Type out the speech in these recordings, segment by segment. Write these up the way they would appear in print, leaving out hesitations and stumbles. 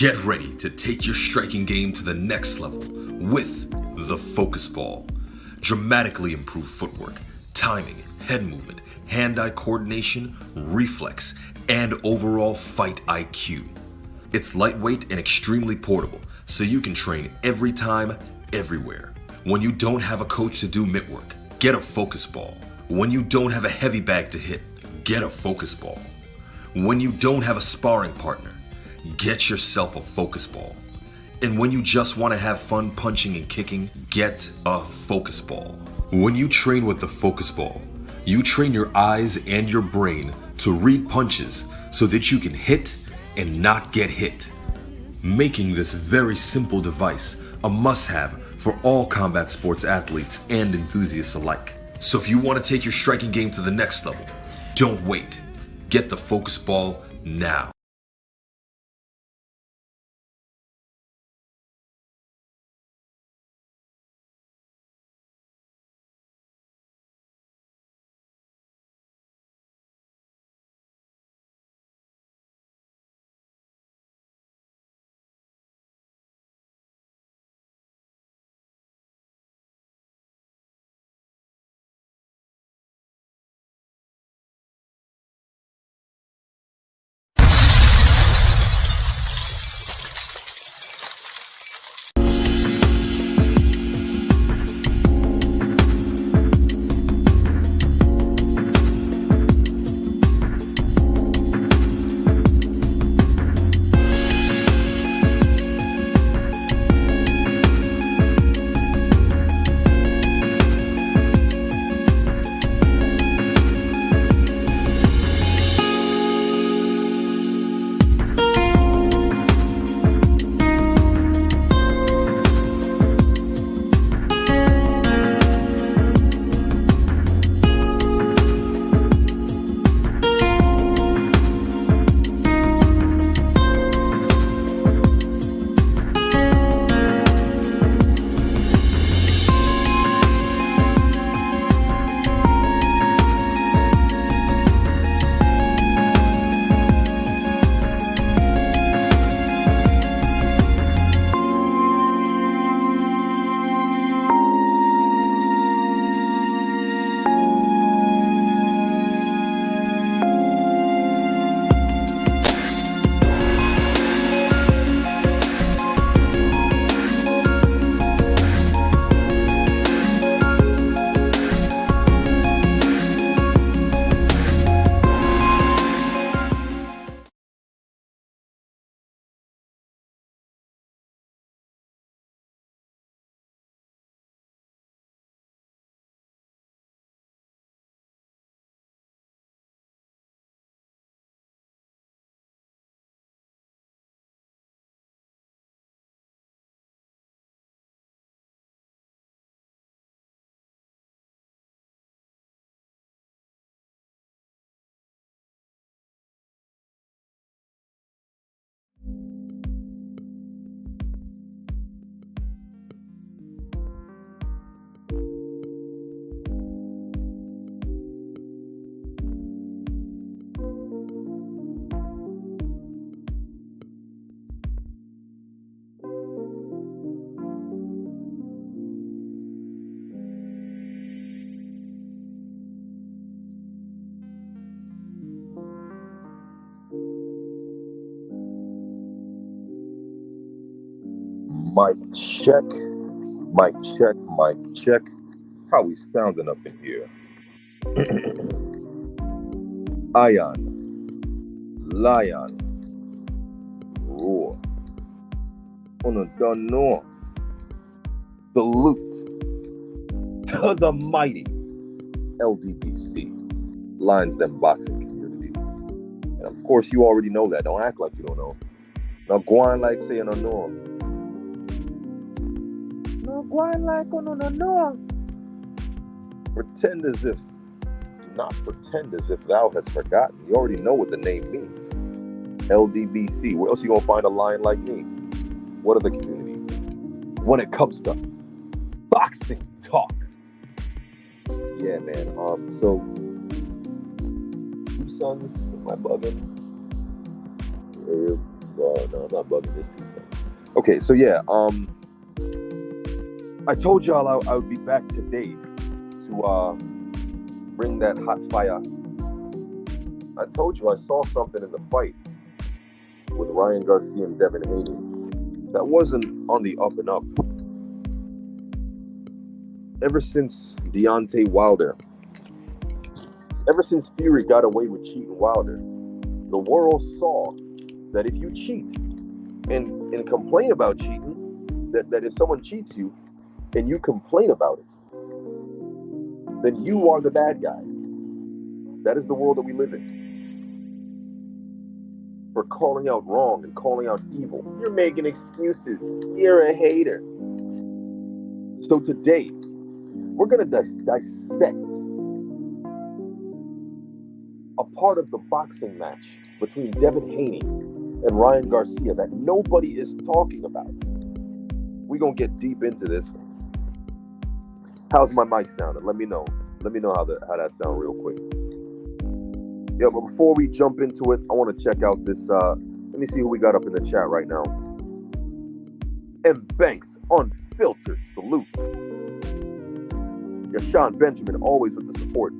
Get ready to take your striking game to the next level with the Focus Ball. Dramatically improved footwork, timing, head movement, hand-eye coordination, reflex, and overall fight IQ. It's lightweight and extremely portable, so you can train every time, everywhere. When you don't have a coach to do mitt work, get a Focus Ball. When you don't have a heavy bag to hit, get a Focus Ball. When you don't have a sparring partner, get yourself a Focus Ball. And when you just want to have fun punching and kicking, get a Focus Ball. When you train with the Focus Ball, you train your eyes and your brain to read punches so that you can hit and not get hit, making this very simple device a must-have for all combat sports athletes and enthusiasts alike. So if you want to take your striking game to the next level, don't wait. Get the Focus Ball now. Mic check, mic check, mic check. How we sounding up in here? Ion, lion, roar. On done no. Salute to the mighty LDBC, Lions Them Boxing Community. And of course, you already know that. Don't act like you don't know. Now, go on like saying no, no. No, go on like no. Pretend as if, do not pretend as if thou hast forgotten. You already know what the name means. LDBC. Where else you gonna find a lion like me? What are the community? When it comes to boxing talk. Yeah, man. So 2 sons, am I bugging? No, I'm not bugging this too much. Okay, so yeah, I told y'all I would be back today to bring that hot fire. I told you I saw something in the fight with Ryan Garcia and Devin Haney that wasn't on the up and up. Ever since Deontay Wilder, ever since Fury got away with cheating Wilder, the world saw that if you cheat and complain about cheating, that if someone cheats you and you complain about it, then you are the bad guy. That is the world that we live in. For calling out wrong and calling out evil. You're making excuses. You're a hater. So today, we're going to dissect a part of the boxing match between Devin Haney and Ryan Garcia that nobody is talking about. We're going to get deep into this. How's my mic sounding? Let me know. Let me know how that sounds real quick. Yeah, but before we jump into it, I want to check out this. Let me see who we got up in the chat right now. M. Banks, unfiltered, salute. Yeah, Sean Benjamin, always with the support.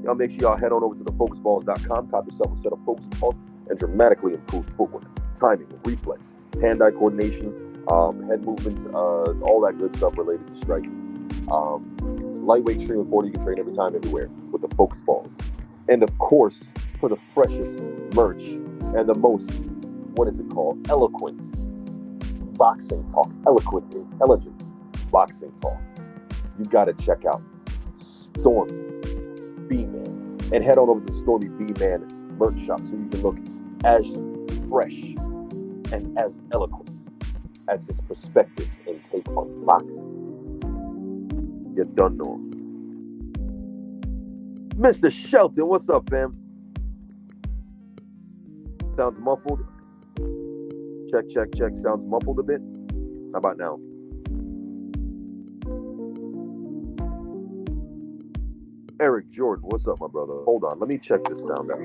Y'all make sure y'all head on over to thefocusballs.com, cop yourself a set of focus balls, and dramatically improve footwork, timing, reflex, hand-eye coordination, head movement, all that good stuff related to striking. Lightweight stream of 40, you can train every time, everywhere with the focus balls. And of course, for the freshest merch and the most, what is it called? Eloquent boxing talk. Eloquent, intelligent boxing talk. You got to check out Stormy B-Man. And head on over to the Stormy B-Man merch shop so you can look as fresh and as eloquent as his perspectives and take on boxing. You done know. Mr. Shelton, what's up, fam? Sounds muffled. Check, check, check. Sounds muffled a bit. How about now? Eric Jordan, what's up, my brother? Hold on, let me check this sound out.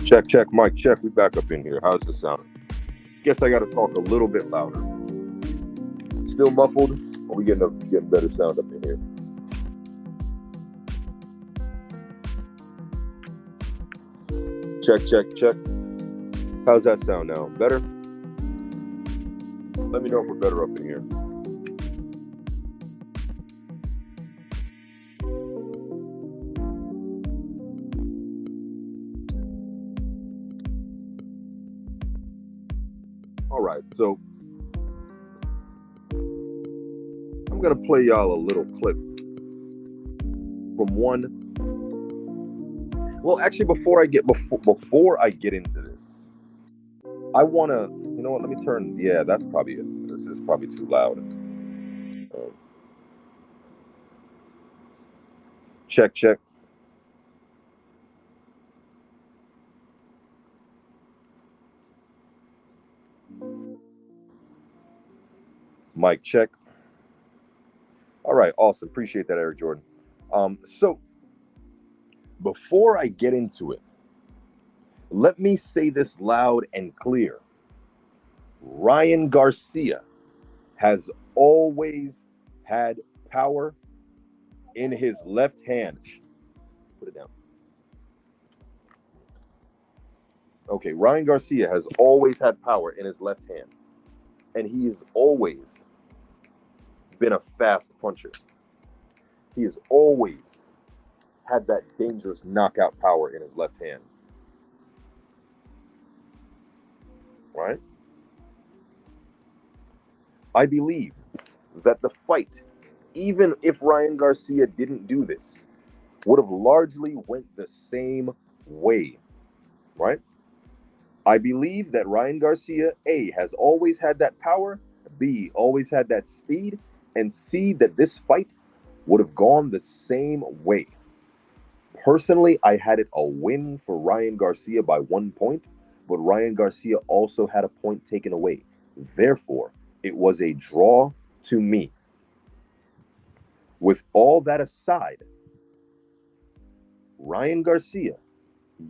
Check, check, mic check. We back up in here. How's this sound? Guess I got to talk a little bit louder. Still muffled? Or we getting better sound up in here? Check, check, check. How's that sound now? Better? Let me know if we're better up in here. All right, so I'm gonna play y'all a little clip from one. Well, actually, before I get into this, I wanna, you know what? Let me turn. Yeah, that's probably it. This is probably too loud. Check, check. Mic check. All right, awesome. Appreciate that, Eric Jordan. So before I get into it, let me say this loud and clear. Ryan Garcia has always had power in his left hand. Put it down. Okay, Ryan Garcia has always had power in his left hand, and he has always been a fast puncher. He has always had that dangerous knockout power in his left hand. Right? I believe that the fight, even if Ryan Garcia didn't do this, would have largely went the same way. Right? I believe that Ryan Garcia, A, has always had that power, B, always had that speed, and C, that this fight would have gone the same way. Personally, I had it a win for Ryan Garcia by 1 point, but Ryan Garcia also had a point taken away. Therefore, it was a draw to me. With all that aside, Ryan Garcia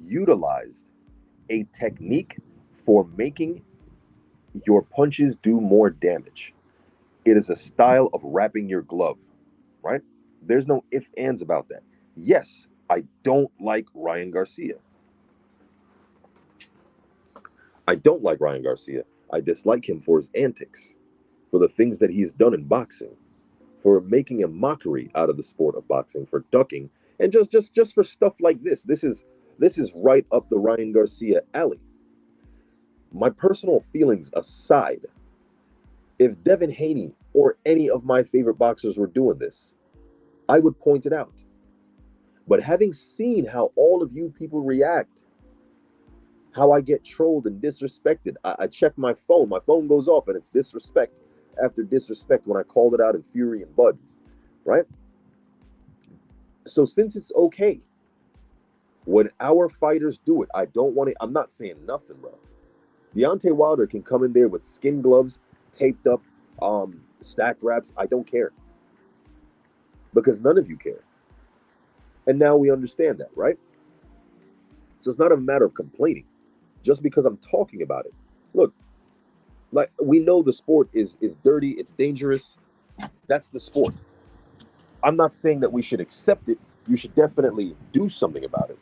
utilized a technique for making your punches do more damage. It is a style of wrapping your glove, right? There's no ifs, ands about that. Yes, I don't like Ryan Garcia. I don't like Ryan Garcia. I dislike him for his antics, for the things that he's done in boxing, for making a mockery out of the sport of boxing, for ducking, and just for stuff like this. This is right up the Ryan Garcia alley. My personal feelings aside, if Devin Haney or any of my favorite boxers were doing this, I would point it out. But having seen how all of you people react, how I get trolled and disrespected, I check my phone. My phone goes off and it's disrespect after disrespect when I called it out in fury and bud, right? So since it's okay when our fighters do it, I don't want to. I'm not saying nothing, bro. Deontay Wilder can come in there with skin gloves, taped up, stacked wraps. I don't care because none of you care, and now we understand that, right? So it's not a matter of complaining just because I'm talking about it. Look, like we know the sport is dirty, it's dangerous. That's the sport. I'm not saying that we should accept it. You should definitely do something about it.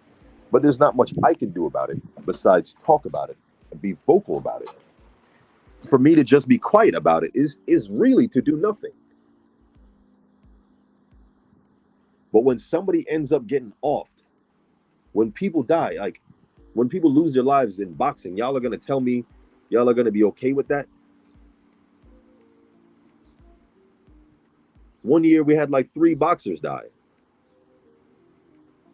But there's not much I can do about it besides talk about it and be vocal about it. For me to just be quiet about it is really to do nothing. But when somebody ends up getting offed, when people die, like when people lose their lives in boxing, y'all are gonna tell me y'all are gonna be okay with that? One year we had like 3 boxers die.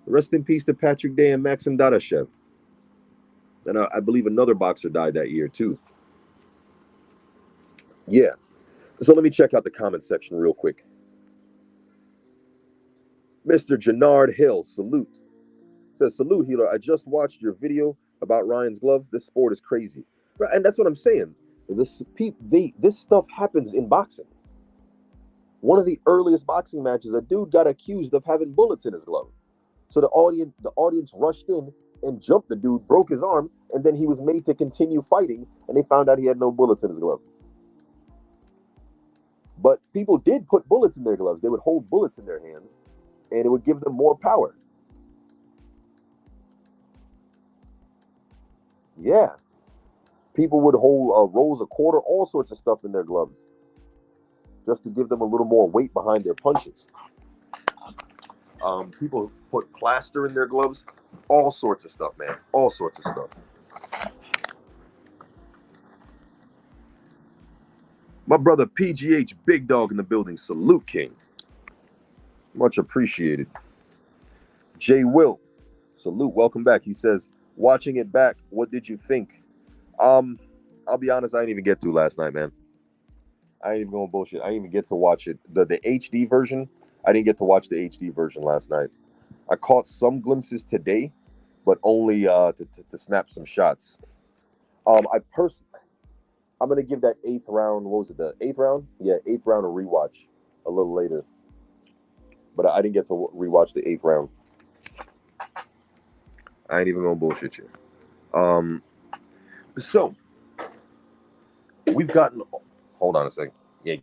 Rest in peace to Patrick Day and Maxim Dadashev. And I believe another boxer died that year too. Yeah. So let me check out the comment section real quick. Mr. Jannard Hill, salute. Says, salute, Healer. I just watched your video about Ryan's glove. This sport is crazy. Right, and that's what I'm saying. This stuff happens in boxing. One of the earliest boxing matches, a dude got accused of having bullets in his glove. So the audience rushed in and jumped the dude, broke his arm, and then he was made to continue fighting, and they found out he had no bullets in his glove. But people did put bullets in their gloves. They would hold bullets in their hands, and it would give them more power. Yeah. People would hold rolls of quarter, all sorts of stuff in their gloves, just to give them a little more weight behind their punches. People put plaster in their gloves, all sorts of stuff, man. All sorts of stuff. My brother PGH, big dog in the building. Salute, King. Much appreciated. Jay Will, salute. Welcome back. He says, watching it back, what did you think? Um, I'll be honest, I didn't even get to last night, man. I ain't even going bullshit. I didn't even get to watch it. The HD version, I didn't get to watch the HD version last night. I caught some glimpses today, but only to snap some shots. I personally, I'm gonna give that eighth round. What was it? The eighth round? Yeah, eighth round a rewatch a little later. But I didn't get to rewatch the eighth round. I ain't even gonna bullshit you. So we've gotten. Hold on a second. Yeah.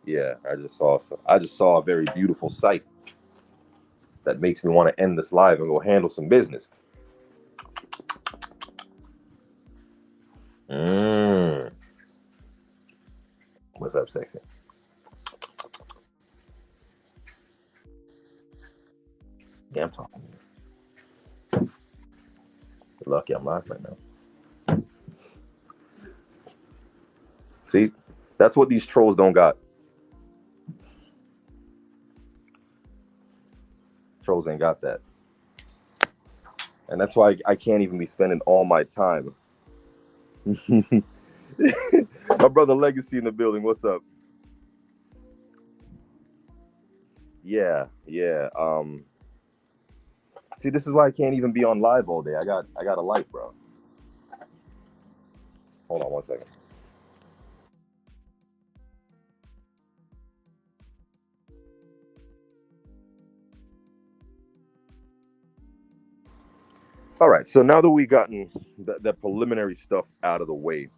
Yeah, I just saw a very beautiful sight that makes me want to end this live and go handle some business. Mm. What's up, sexy? Yeah, I'm talking. You're lucky I'm live right now. See, that's what these trolls don't got. Trolls ain't got that. And that's why I can't even be spending all my time. My brother Legacy in the building. What's up? Yeah, yeah. See, this is why I can't even be on live all day. I got a life, bro. Hold on one second. All right, so now that we've gotten that preliminary stuff out of the way,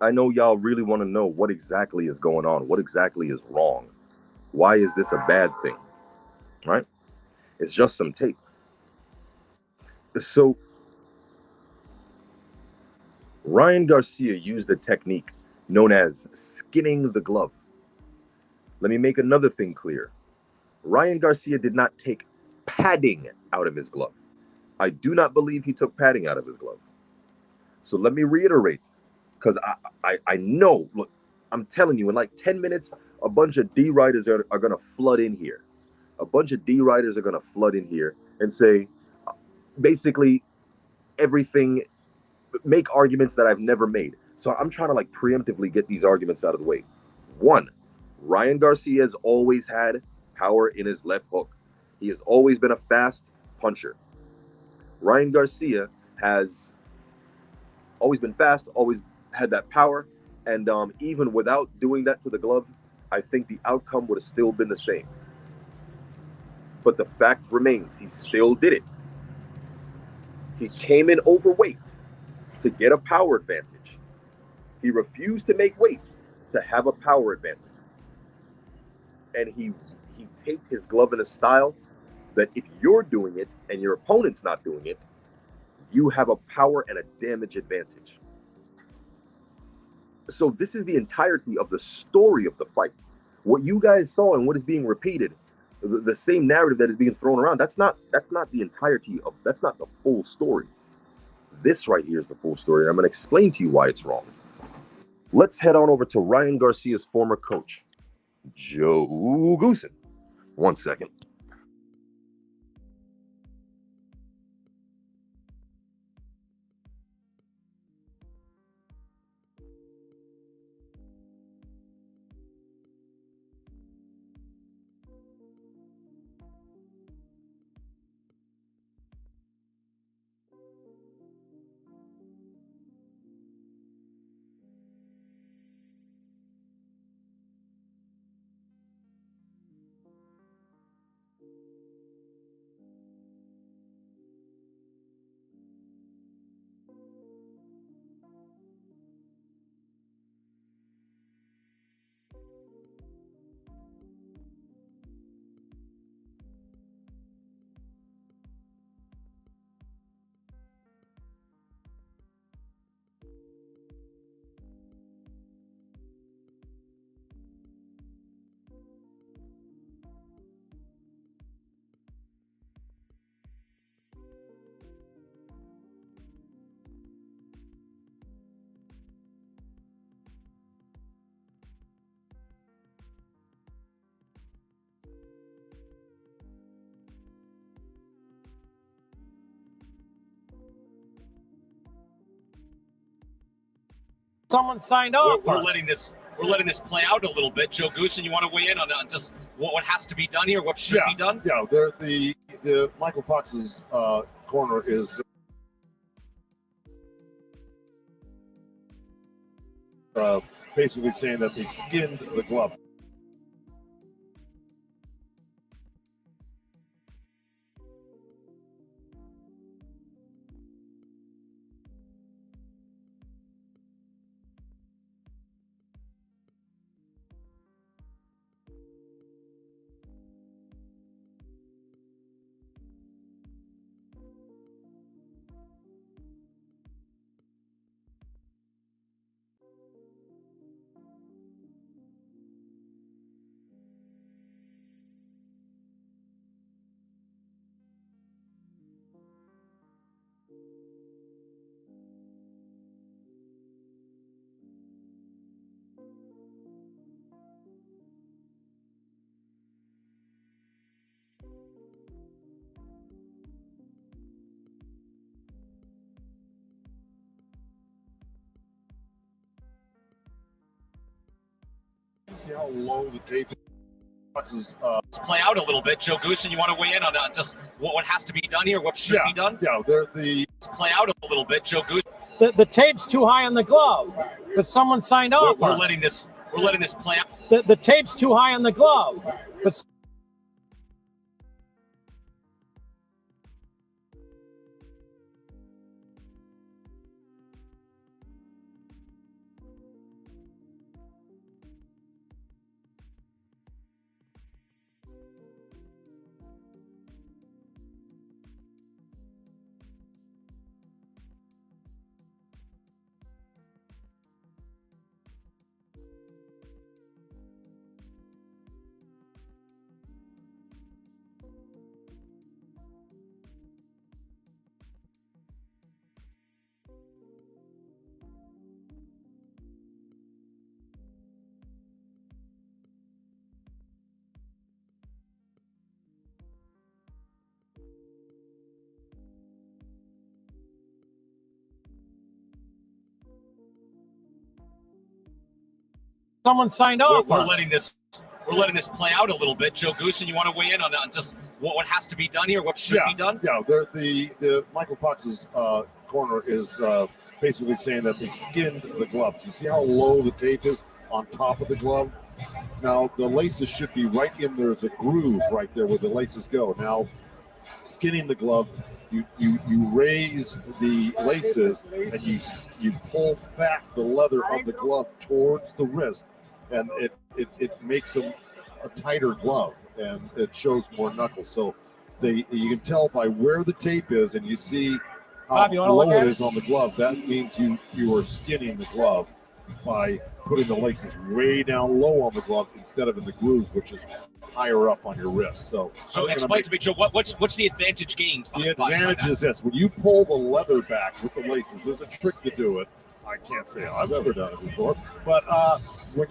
I know y'all really want to know what exactly is going on, what exactly is wrong. Why is this a bad thing? Right? It's just some tape. So Ryan Garcia used a technique known as skinning the glove. Let me make another thing clear. Ryan Garcia did not take padding out of his glove. I do not believe he took padding out of his glove. So let me reiterate, because I know, look, I'm telling you, in like 10 minutes, a bunch of D writers are going to flood in here. A bunch of D writers are going to flood in here and say basically everything, make arguments that I've never made. So I'm trying to like preemptively get these arguments out of the way. One, Ryan Garcia has always had power in his left hook. He has always been a fast puncher. Ryan Garcia has always been fast, always had that power, and even without doing that to the glove, I think the outcome would have still been the same. But the fact remains, he still did it. He came in overweight to get a power advantage. He refused to make weight to have a power advantage. And he taped his glove in a style that if you're doing it and your opponent's not doing it, you have a power and a damage advantage. So this is the entirety of the story of the fight. What you guys saw and what is being repeated, the same narrative that is being thrown around, that's not the entirety of, that's not the full story. This right here is the full story. I'm going to explain to you why it's wrong. Let's head on over to Ryan Garcia's former coach, Joe Goosen. 1 second. Someone signed off. We're letting this play out a little bit. Joe Goosen, you want to weigh in on just what has to be done here, what should be done? Yeah, the Michael Fox's corner is basically saying that they skinned the glove. see how low the tape is? Let's play out a little bit. Joe Goosen, you want to weigh in on just what has to be done here, what should be done? Yeah, Let's play out a little bit. Joe Goosen. The tape's too high on the glove, but someone signed off We're on letting this play out. the tape's too high on the glove, but someone signed off We're on letting this play out a little bit. Joe Goosen, you want to weigh in on just what has to be done here, what should be done? Yeah, the Michael Fox's corner is basically saying that they skinned the gloves. You see how low the tape is on top of the glove? Now, the laces should be right in there. There's a groove right there where the laces go. Now, skinning the glove, you raise the laces and you pull back the leather of the glove towards the wrist, and it makes them a tighter glove, and it shows more knuckles. So you can tell by where the tape is, and you see how Bob, you wanna low look at it it? is on the glove. That means you are skinning the glove by putting the laces way down low on the glove instead of in the groove, which is higher up on your wrist. So Explain to me, Joe, what's the advantage gained? the advantage is this: when you pull the leather back with the laces, there's a trick to do it. I can't say I've ever done it before, but when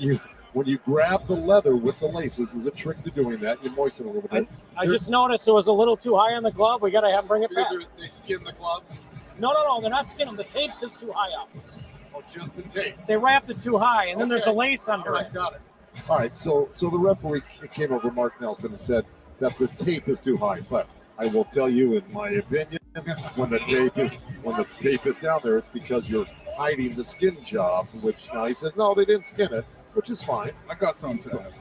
you grab the leather with the laces, there's a trick to doing that. You moisten it a little bit. I just noticed it was a little too high on the glove. We got to bring it back. They skin the gloves. No, they're not skinning. The tape's just too high up. Oh, just the tape. They wrapped it too high, and then there's a lace under it. Got it. All right, so the referee came over, Mark Nelson, and said that the tape is too high. But I will tell you, in my opinion, when the tape is down there, it's because you're hiding the skin job. Which now he says, no, they didn't skin it, which is fine. I got something to add.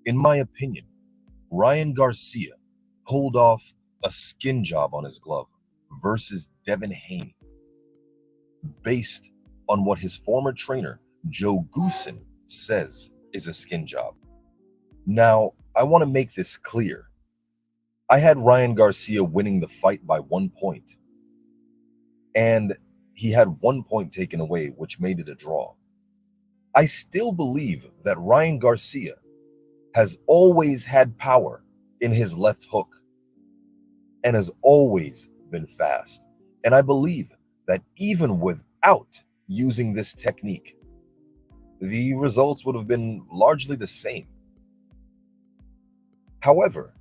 In my opinion, Ryan Garcia pulled off a skin job on his glove versus Devin Haney, based on what his former trainer, Joe Goosen, says is a skin job. Now, I want to make this clear. I had Ryan Garcia winning the fight by 1 point, and he had 1 point taken away, which made it a draw. I still believe that Ryan Garcia has always had power in his left hook and has always been fast. And I believe that even without using this technique, the results would have been largely the same. However,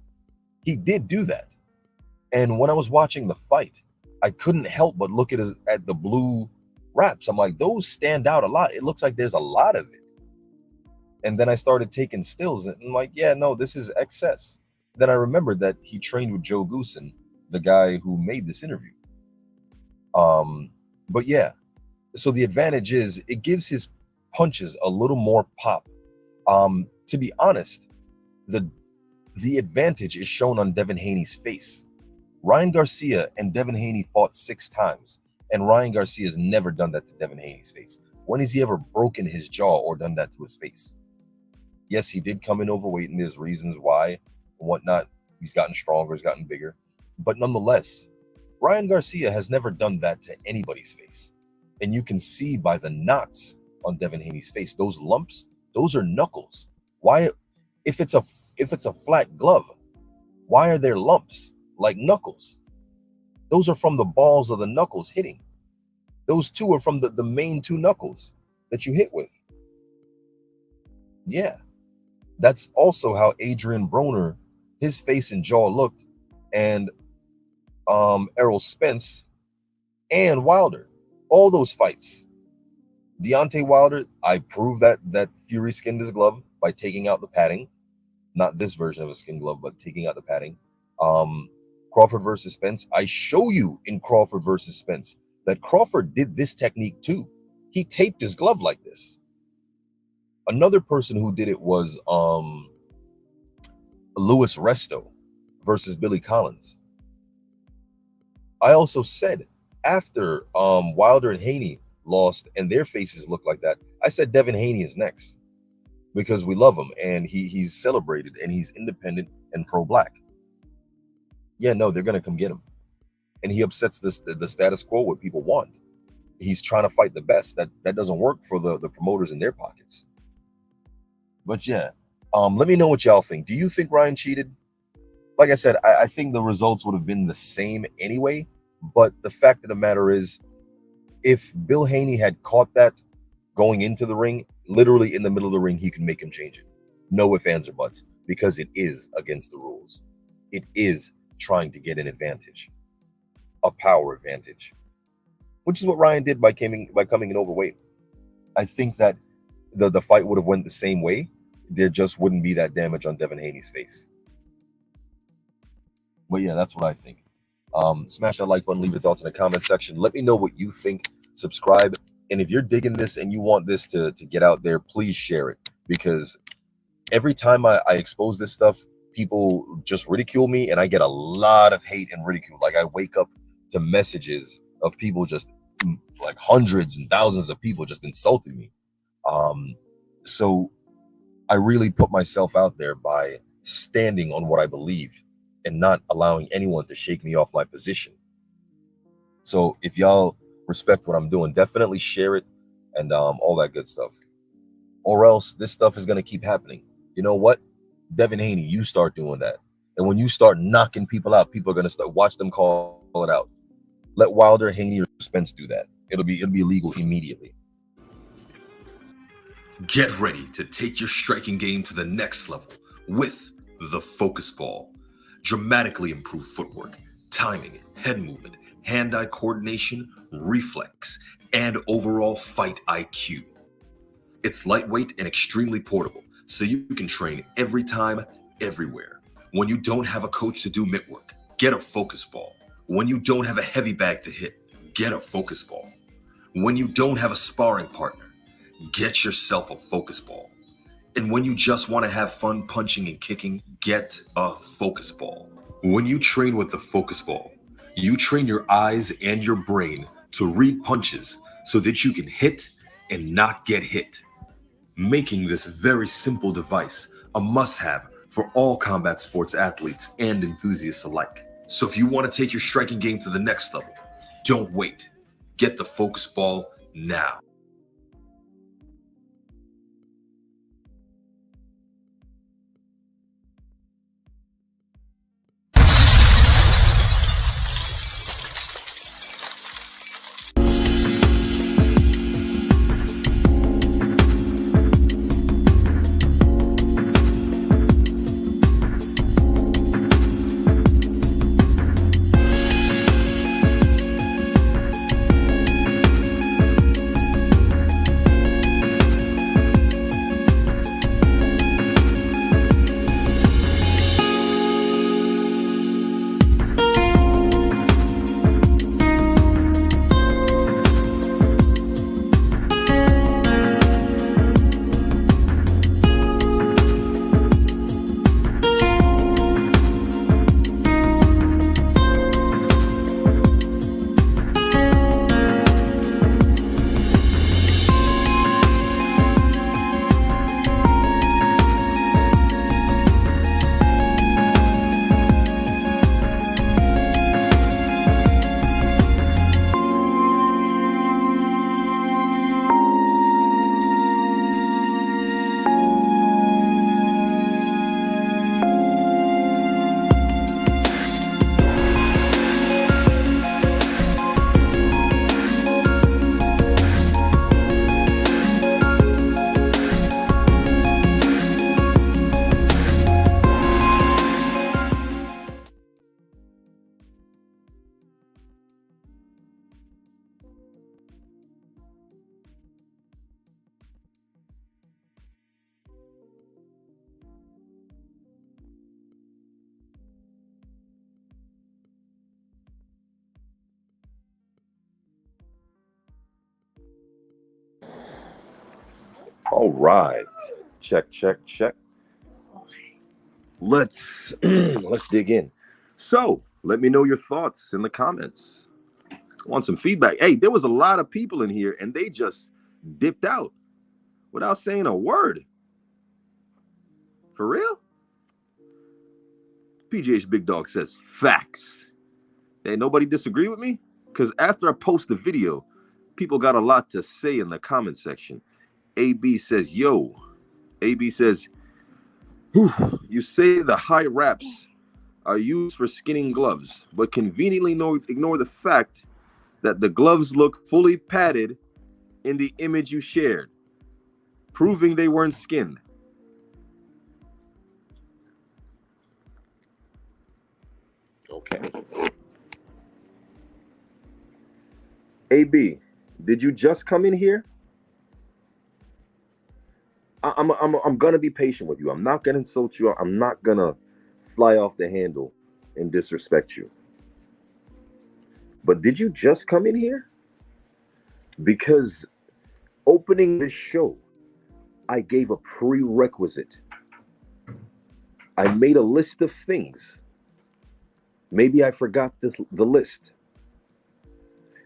he did do that. And when I was watching the fight, I couldn't help but look at the blue wraps. I'm like, those stand out a lot. It looks like there's a lot of it. And then I started taking stills, and I'm like, yeah, no, this is excess. Then I remembered that he trained with Joe Goosen, the guy who made this interview. But yeah, so the advantage is it gives his punches a little more pop. To be honest, the advantage is shown on Devin Haney's face. Ryan Garcia and Devin Haney fought 6 times, and Ryan Garcia has never done that to Devin Haney's face. When has he ever broken his jaw or done that to his face? Yes, he did come in overweight, and there's reasons why and whatnot. He's gotten stronger, he's gotten bigger. But nonetheless, Ryan Garcia has never done that to anybody's face. And you can see by the knots on Devin Haney's face, those lumps, those are knuckles. Why, if it's a flat glove, why are there lumps like knuckles? Those are from the balls of the knuckles hitting. Those two are from the main 2 knuckles that you hit with. Yeah. That's also how Adrian Broner, his face and jaw looked, and Errol Spence and Wilder. All those fights, Deontay Wilder, I proved that Fury skinned his glove by taking out the padding. Not this version of a skin glove, but taking out the padding. Crawford versus Spence, I show you in Crawford versus Spence that Crawford did this technique too. He taped his glove like this. Another person who did it was Louis Resto versus Billy Collins. I also said after Wilder and Haney lost and their faces looked like that, I said Devin Haney is next because we love him and he's celebrated and he's independent and pro-black. Yeah, no, they're gonna come get him, and he upsets the status quo, what people want. He's trying to fight the best. That doesn't work for the promoters in their pockets. But yeah, let me know what y'all think. Do you think Ryan cheated? Like I said, I think the results would have been the same anyway. But the fact of the matter is, if Bill Haney had caught that going into the ring, literally in the middle of the ring, he could make him change it. No ifs, ands, or buts, because it is against the rules. It is trying to get an advantage, a power advantage, which is what Ryan did by coming in overweight. I think that the fight would have went the same way. There just wouldn't be that damage on Devin Haney's face. But yeah, that's what I think. Smash that like button, leave your thoughts in the comment section. Let me know what you think. Subscribe, and if you're digging this and you want this to get out there, please share it, because every time I expose this stuff, people just ridicule me, and I get a lot of hate and ridicule. Like, I wake up to messages of people, just like hundreds and thousands of people just insulting me. So I really put myself out there by standing on what I believe and not allowing anyone to shake me off my position. So if y'all respect what I'm doing, definitely share it and all that good stuff, or else this stuff is going to keep happening. You know what? Devin Haney, you start doing that. And when you start knocking people out, people are going to start watch them call it out. Let Wilder, Haney, or Spence do that. It'll be illegal immediately. Get ready to take your striking game to the next level with the Focus Ball. Dramatically improve footwork, timing, head movement, hand-eye coordination, reflex, and overall fight IQ. It's lightweight and extremely portable, so you can train every time, everywhere. When you don't have a coach to do mitt work, get a Focus Ball. When you don't have a heavy bag to hit, get a Focus Ball. When you don't have a sparring partner, get yourself a Focus Ball. And when you just want to have fun punching and kicking, get a Focus Ball. When you train with the Focus Ball, you train your eyes and your brain to read punches so that you can hit and not get hit, making this very simple device a must-have for all combat sports athletes and enthusiasts alike. So if you want to take your striking game to the next level, don't wait. Get the Focus Ball now. All right. Check, check, check. Let's dig in. So, let me know your thoughts in the comments. I want some feedback. Hey, there was a lot of people in here and they just dipped out without saying a word. For real? PGH Big Dog says facts. Hey, nobody disagree with me? Because after I post the video, people got a lot to say in the comment section. AB says, yo. AB says, whew, you say the high wraps are used for skinning gloves, but conveniently ignore the fact that the gloves look fully padded in the image you shared, proving they weren't skinned. Okay. AB, did you just come in here? I'm gonna be patient with you. I'm not gonna insult you. I'm not gonna fly off the handle and disrespect you. But did you just come in here? Because opening this show, I gave a prerequisite. I made a list of things. Maybe I forgot the list.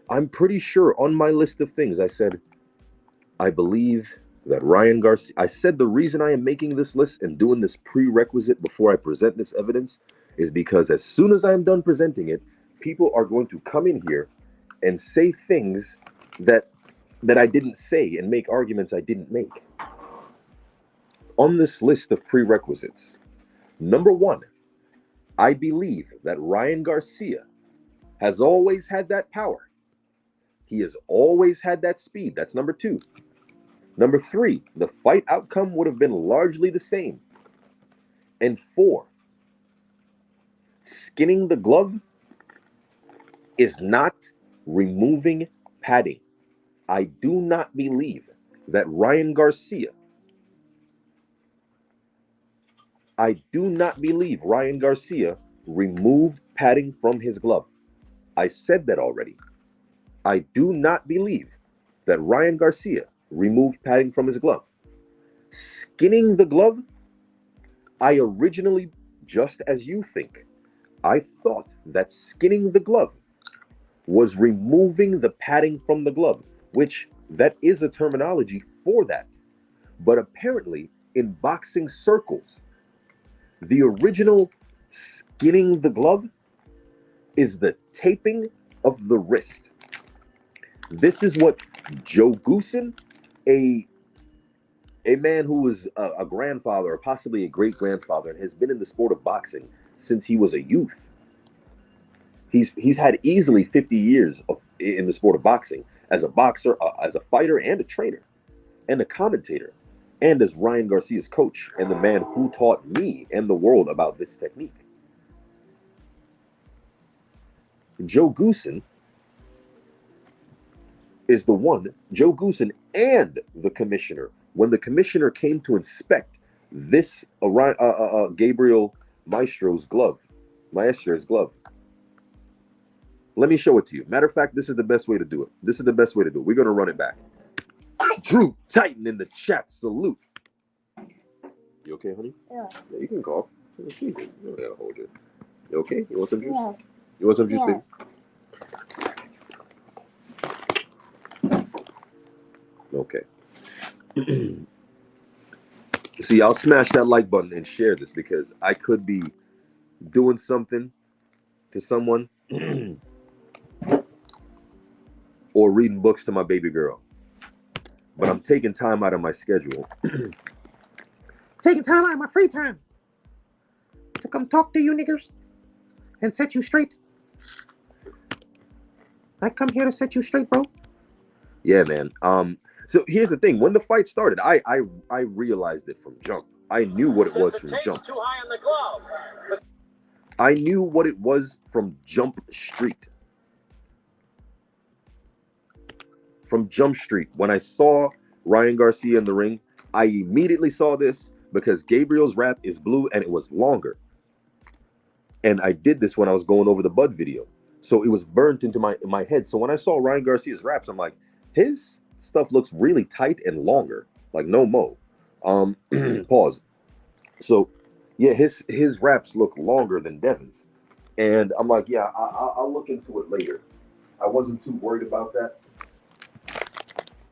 I'm pretty sure on my list of things, I said, I believe that Ryan Garcia, I said the reason I am making this list and doing this prerequisite before I present this evidence is because as soon as I am done presenting it, people are going to come in here and say things that I didn't say and make arguments I didn't make. On this list of prerequisites, number one, I believe that Ryan Garcia has always had that power. He has always had that speed. That's number two. Number three, the fight outcome would have been largely the same. And four, skinning the glove is not removing padding. I do not believe that Ryan Garcia, removed padding from his glove. I said that already. I do not believe that Ryan Garcia removed padding from his glove. Skinning the glove, I originally, just as you think, I thought that skinning the glove was removing the padding from the glove, which that is a terminology for that. But apparently, in boxing circles, the original skinning the glove is the taping of the wrist. This is what Joe Goosen, a man who was a grandfather or possibly a great-grandfather and has been in the sport of boxing since he was a youth. He's had easily 50 years in the sport of boxing as a boxer, as a fighter, and a trainer, and a commentator, and as Ryan Garcia's coach and the man who taught me and the world about this technique. Joe Goosen is the one, Joe Goosen and the commissioner, when the commissioner came to inspect this Gabriel Maestro's glove. Let me show it to you. Matter of fact, this is the best way to do it. We're going to run it back. Drew Titan in the chat. Salute. You okay, honey? Yeah. Yeah, you can cough. You don't gotta hold it. You okay? You want some juice? Yeah. You want some juice, Yeah. baby? Okay. See, I'll smash that like button and share this because I could be doing something to someone or reading books to my baby girl. But I'm taking time out of my schedule. Taking time out of my free time to come talk to you niggers and set you straight. I come here to set you straight, bro. Yeah, man. So here's the thing. When the fight started, I realized it from jump. I knew what it was from jump. Too high on the glove. I knew what it was from Jump Street. From Jump Street. When I saw Ryan Garcia in the ring, I immediately saw this because Gabriel's wrap is blue and it was longer. And I did this when I was going over the Bud video. So it was burnt into my head. So when I saw Ryan Garcia's wraps, I'm like, his stuff looks really tight and longer. like no mo. Pause. So, yeah, his wraps look longer than Devin's, and I'm like, yeah, I'll look into it later. I wasn't too worried about that,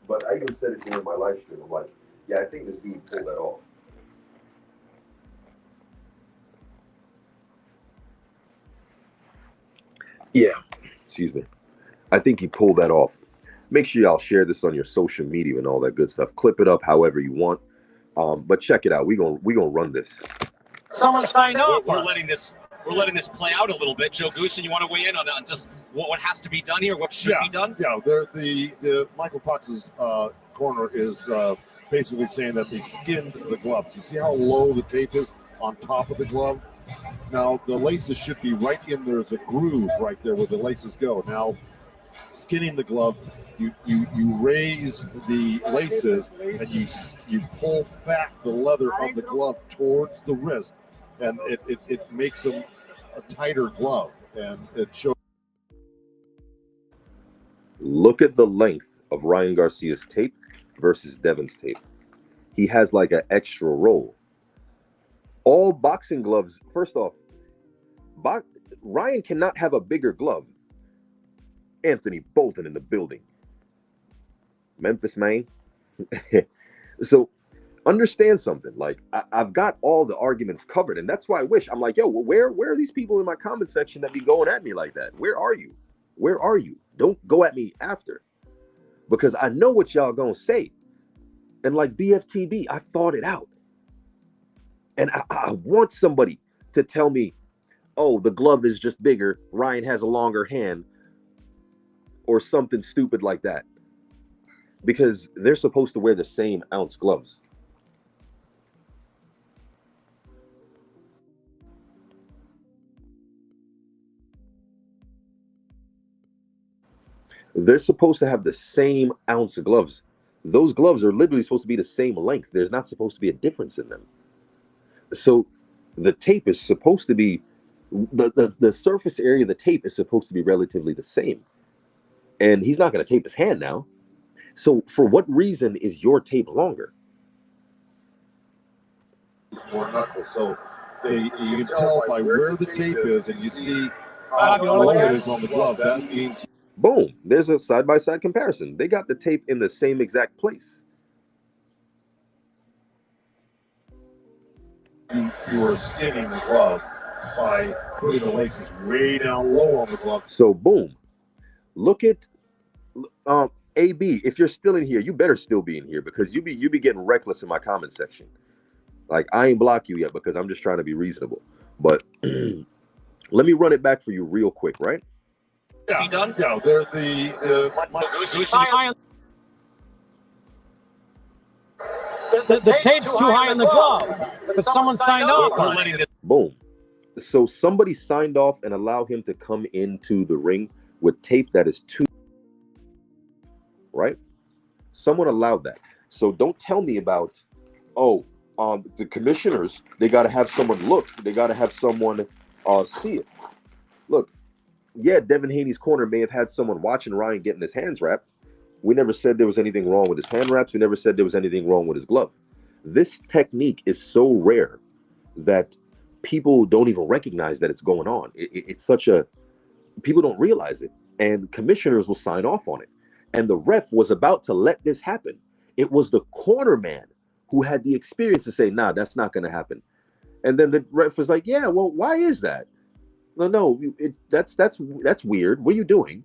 but I even said it during my live stream. I'm like, yeah, I think this dude pulled that off. Yeah, excuse me. I think he pulled that off. Make sure y'all share this on your social media and all that good stuff. Clip it up however you want. But check it out. We gonna run this. Someone signed off. We're letting this play out a little bit. Joe Goosen, you want to weigh in on just what has to be done here, what should be done? Yeah, the Michael Fox's corner is basically saying that they skinned the gloves. You see how low the tape is on top of the glove? Now, the laces should be right in there. There's a groove right there where the laces go. Now, skinning the glove, you raise the laces and you pull back the leather of the glove towards the wrist, and it makes them a tighter glove, and it shows. Look at the length of Ryan Garcia's tape versus Devin's tape. He has like an extra roll. All boxing gloves, first off, Ryan cannot have a bigger glove. Anthony Bolton in the building. Memphis, man. So understand something. Like, I've got all the arguments covered, and that's why I wish. I'm like, yo, well, where are these people in my comment section that be going at me like that? Where are you? Where are you? Don't go at me after. Because I know what y'all gonna say. And like BFTB, I thought it out. And I want somebody to tell me, oh, the glove is just bigger, Ryan has a longer hand, or something stupid like that. Because they're supposed to wear the same ounce gloves. They're supposed to have the same ounce of gloves. Those gloves are literally supposed to be the same length. There's not supposed to be a difference in them. So the tape is supposed to be, the surface area of the tape is supposed to be relatively the same. And he's not going to tape his hand now. So for what reason is your tape longer? More knuckles. So you can tell by where the tape is, and you see how low it is on the glove. That means, boom, there's a side-by-side comparison. They got the tape in the same exact place. You are skinning the glove by putting the laces way down low on the glove. So boom, look at AB. If you're still in here, you better still be in here, because you be getting reckless in my comment section. Like, I ain't block you yet because I'm just trying to be reasonable. But let me run it back for you real quick, right? Yeah, done? Yeah, they're The tape's too high on the glove, but someone signed off on it. Boom. So somebody signed off and allowed him to come into the ring with tape that is too, right? Someone allowed that. So don't tell me about, the commissioners, they got to have someone look. They got to have someone see it. Look, yeah, Devin Haney's corner may have had someone watching Ryan getting his hands wrapped. We never said there was anything wrong with his hand wraps. We never said there was anything wrong with his glove. This technique is so rare that people don't even recognize that it's going on. It's such a, people don't realize it. And commissioners will sign off on it. And the ref was about to let this happen. It was the corner man who had the experience to say, nah, that's not going to happen. And then the ref was like, yeah, well, why is that? No, that's weird. What are you doing?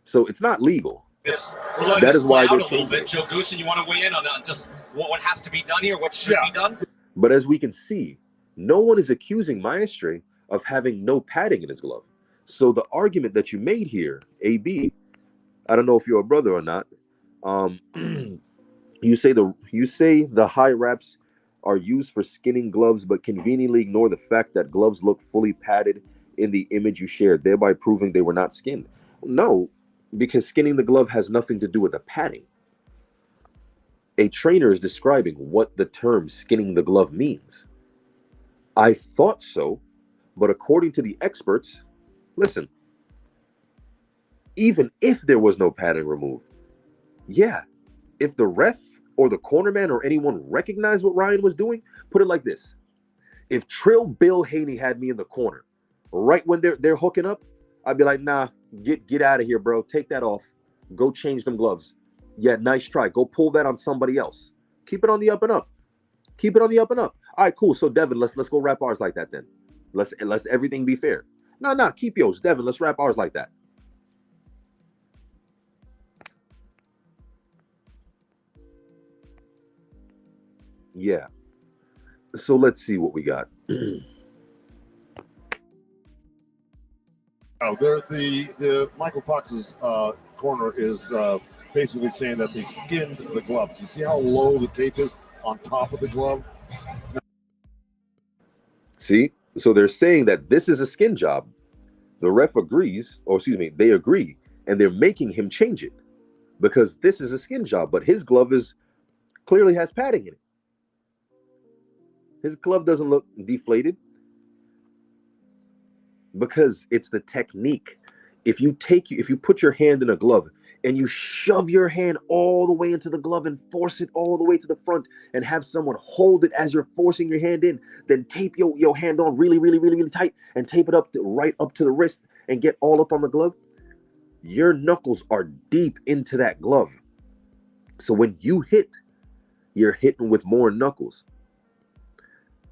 So it's not legal. That is why out a little bit. Joe Goosen, you want to weigh in on just what has to be done here, what should be done? But as we can see, no one is accusing Maestre of having no padding in his glove. So the argument that you made here, AB, I don't know if you're a brother or not. You say the high wraps are used for skinning gloves, but conveniently ignore the fact that gloves look fully padded in the image you shared, thereby proving they were not skinned. No, because skinning the glove has nothing to do with the padding. A trainer is describing what the term skinning the glove means. I thought so, but according to the experts, listen, even if there was no padding removed, yeah, if the ref or the cornerman or anyone recognized what Ryan was doing, put it like this. If Trill Bill Haney had me in the corner, right when they're hooking up, I'd be like, nah, get out of here, bro. Take that off. Go change them gloves. Yeah, nice try. Go pull that on somebody else. Keep it on the up and up. Keep it on the up and up. All right, cool. So Devin, let's go wrap ours like that then. Let's everything be fair. Nah, keep yours. Devin, let's wrap ours like that. Yeah. So let's see what we got. Oh, the Michael Fox's corner is basically saying that they skinned the gloves. You see how low the tape is on top of the glove? See? So they're saying that this is a skin job. The ref agrees, or excuse me, they agree, and they're making him change it because this is a skin job, but his glove clearly has padding in it. His glove doesn't look deflated because it's the technique. If you put your hand in a glove and you shove your hand all the way into the glove and force it all the way to the front and have someone hold it as you're forcing your hand in, then tape your hand on really, really, really, really tight and tape it right up to the wrist and get all up on the glove, your knuckles are deep into that glove. So when you hit, you're hitting with more knuckles.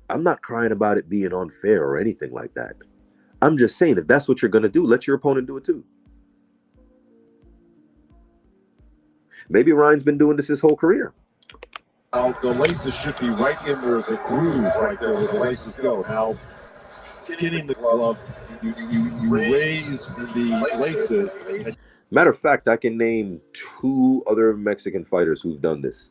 I'm not crying about it being unfair or anything like that. I'm just saying, if that's what you're going to do, let your opponent do it too. Maybe Ryan's been doing this his whole career. Now, the laces should be right in there as a groove right there where the laces go. Now, skinning the glove, you raise the laces. Matter of fact, I can name 2 other Mexican fighters who've done this.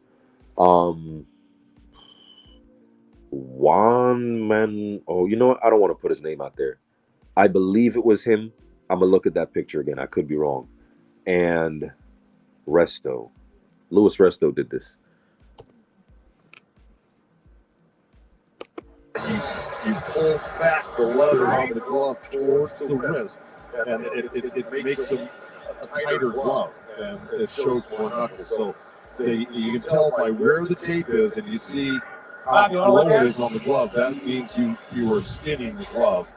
Juan Man. Oh, you know what? I don't want to put his name out there. I believe it was him. I'm gonna look at that picture again. I could be wrong. And Resto, Luis Resto did this. You pull back the leather of the glove towards the wrist, and it makes a tighter glove, and it shows more knuckles. So you can tell by where the tape is, and you see how low it is on the glove. That means you are skinning the glove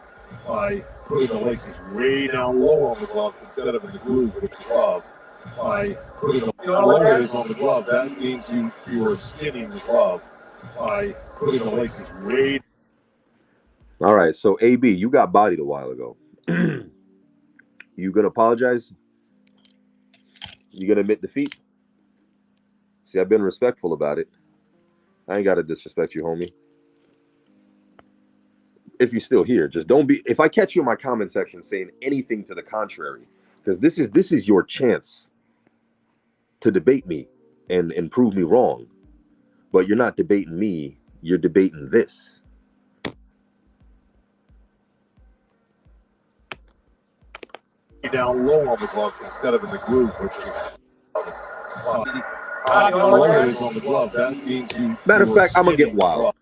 by putting the laces way down low on the glove instead of in the groove with the glove. By putting the low it is on the glove, that means you are skinning the glove by putting the laces way. All right, so AB, you got bodied a while ago. You gonna apologize? You gonna admit defeat? See, I've been respectful about it. I ain't gotta disrespect you, homie. If you're still here, just don't be. If I catch you in my comment section saying anything to the contrary, because this is your chance to debate me and prove me wrong. But you're not debating me. You're debating this. Down low on the glove instead of in the groove, which is low it is on the glove. That means Matter of fact, I'm gonna get wild.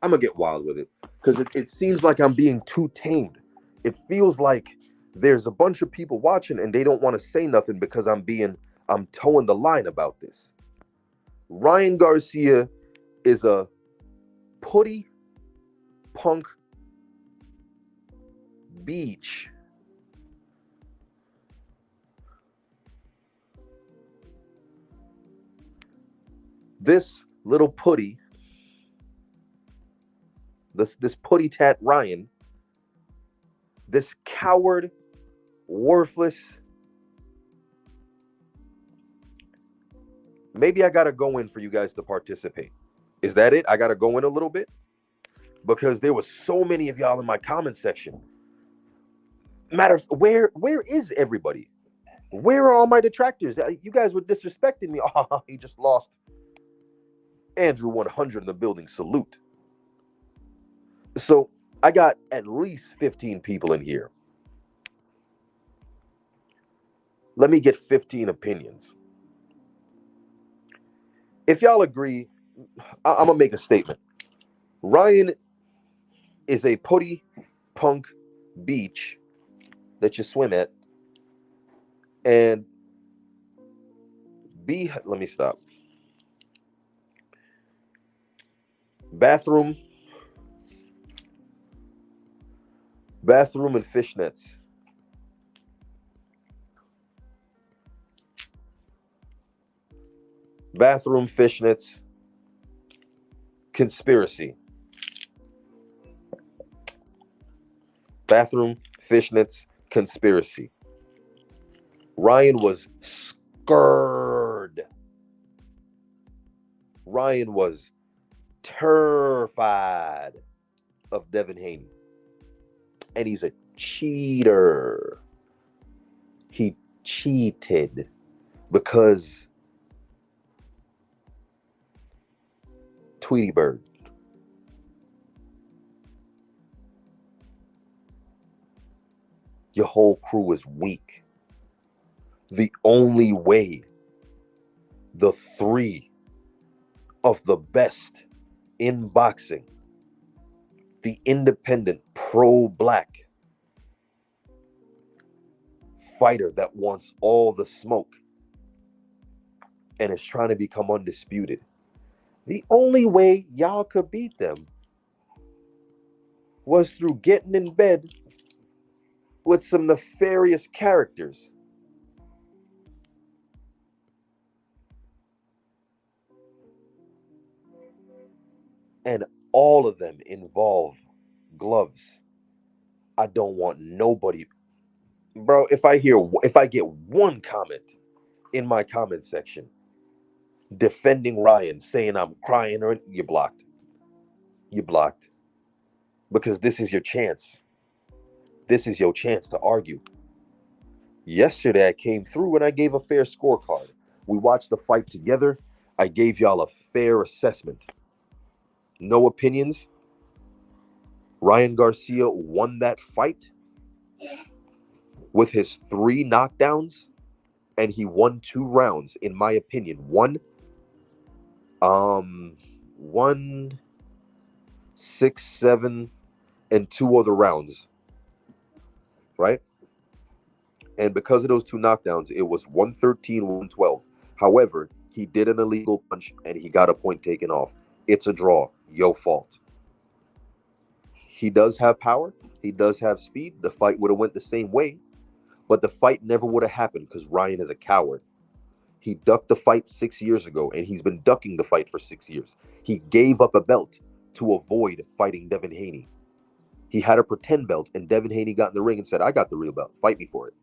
I'm gonna get wild with it because it seems like I'm being too tamed. It feels like there's a bunch of people watching and they don't want to say nothing because I'm towing the line about this. Ryan Garcia is a putty punk beach. This little putty, this putty tat Ryan, this coward, worthless. Maybe I gotta go in for you guys to participate. Is that it? I gotta go in a little bit? Because there was so many of y'all in my comment section. Where is everybody? Where are all my detractors? You guys were disrespecting me. Oh, he just lost. Andrew 100 in the building, salute. So I got at least 15 people in here. Let me get 15 opinions. If y'all agree, I'm gonna make a statement. Ryan is a putty punk beach that you swim at, and let me stop. Bathroom and fishnets. Bathroom fishnets. Conspiracy. Bathroom fishnets. Conspiracy. Ryan was scared. Ryan was terrified of Devin Haney. And he's a cheater. He cheated because Tweety Bird. Your whole crew is weak. The only way the three of the best in boxing, the independent pro-black fighter that wants all the smoke and is trying to become undisputed, the only way y'all could beat them was through getting in bed with some nefarious characters. And all of them involve gloves. I don't want nobody. Bro, if I get one comment in my comment section defending Ryan, saying I'm crying, or you're blocked. You're blocked. Because this is your chance. This is your chance to argue. Yesterday I came through and I gave a fair scorecard. We watched the fight together. I gave y'all a fair assessment. No opinions. Ryan Garcia won that fight with his 3 knockdowns, and he won 2 rounds, in my opinion. One 6, 7, and 2 other rounds, right? And because of those 2 knockdowns, it was 113, 112. However, he did an illegal punch and he got a point taken off. It's a draw. Your fault. He does have power. He does have speed. The fight would have went the same way, but the fight never would have happened because Ryan is a coward. He ducked the fight 6 years ago, and he's been ducking the fight for 6 years. He gave up a belt to avoid fighting Devin Haney. He had a pretend belt, and Devin Haney got in the ring and said, I got the real belt. Fight me for it.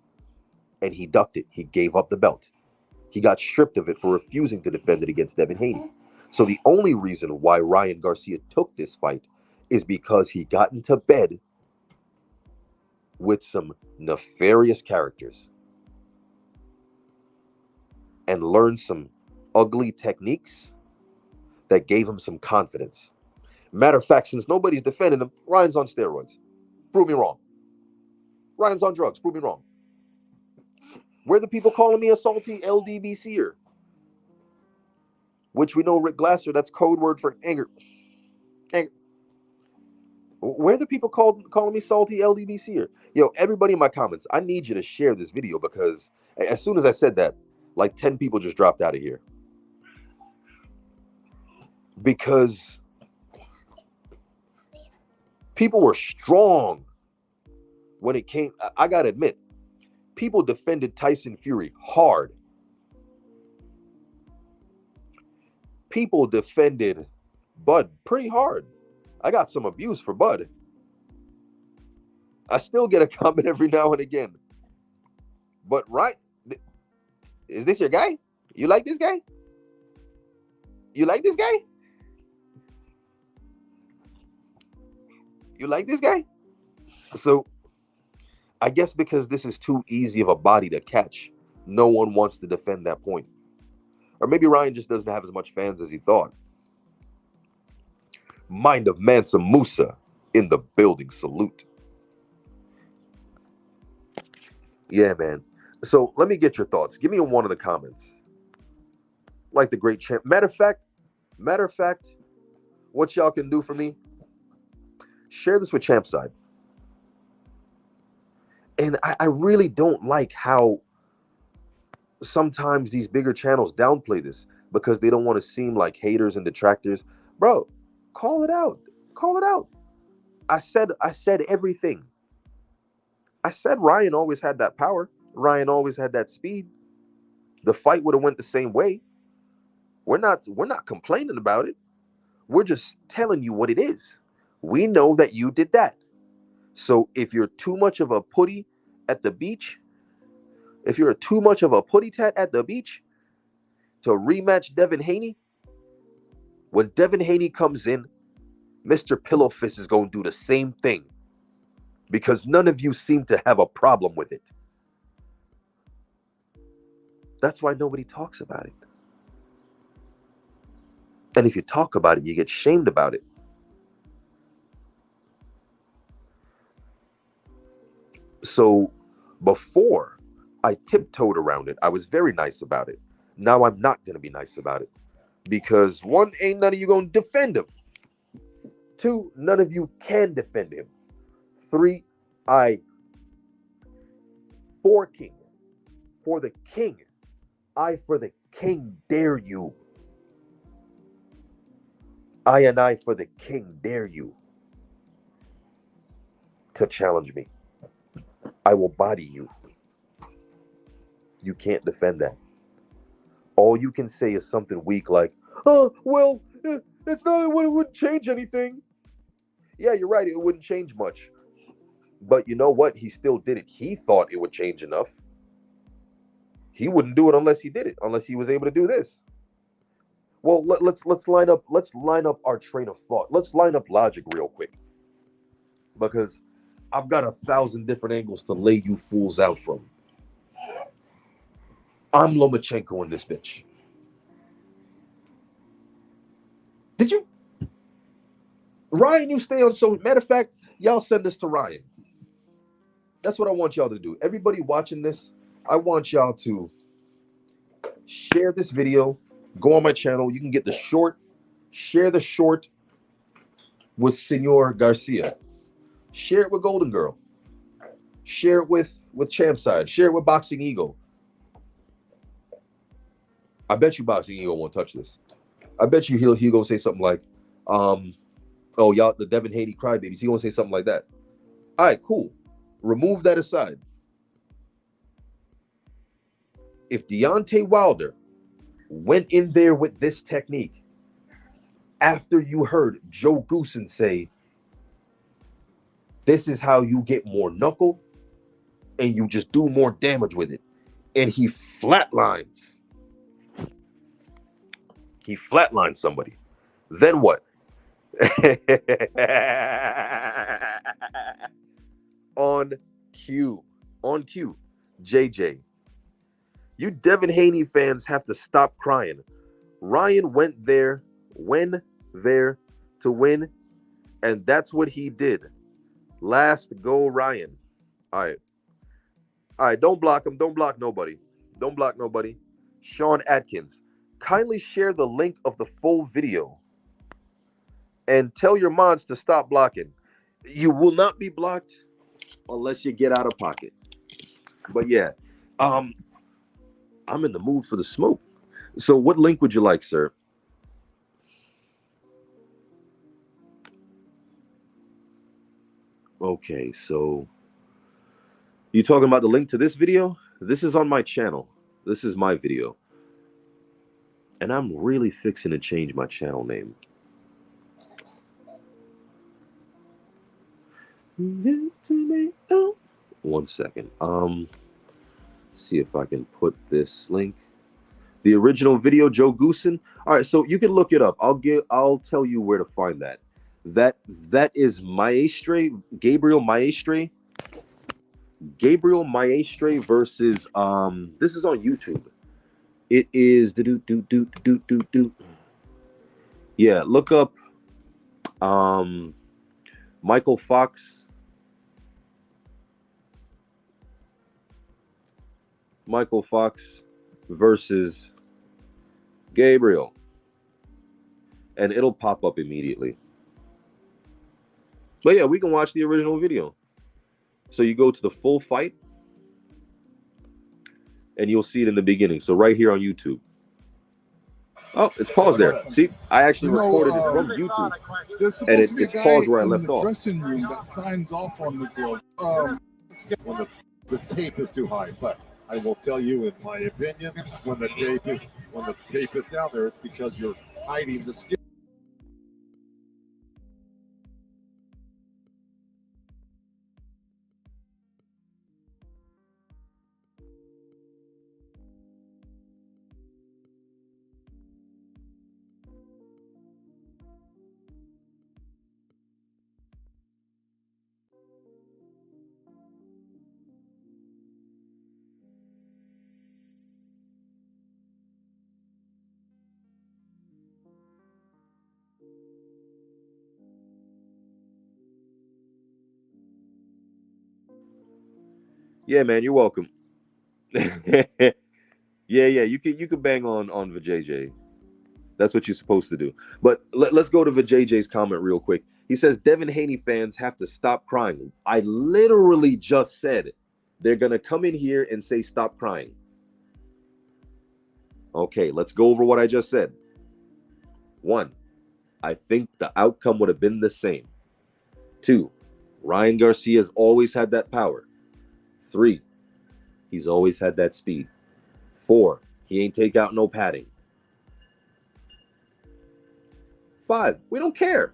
And he ducked it. He gave up the belt. He got stripped of it for refusing to defend it against Devin Haney. So the only reason why Ryan Garcia took this fight is because he got into bed with some nefarious characters and learned some ugly techniques that gave him some confidence. Matter of fact, since nobody's defending him, Ryan's on steroids. Prove me wrong. Ryan's on drugs. Prove me wrong. Where are the people calling me a salty LDBCer? Which we know, Rick Glasser, that's code word for anger. Anger. Where are the people calling me salty LDBCer? Yo, everybody in my comments, I need you to share this video, because as soon as I said that, like 10 people just dropped out of here. Because people were strong when it came. I gotta admit, people defended Tyson Fury hard. People defended Bud pretty hard. I got some abuse for Bud. I still get a comment every now and again. But right, is this your guy? You like this guy? You like this guy? You like this guy? So I guess because this is too easy of a body to catch, no one wants to defend that point. Or maybe Ryan just doesn't have as much fans as he thought. Mind of Mansa Musa in the building. Salute. Yeah, man. So let me get your thoughts. Give me a 1 in the comments. Like the great champ. Matter of fact, what y'all can do for me, share this with Champside. And I really don't like how sometimes these bigger channels downplay this because they don't want to seem like haters and detractors. Bro, Call it out. Call it out. I said everything. I said Ryan always had that power. Ryan always had that speed. The fight would have went the same way. We're not complaining about it. We're just telling you what it is. We know that you did that. So if you're too much of a putty at the beach, if you're too much of a putty tat at the beach to rematch Devin Haney, when Devin Haney comes in, Mr. Pillowfist is going to do the same thing because none of you seem to have a problem with it. That's why nobody talks about it. And if you talk about it, you get shamed about it. So before I tiptoed around it, I was very nice about it. Now I'm not going to be nice about it. Because one, ain't none of you going to defend him. Two, none of you can defend him. Three, for king. For the king. I for the king dare you. I for the king dare you to challenge me. I will body you. You can't defend that. All you can say is something weak like, oh, well, it's not, it wouldn't change anything. Yeah, you're right, it wouldn't change much. But you know what? He still did it. He thought it would change enough. He wouldn't do it unless he did it, unless he was able to do this. Well, let's line up our train of thought. Let's line up logic real quick. Because I've got 1,000 different angles to lay you fools out from. I'm Lomachenko in this bitch. Did you? Ryan, you stay on. So, matter of fact, y'all send this to Ryan. That's what I want y'all to do. Everybody watching this, I want y'all to share this video. Go on my channel. You can get the short. Share the short with Senor Garcia. Share it with Golden Girl. Share it with Champside. Share it with Boxing Eagle. I bet you Boxing Eagle won't touch this. I bet you he'll go say something like, oh, y'all, the Devin Haney crybabies. He gonna say something like that. All right, cool. Remove that aside. If Deontay Wilder went in there with this technique after you heard Joe Goosen say, this is how you get more knuckle and you just do more damage with it, and he flatlines somebody, then what? On cue, JJ, you Devin Haney fans have to stop crying. Ryan went there to win, and that's what he did. Last go Ryan. All right, don't block him. Don't block nobody. Sean Atkins, kindly share the link of the full video and tell your mods to stop blocking. You will not be blocked unless you get out of pocket. But yeah, I'm in the mood for the smoke. So what link would you like, sir? Okay, so you talking about the link to this video? This is on my channel. This is my video. And I'm really fixing to change my channel name. One second. See if I can put this link. The original video, Joe Goosen. All right, so you can look it up. I'll tell you where to find that. That is Gabriel Maestre versus this is on YouTube. It is yeah, look up Michael Fox versus Gabriel, and it'll pop up immediately. But yeah, we can watch the original video. So you go to the full fight, and you'll see it in the beginning. So right here on YouTube. Oh, it's paused there. See, I actually recorded it from YouTube, and it's paused where I left off. Dressing room that signs off on the glove. When the tape is too high, but I will tell you, in my opinion, when the tape is down there, it's because you're hiding the skin. Yeah, man, you're welcome. yeah, you can bang on Vijay. That's what you're supposed to do. But let's go to Vijay's comment real quick. He says Devin Haney fans have to stop crying. I literally just said they're gonna come in here and say stop crying. Okay, let's go over what I just said. 1, I think the outcome would have been the same. 2, Ryan Garcia's always had that power. 3, he's always had that speed. 4, he ain't take out no padding. 5, we don't care.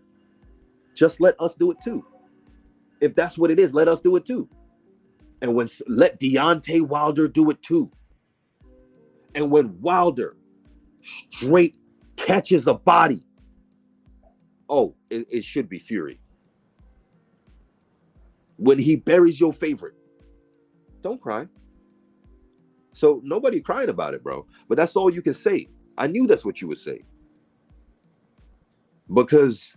Just let us do it too. If that's what it is, let us do it too. And let Deontay Wilder do it too. And when Wilder straight catches a body, oh, it should be Fury. When he buries your favorite, don't cry. So nobody crying about it, bro. But that's all you can say. I knew that's what you would say. Because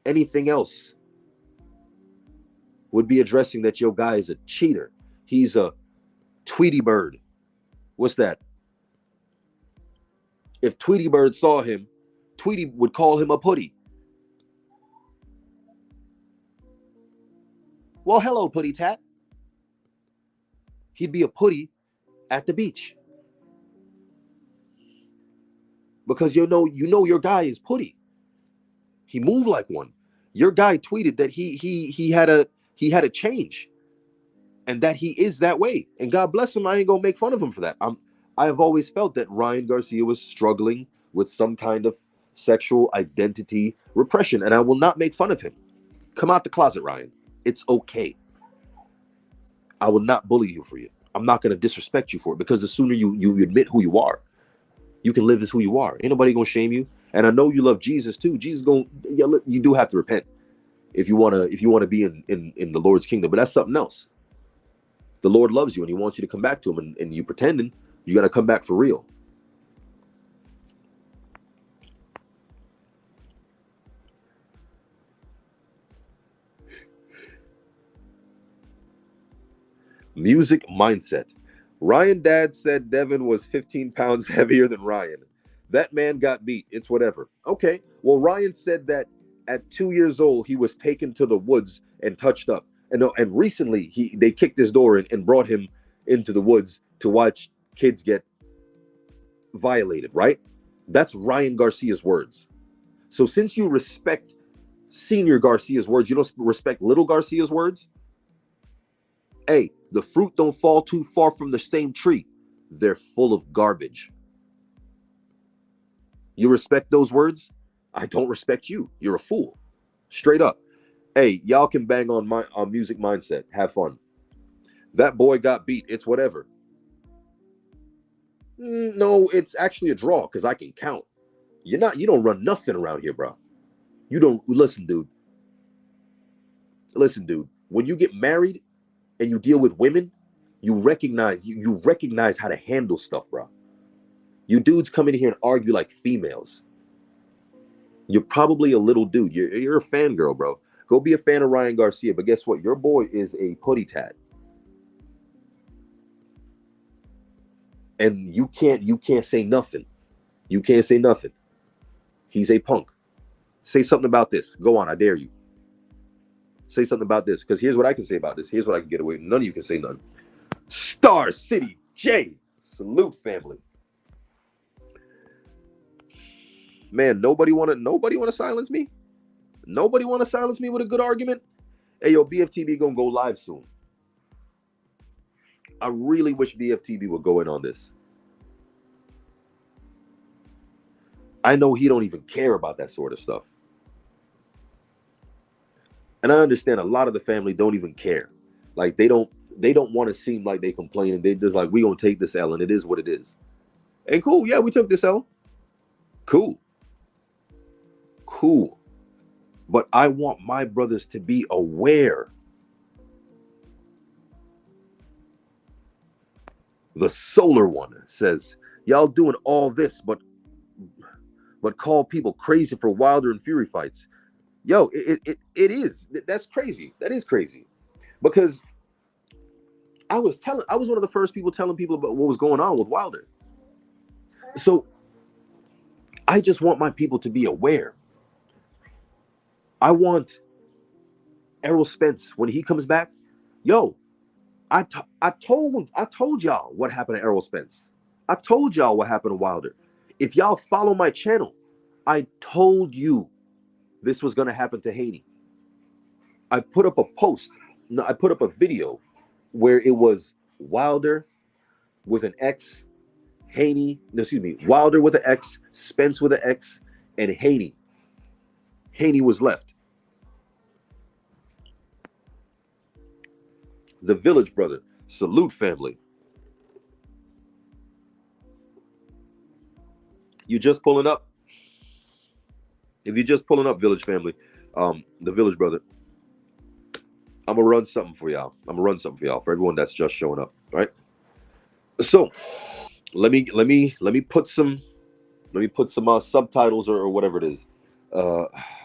anything else would be addressing that your guy is a cheater. He's a Tweety Bird. What's that? If Tweety Bird saw him, Tweety would call him a putty. Well, hello, Putty Tat. He'd be a putty at the beach. Because you know your guy is putty. He moved like one. Your guy tweeted that he had a change, and that he is that way. And God bless him. I ain't gonna make fun of him for that. I have always felt that Ryan Garcia was struggling with some kind of sexual identity repression, and I will not make fun of him. Come out the closet, Ryan. It's okay. I will not bully you for it. I'm not gonna disrespect you for it, because the sooner you admit who you are, you can live as who you are. Ain't nobody gonna shame you. And I know you love Jesus too. Jesus you do have to repent if you wanna be in the Lord's kingdom. But that's something else. The Lord loves you and he wants you to come back to him, and you pretending, you gotta come back for real. Music mindset. Ryan Dad said Devin was 15 pounds heavier than Ryan. That man got beat. It's whatever. Okay. Well, Ryan said that at 2 years old, he was taken to the woods and touched up. And recently, they kicked his door in and brought him into the woods to watch kids get violated, right? That's Ryan Garcia's words. So since you respect Senior Garcia's words, you don't respect Little Garcia's words? Hey, the fruit don't fall too far from the same tree. They're full of garbage. You respect those words? I don't respect you. You're a fool. Straight up. Hey, y'all can bang on music mindset. Have fun. That boy got beat. It's whatever. No, it's actually a draw because I can count. You don't run nothing around here, bro. You don't listen, dude. Listen, dude. When you get married and you deal with women, you recognize how to handle stuff, bro. You dudes come in here and argue like females. You're probably a little dude. You're a fangirl, bro. Go be a fan of Ryan Garcia. But guess what? Your boy is a putty tat. And you can't say nothing. You can't say nothing. He's a punk. Say something about this. Go on, I dare you. Say something about this. Because here's what I can say about this. Here's what I can get away with. None of you can say none. Star City J. Salute, family. Man, nobody wanna silence me. Nobody wanna silence me with a good argument. Hey, yo, BFTB gonna go live soon. I really wish BFTB would go in on this. I know he don't even care about that sort of stuff. And I understand a lot of the family don't even care. Like they don't want to seem like they complaining. They just like, we gonna take this L and it is what it is. And cool, yeah, we took this L. Cool. But I want my brothers to be aware. The solar one says, y'all doing all this, but call people crazy for Wilder and Fury fights. Yo, it is. That's crazy. That is crazy. Because I was one of the first people telling people about what was going on with Wilder. So I just want my people to be aware. I want Errol Spence, when he comes back, yo, I told y'all what happened to Errol Spence. I told y'all what happened to Wilder. If y'all follow my channel, I told you this was going to happen to Haney. I put up a video where it was Wilder with an X, Wilder with an X, Spence with an X, and Haney. Haney was left. The Village brother, salute family. You just pulling up? If you're just pulling up, Village family, the Village brother, I'm gonna run something for y'all. For everyone that's just showing up, right? So let me put some subtitles or whatever it is.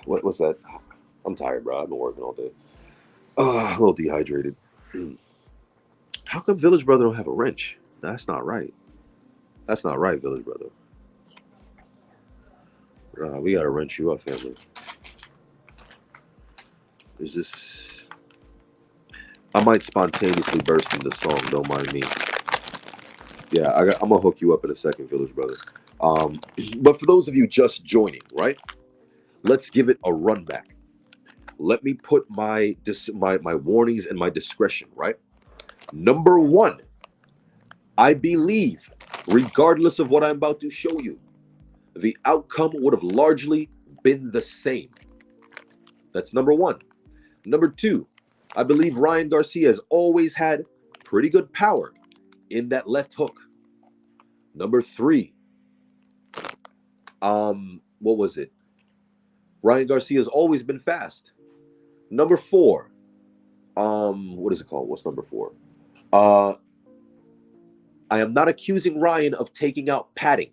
What's that? I'm tired, bro. I've been working all day. A little dehydrated. How come Village brother don't have a wrench? That's not right. That's not right, Village brother. We gotta wrench you up, family. Is this? I might spontaneously burst into song. Don't mind me. Yeah, I'm gonna hook you up in a second, Village brother. But for those of you just joining, right? Let's give it a run back. Let me put my warnings and my discretion, right? Number one, I believe, regardless of what I'm about to show you, the outcome would have largely been the same. That's number one. Number two, I believe Ryan Garcia has always had pretty good power in that left hook. Number three, what was it? Ryan Garcia has always been fast. Number four, what is it called? What's number four? I am not accusing Ryan of taking out padding.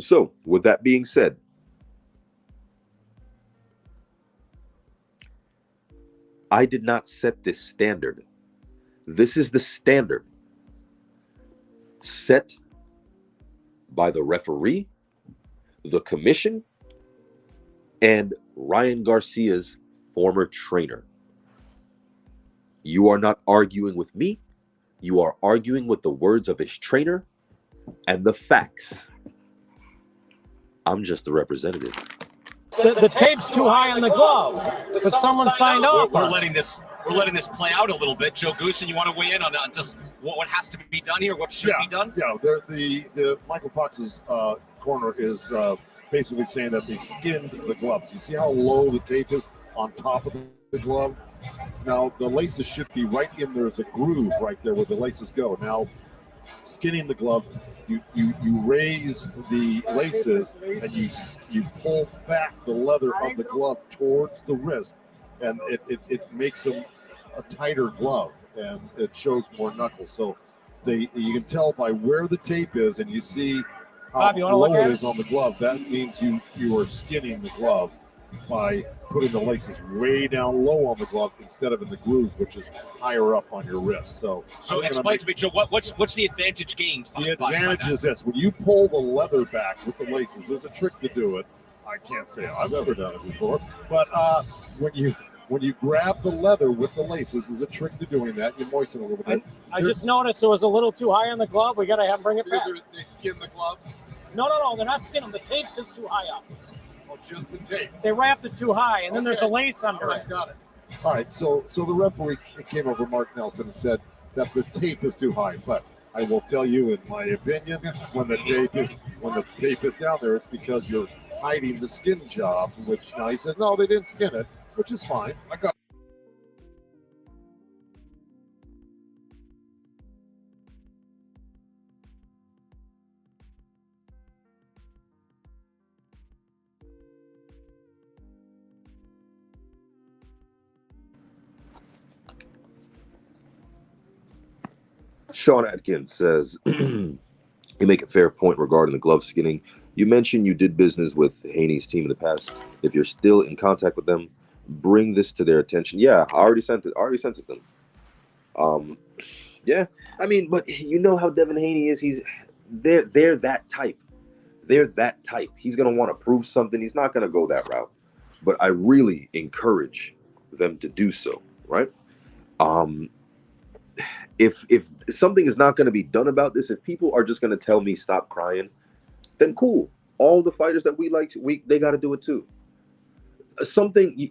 So, with that being said, I did not set this standard. This is the standard set by the referee, the commission, and Ryan Garcia's former trainer. You are not arguing with me. You are arguing with the words of his trainer and the facts. I'm just the representative. The tape's too high on the glove, but someone signed off. We're letting this play out a little bit. Joe Goosen, you want to weigh in on just what has to be done here? What should be done? Yeah, the Michael Fox's corner is basically saying that they skinned the gloves. You see how low the tape is on top of the glove? Now, the laces should be right in there. There's a groove right there where the laces go. Now, skinning the glove, you raise the laces and you pull back the leather of the glove towards the wrist, and it makes a tighter glove, and it shows more knuckles. So you can tell by where the tape is, and you see how low it is on the glove. That means you are skinning the glove by putting the laces way down low on the glove instead of in the groove, which is higher up on your wrist. So explain to me, Joe, what's the advantage gained? The advantage is this: when you pull the leather back with the laces, there's a trick to do it. I can't say I've ever done it before, but when When you grab the leather with the laces, there's a trick to doing that. You moisten a little bit. I just noticed it was a little too high on the glove. We got to bring it back. They skin the gloves. No, they're not skinning them. The tape's just too high up. Oh, just the tape. They wrapped it too high, and then there's a lace All under right, it. got it. All right, so the referee came over, Mark Nelson, and said that the tape is too high. But I will tell you, in my opinion, when the tape is down there, it's because you're hiding the skin job. Which now he says, no, they didn't skin it, which is fine. I got. Sean Atkins says, you make a fair point regarding the glove skinning. You mentioned you did business with Haney's team in the past. If you're still in contact with them, bring this to their attention. Yeah, I already sent it to them. Yeah, I mean, but you know how Devin Haney is. They're that type. They're that type. He's gonna want to prove something. He's not gonna go that route. But I really encourage them to do so, right? If something is not going to be done about this, if people are just going to tell me stop crying, then cool. All the fighters that we like, they got to do it too.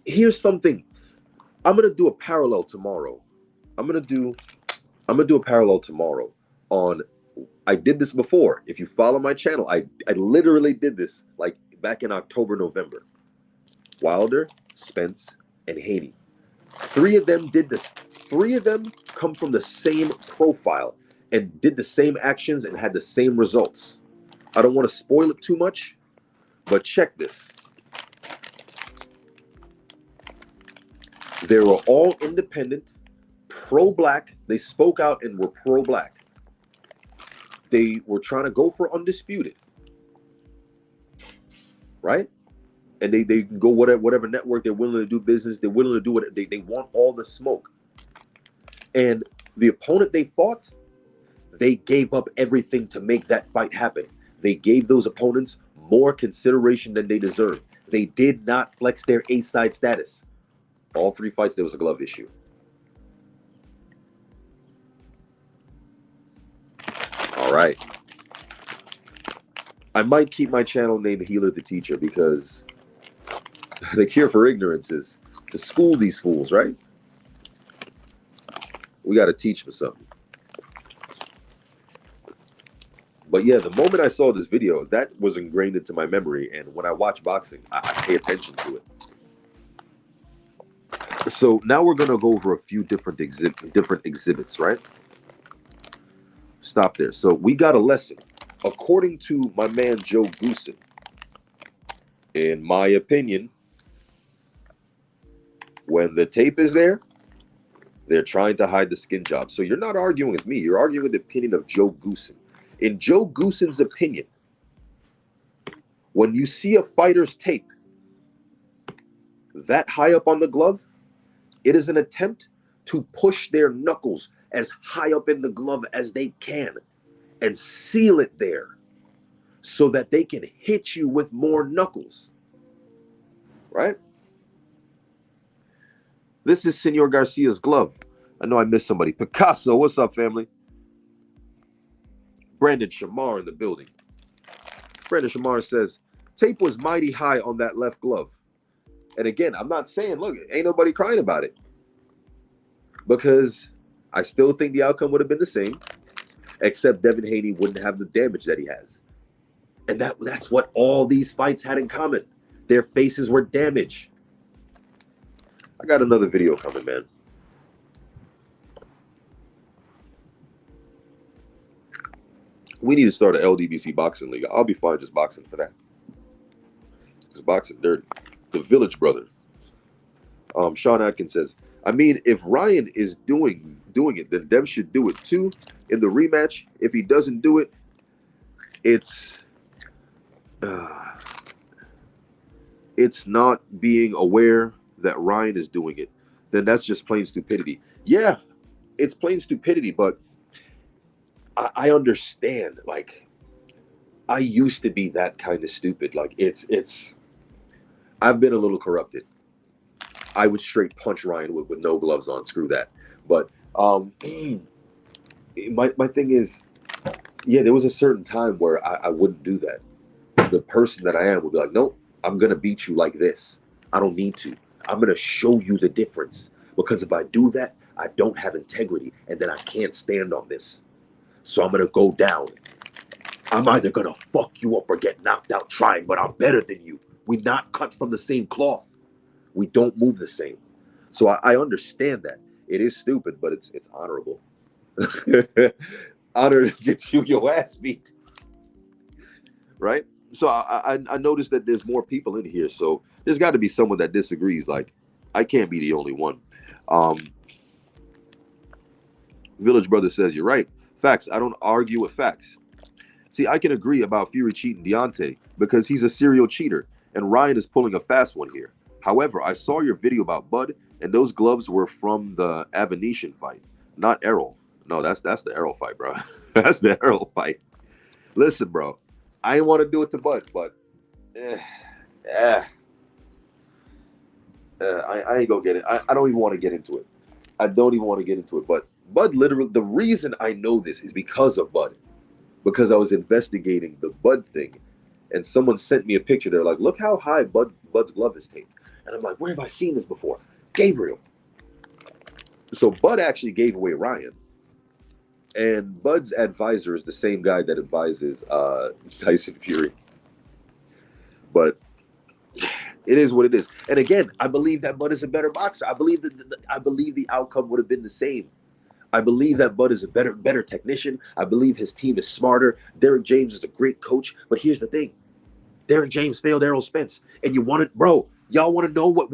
Here's something. I'm going to do a parallel tomorrow. I'm going to do a parallel tomorrow on. I did this before. If you follow my channel, I literally did this like back in October, November. Wilder, Spence, and Haney. Three of them did this. Three of them come from the same profile and did the same actions and had the same results. I don't want to spoil it too much, but check this. They were all independent, pro-black. They spoke out and were pro-black. They were trying to go for undisputed, right? And they can go whatever network they're willing to do business. They're willing to do what they want, all the smoke. And the opponent they fought, they gave up everything to make that fight happen. They gave those opponents more consideration than they deserved. They did not flex their A-side status. All three fights, there was a glove issue. All right. I might keep my channel named Healer the Teacher because the cure for ignorance is to school these fools, right? We got to teach them something. But yeah, the moment I saw this video, that was ingrained into my memory. And when I watch boxing, I pay attention to it. So now we're going to go over a few different exhibits, right? Stop there. So we got a lesson. According to my man, Joe Goosen, in my opinion, when the tape is there, they're trying to hide the skin job. So you're not arguing with me. You're arguing with the opinion of Joe Goosen. In Joe Goosen's opinion, when you see a fighter's tape that high up on the glove, it is an attempt to push their knuckles as high up in the glove as they can and seal it there so that they can hit you with more knuckles, right? This is Senor Garcia's glove. I know I missed somebody. Picasso, what's up, family? Brandon Shamar in the building. Brandon Shamar says, tape was mighty high on that left glove. And again, I'm not saying, look, ain't nobody crying about it. Because I still think the outcome would have been the same, except Devin Haney wouldn't have the damage that he has. And that's what all these fights had in common. Their faces were damaged. I got another video coming, man. We need to start an LDBC boxing league. I'll be fine just boxing for that. It's boxing dirty. The Village Brother. Sean Atkins says, I mean, if Ryan is doing it, then Dev should do it too in the rematch. If he doesn't do it, it's not being aware that Ryan is doing it. Then that's just plain stupidity. Yeah, it's plain stupidity, but I understand. Like, I used to be that kind of stupid. Like, I've been a little corrupted. I would straight punch Ryan with no gloves on. Screw that. But my thing is, yeah, there was a certain time where I wouldn't do that. The person that I am would be like, no, I'm gonna beat you like this. I don't need to. I'm gonna show you the difference. Because if I do that, I don't have integrity, and then I can't stand on this. So I'm gonna go down. I'm either gonna fuck you up or get knocked out trying, but I'm better than you. We're not cut from the same cloth. We don't move the same. So I understand that. It is stupid, but it's honorable. Honor gets you your ass beat, right? So I noticed that there's more people in here, so there's got to be someone that disagrees. Like, I can't be the only one. Um, Village Brother says you're right. Facts. I don't argue with facts. See, I can agree about Fury cheating Deontay because he's a serial cheater, and Ryan is pulling a fast one here. However, I saw your video about Bud, and those gloves were from the Avenetian fight, not Errol. No, that's the Errol fight, bro. That's the Errol fight. Listen, bro, I didn't want to do it to Bud, but eh, eh, I ain't gonna get it. I don't even want to get into it. I don't even want to get into it. But Bud, literally, the reason I know this is because of Bud. Because I was investigating the Bud thing, and someone sent me a picture. They're like, "Look how high Bud's glove is taped," and I'm like, "Where have I seen this before?" Gabriel. So Bud actually gave away Ryan, and Bud's advisor is the same guy that advises Tyson Fury. But it is what it is. And again, I believe that Bud is a better boxer. I believe the outcome would have been the same. I believe that Bud is a better technician. I believe his team is smarter. Derek James is a great coach. But here's the thing. Derek James failed Errol Spence. And you want it, bro, y'all want to know what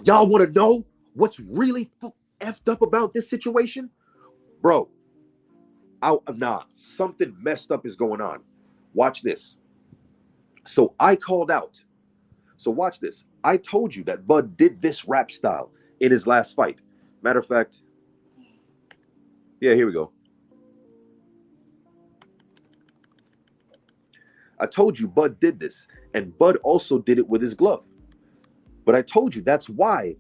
y'all want to know what's really effed up about this situation? Bro, something messed up is going on. Watch this. So I called out. So watch this. I told you that Bud did this rap style in his last fight. Matter of fact, yeah, here we go. I told you Bud did this, and Bud also did it with his glove. But I told you that's why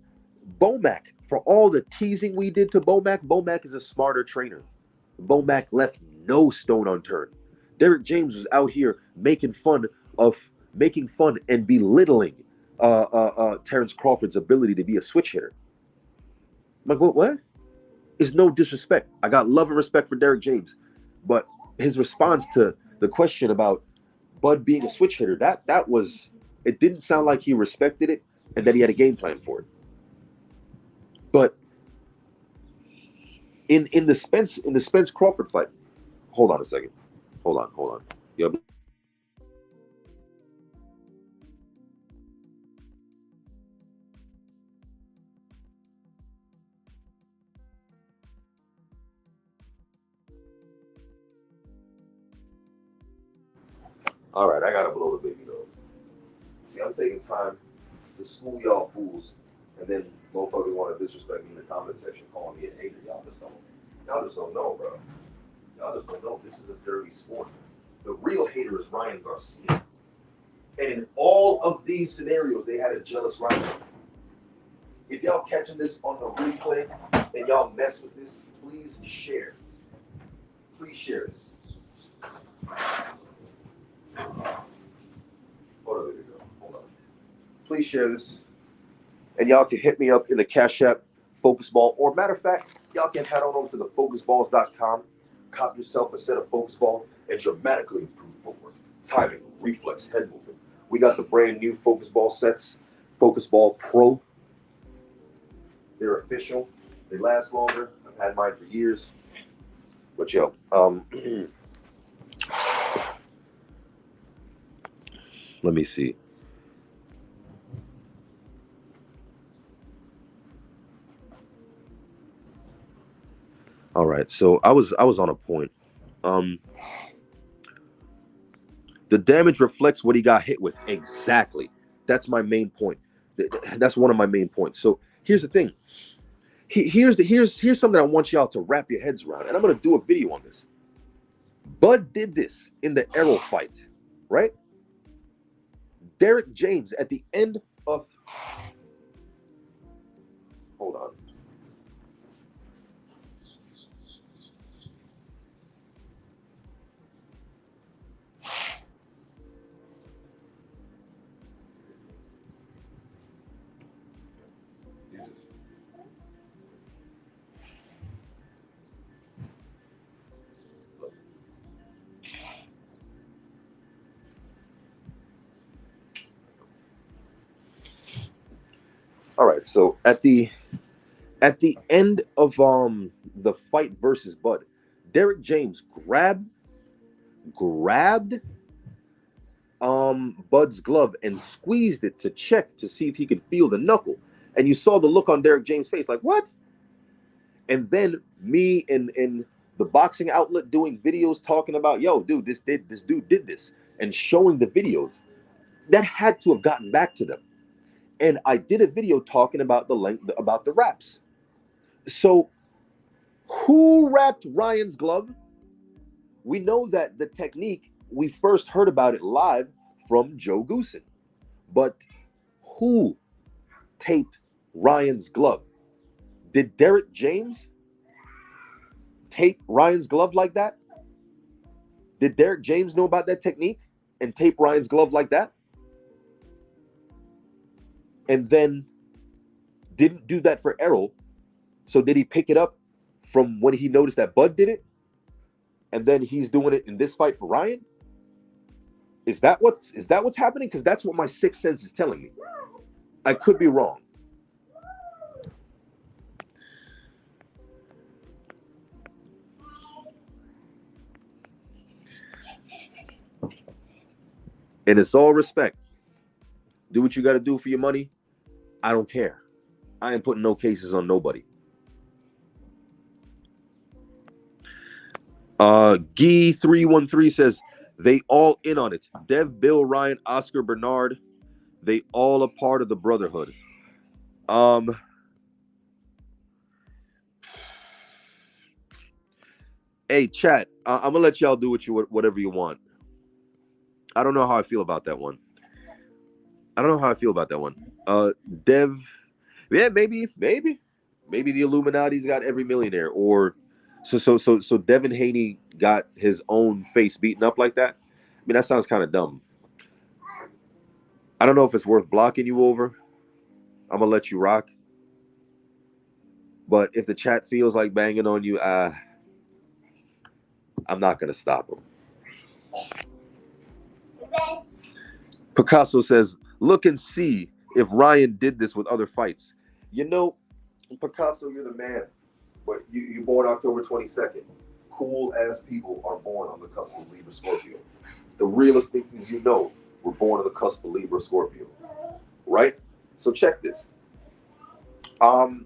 Bomac, for all the teasing we did to Bomac is a smarter trainer. Bomac left no stone unturned. Derek James was out here making fun and belittling Terrence Crawford's ability to be a switch hitter. I'm like, what? Is no disrespect. I got love and respect for Derek James, but his response to the question about Bud being a switch hitter, that was, it didn't sound like he respected it and that he had a game plan for it. But in the Spence Crawford fight, hold on a second. Hold on. Yep. All right, I gotta blow the baby nose. See, I'm taking time to school y'all fools, and then motherfuckers want to disrespect me in the comment section, calling me a hater. Y'all just don't know, bro. Y'all just don't know. This is a dirty sport. The real hater is Ryan Garcia. And in all of these scenarios, they had a jealous rival. If y'all catching this on the replay and y'all mess with this, please share. Please share this. Hold on. Please share this. And y'all can hit me up in the Cash App, Focus Ball. Or matter of fact, y'all can head on over to the focusballs.com, cop yourself a set of Focus Ball, and dramatically improve footwork, timing, reflex, head movement. We got the brand new Focus Ball sets, Focus Ball Pro. They're official. They last longer. I've had mine for years. But yo, let me see. All right, so I was on a point. The damage reflects what he got hit with. Exactly. That's my main point. That's one of my main points. So here's the thing. Here's something I want y'all to wrap your heads around, and I'm gonna do a video on this. Bud did this in the Errol fight, right? Derek James at the end of Jesus. All right, so at the end of the fight versus Bud, Derek James grabbed Bud's glove and squeezed it to check to see if he could feel the knuckle. And you saw the look on Derek James' face, like, what? And then me in the boxing outlet doing videos talking about, yo, dude, this dude did this, and showing the videos. That had to have gotten back to them. And I did a video talking about the wraps. So who wrapped Ryan's glove? We know that the technique, we first heard about it live from Joe Goosen. But who taped Ryan's glove? Did Derek James tape Ryan's glove like that? Did Derek James know about that technique and tape Ryan's glove like that? And then didn't do that for Errol. So did he pick it up from when he noticed that Bud did it? And then he's doing it in this fight for Ryan? Is that what's happening? Because that's what my sixth sense is telling me. I could be wrong. And it's all respect. Do what you got to do for your money. I don't care. I ain't putting no cases on nobody. Gee313 says, they all in on it. Dev, Bill, Ryan, Oscar, Bernard, they all a part of the brotherhood. Hey, chat, I'm going to let y'all do whatever you want. I don't know how I feel about that one. Dev, yeah, maybe the Illuminati's got every millionaire, or so Devin Haney got his own face beaten up like that. I mean, that sounds kind of dumb. I don't know if it's worth blocking you over. I'm gonna let you rock. But if the chat feels like banging on you, I'm not gonna stop them. Picasso says, look and see if Ryan did this with other fights. You know, Picasso, you're the man. But you born October 22nd. Cool ass people are born on the cusp of Libra Scorpio. The realest things you know were born on the cusp of Libra Scorpio. Right? So check this. Ryan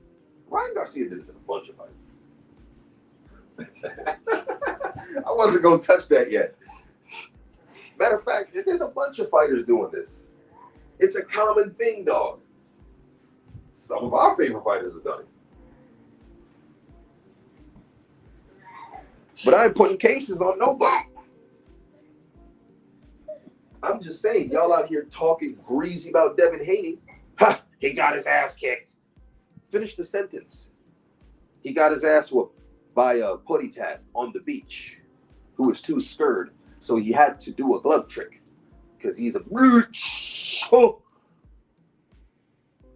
Garcia did this in a bunch of fights. I wasn't gonna touch that yet. Matter of fact, there's a bunch of fighters doing this. It's a common thing, dog. Some of our favorite fighters have done it. But I ain't putting cases on nobody. I'm just saying, y'all out here talking greasy about Devin Haney. Ha! He got his ass kicked. Finish the sentence. He got his ass whooped by a putty tat on the beach who was too scared, so he had to do a glove trick because he's a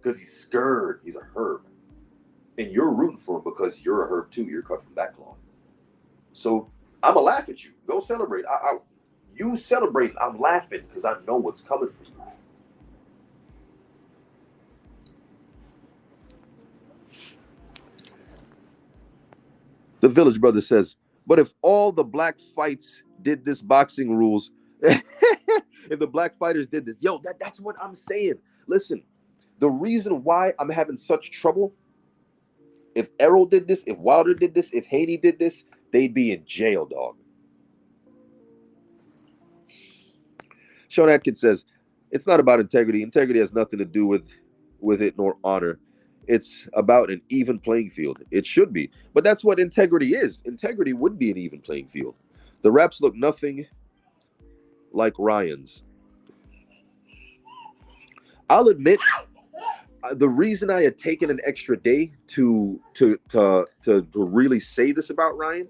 because he's scared. He's a herb, and you're rooting for him because you're a herb too. You're cut from that cloth. So I'ma laugh at you. Go celebrate. You celebrate. I'm laughing because I know what's coming for you. The Village Brother says, but if all the black fights did this boxing rules, if the black fighters did this, that's what I'm saying. Listen, the reason why I'm having such trouble, if Errol did this, if Wilder did this, if Haney did this, they'd be in jail, dog. Sean Atkins says, it's not about integrity. Integrity has nothing to do with it nor honor. It's about an even playing field. It should be. But that's what integrity is. Integrity would be an even playing field. The raps look nothing like Ryan's. I'll admit, the reason I had taken an extra day to really say this about Ryan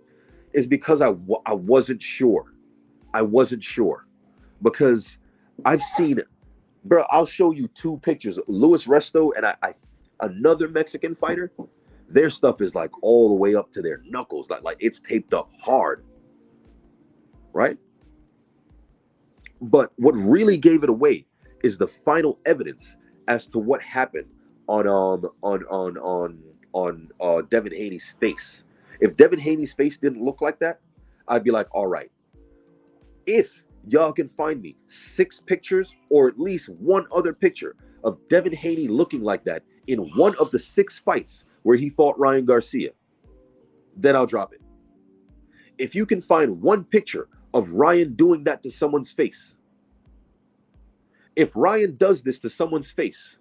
is because I wasn't sure. I wasn't sure. Because I've seen it. Bro, I'll show you two pictures. Luis Resto, and Another Mexican fighter, their stuff is like all the way up to their knuckles, like it's taped up hard, right? But what really gave it away is the final evidence as to what happened on Devin Haney's face. If Devin Haney's face didn't look like that, I'd be like, all right. If y'all can find me 6 pictures or at least one other picture of Devin Haney looking like that in one of the 6 fights where he fought Ryan Garcia, then I'll drop it. If you can find one picture of Ryan doing that to someone's face, if Ryan does this to someone's face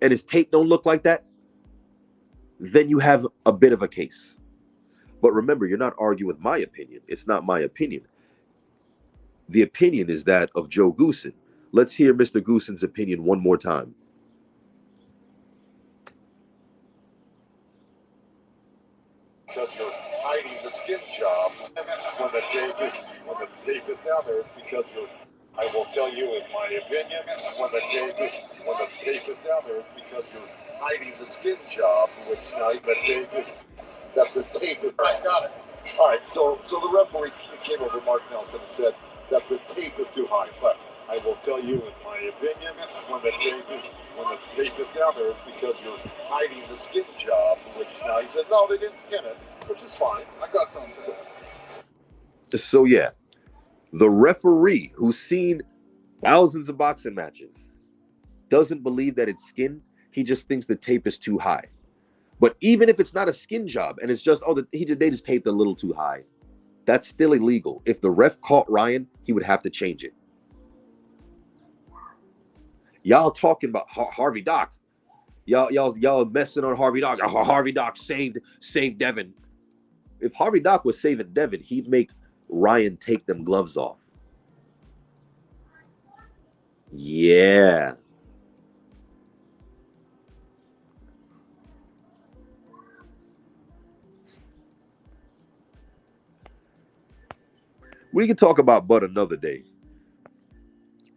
and his tape don't look like that, then you have a bit of a case. But remember, you're not arguing with my opinion. It's not my opinion. The opinion is that of Joe Goosen. Let's hear Mr. Goosen's opinion one more time. Because you're hiding the skin job when the tape is down there. It's because you're. I will tell you, in my opinion, when the tape is down there, it's because you're hiding the skin job, which now the tape is. Right, got it. All right, so the referee came over, Mark Nelson, and said that the tape is too high. But I will tell you, in my opinion, when the tape is down there, it's because you're hiding the skin job, which now he said, no, they didn't skin it, which is fine. I got something to do. So yeah, the referee who's seen thousands of boxing matches doesn't believe that it's skin. He just thinks the tape is too high. But even if it's not a skin job and it's just, they just taped a little too high, that's still illegal. If the ref caught Ryan, he would have to change it. Y'all talking about Harvey Doc. Y'all messing on Harvey Doc. Harvey Doc saved Devin. If Harvey Doc was saving Devin, he'd make Ryan take them gloves off. Yeah. We can talk about Bud another day.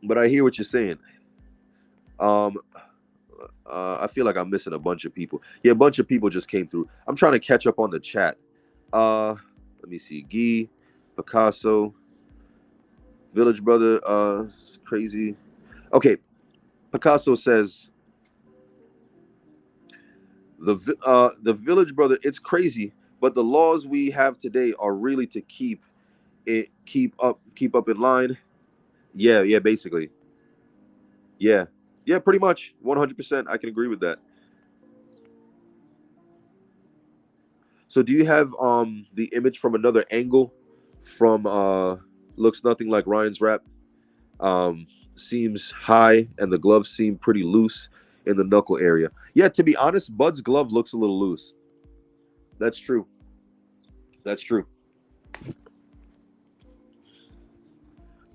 But I hear what you're saying. I feel like I'm missing a bunch of people. Yeah, a bunch of people just came through. I'm trying to catch up on the chat. Let me see. Guy, Picasso, Village Brother, crazy. Okay, Picasso says the Village Brother. It's crazy, but the laws we have today are really to keep up in line. Yeah, basically. Yeah, pretty much 100%. I can agree with that. So do you have the image from another angle from looks nothing like Ryan's wrap? Seems high and the gloves seem pretty loose in the knuckle area. Yeah, to be honest, Bud's glove looks a little loose. That's true.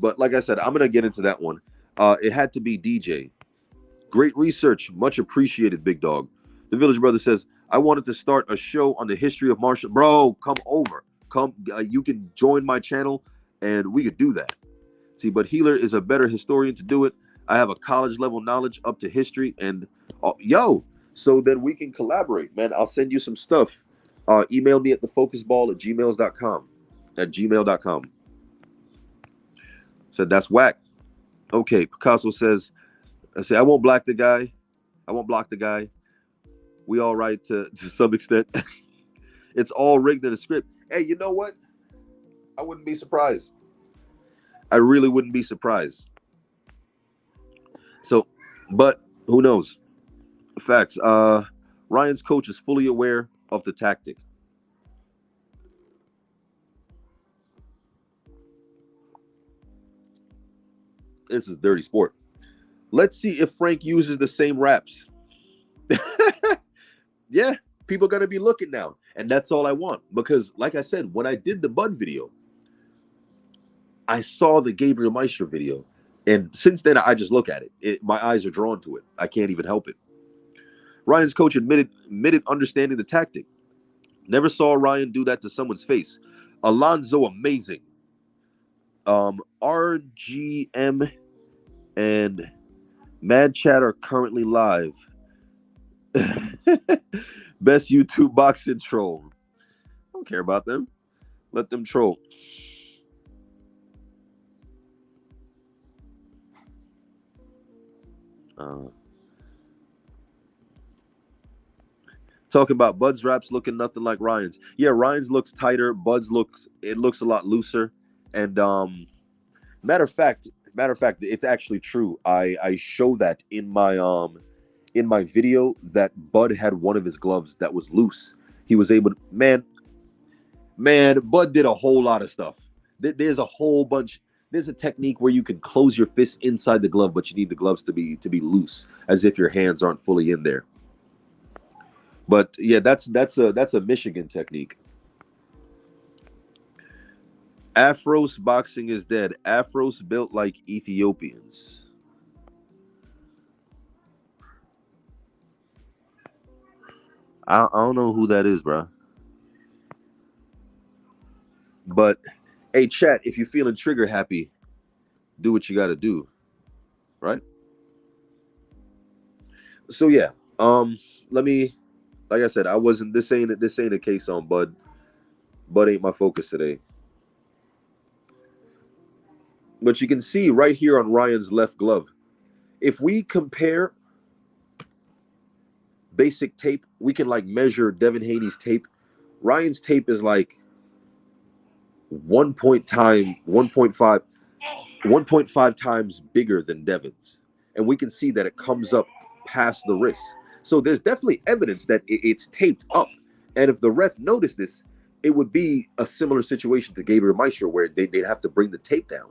But like I said, I'm going to get into that one. It had to be DJ. Great research. Much appreciated, big dog. The Village Brother says, I wanted to start a show on the history of martial... Bro, come over. You can join my channel, and we could do that. See, but Healer is a better historian to do it. I have a college-level knowledge up to history, and... so then we can collaborate, man. I'll send you some stuff. Email me at thefocusball@gmail.com. Said, that's whack. Okay, Picasso says, I won't block the guy. We all right to some extent. It's all rigged in the script. Hey, you know what? I wouldn't be surprised. I really wouldn't be surprised. So, but who knows? Facts. Ryan's coach is fully aware of the tactic. This is dirty sport. Let's see if Frank uses the same wraps. Yeah, people are going to be looking now. And that's all I want. Because, like I said, when I did the Bud video, I saw the Gabriel Maestro video. And since then, I just look at it. My eyes are drawn to it. I can't even help it. Ryan's coach admitted understanding the tactic. Never saw Ryan do that to someone's face. Alonzo, amazing. RGM and Mad Chat are currently live. Best YouTube boxing troll. I don't care about them. Let them troll. Talking about Bud's wraps looking nothing like Ryan's. Yeah, Ryan's looks tighter. Bud's looks a lot looser. And matter of fact, it's actually true. I show that in my video that Bud had one of his gloves that was loose. He was able to, Bud did a whole lot of stuff. There's a whole bunch. There's a technique where you can close your fist inside the glove, but you need the gloves to be loose, as if your hands aren't fully in there. But yeah, that's a Michigan technique. Afros boxing is dead. Afros built like Ethiopians. I don't know who that is, bro. But hey, chat, if you're feeling trigger happy, do what you got to do, right? So yeah, let me. Like I said, I wasn't. This ain't a case on Bud. Bud ain't my focus today. But you can see right here on Ryan's left glove. If we compare basic tape, we can like measure Devin Haney's tape. Ryan's tape is like 1.5 times bigger than Devin's, and we can see that it comes up past the wrist. So there's definitely evidence that it's taped up. And if the ref noticed this, it would be a similar situation to Gabriel Maestro, where they'd have to bring the tape down.